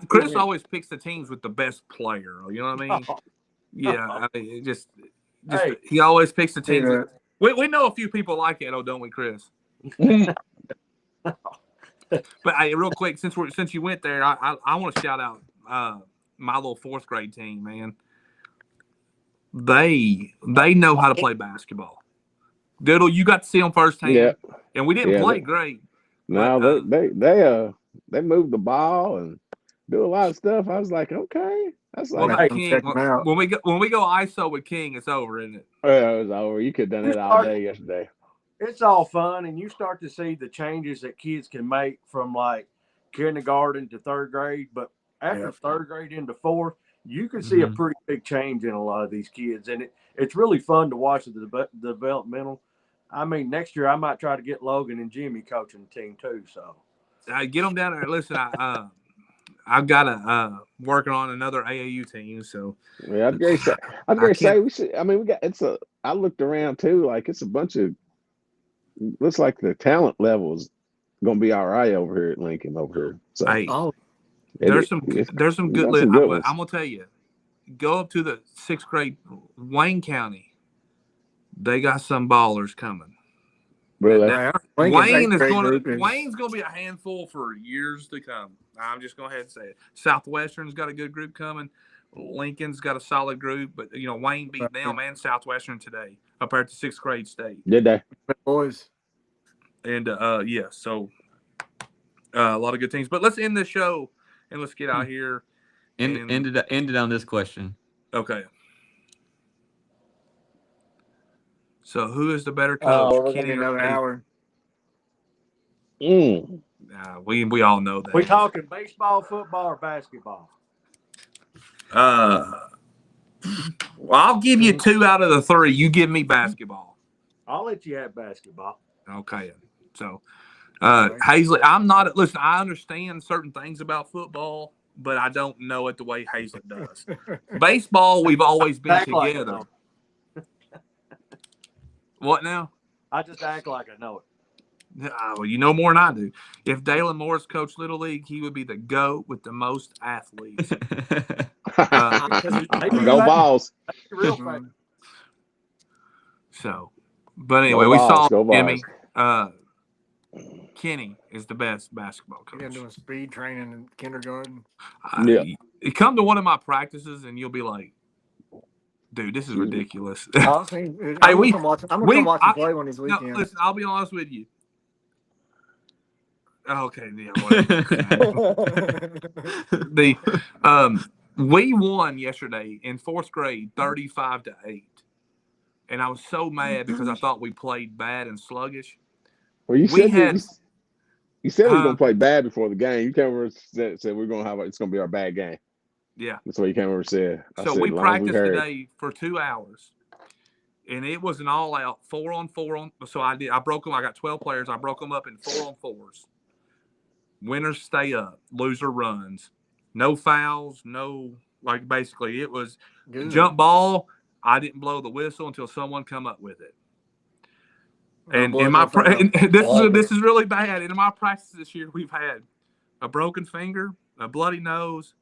Chris always picks the teams with the best player. You know what I mean? Yeah. I mean, just hey, he always picks the teams. Yeah. We know a few people like that, don't we, Chris? But hey, real quick, since you went there, I want to shout out my little 4th grade team, man. They know how to play basketball. Diddle, you got to see them firsthand. Yeah. And we didn't play great. No, they move the ball and do a lot of stuff. I was like, okay, that's like King, when we go ISO with King, it's over, isn't it? Yeah, it was over. You could have done it all day yesterday. It's all fun, and you start to see the changes that kids can make from like kindergarten to 3rd grade. But after 3rd grade into 4th, you can see a pretty big change in a lot of these kids, and it's really fun to watch the developmental. I mean, next year I might try to get Logan and Jimmy coaching the team too. So get them down there. Listen, I've got to working on another AAU team. So yeah, I'd great say we should. I mean, I looked around too. Like it's a bunch of. Looks like the talent level is going to be all right over here at Lincoln over here. So hey, there's some good. I'm going to tell you, go up to the 6th grade, Wayne County. They got some ballers coming. Really? Wayne's going to be a handful for years to come. I'm just going to ahead and say it. Southwestern's got a good group coming. Lincoln's got a solid group, but Wayne beat them and Southwestern today up there at the 6th grade state. Did they? Boys. And so a lot of good things. But let's end the show and let's get out here. End it on this question. Okay. So who is the better coach? Kenny or Howard? We all know that. We talking baseball, football, or basketball? Well, I'll give you 2 out of the 3. You give me basketball. I'll let you have basketball. Okay. So, Hazlett, listen, I understand certain things about football, but I don't know it the way Hazlett does. Baseball, we've always been together. What now? I just act like I know it. Well, you know more than I do. If Dalen Morris coached Little League, he would be the GOAT with the most athletes. Go Balls. So, but anyway, we saw Jimmy. Balls. Kenny is the best basketball coach. You're doing speed training in kindergarten. You come to one of my practices and you'll be like, dude, this is ridiculous. I'm going to come watch him play one of these weekends. No, listen, I'll be honest with you. Okay, yeah. We won yesterday in 4th grade, 35-8, and I was so mad because I thought we played bad and sluggish. Well, you said we were going to play bad before the game. You came over and said we're going to have it's going to be our bad game. Yeah, that's what you came over and said. We practiced today for 2 hours, and it was an all-out 4-on-4. So I broke them. I got 12 players. I broke them up in 4-on-4s. Winners stay up, loser runs. No fouls, basically it was jump ball. I didn't blow the whistle until someone come up with it. And this is really bad. In my practice this year, we've had a broken finger, a bloody nose,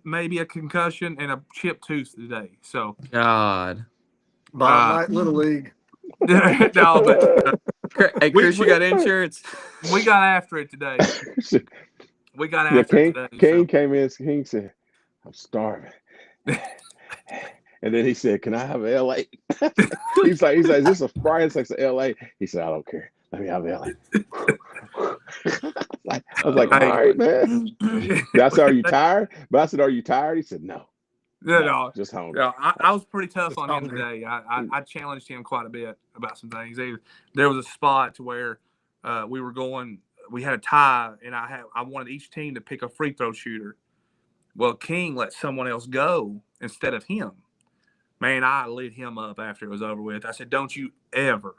maybe a concussion, and a chipped tooth today. So God, Little League. No, but Hey, Chris, you got insurance? We got after it today. We got after it today. King came in. King said, "I'm starving." And then he said, "Can I have LA?" he's like, "Is this a Sprite?" It's like LA. He said, "I don't care. Let me have LA." I was like, "All right, man." I said, "Are you tired?" But I said, "Are you tired?" He said, "No, just hungry." Yeah, I was pretty tough on him today. I challenged him quite a bit about some things. There was a spot to where we were going. We had a tie, and I wanted each team to pick a free throw shooter. Well, King let someone else go instead of him. Man, I lit him up after it was over with. I said, "Don't you ever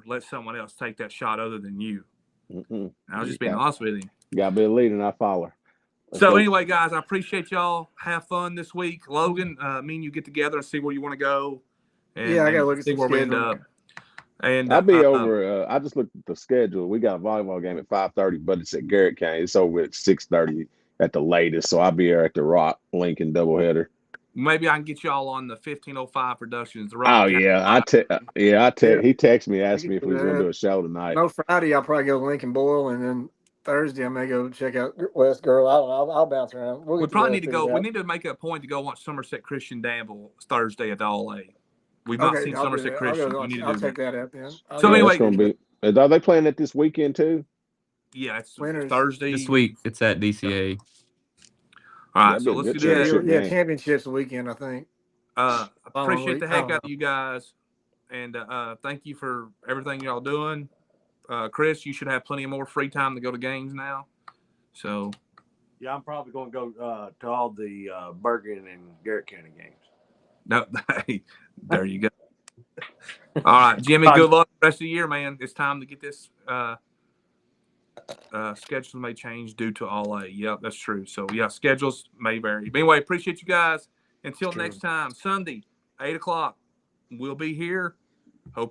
let someone else take that shot other than you." I was just being honest with him. You got to be a leader, not follower. Anyway, guys, I appreciate y'all. Have fun this week. Logan, me and you get together and see where you want to go. And, I got to look at see where we end up. And I'll be over. I just looked at the schedule. We got a volleyball game at 5:30, but it's at Garrett County. It's over at 6:30 at the latest. So I'll be there at the Rock Lincoln doubleheader. Maybe I can get y'all on the 1505 Productions. He texted me, asked me if we was gonna do a show tonight. No, Friday I'll probably go to Lincoln Boyle, and then Thursday I may go check out West Girl. I don't know. I'll bounce around. We probably need to go. We need to make a point to go watch Somerset Christian Danville Thursday at the All A. We've not seen Somerset Christian. I'll take that up then. So anyway, are they playing it this weekend too? Yeah, it's Thursday this week. It's at DCA. All right, so let's do that. Yeah, championships weekend, I think. Appreciate the heck out of you guys, and thank you for everything y'all doing. Chris, you should have plenty of more free time to go to games now. So, yeah, I'm probably going to go to all the Bergen and Garrett County games. No, there you go. All right, Jimmy. Good luck the rest of the year, man. It's time to get this. Schedules may change due to All A. Yep, that's true. So yeah, schedules may vary. But anyway, appreciate you guys. Until next time, Sunday, 8:00. We'll be here. Hope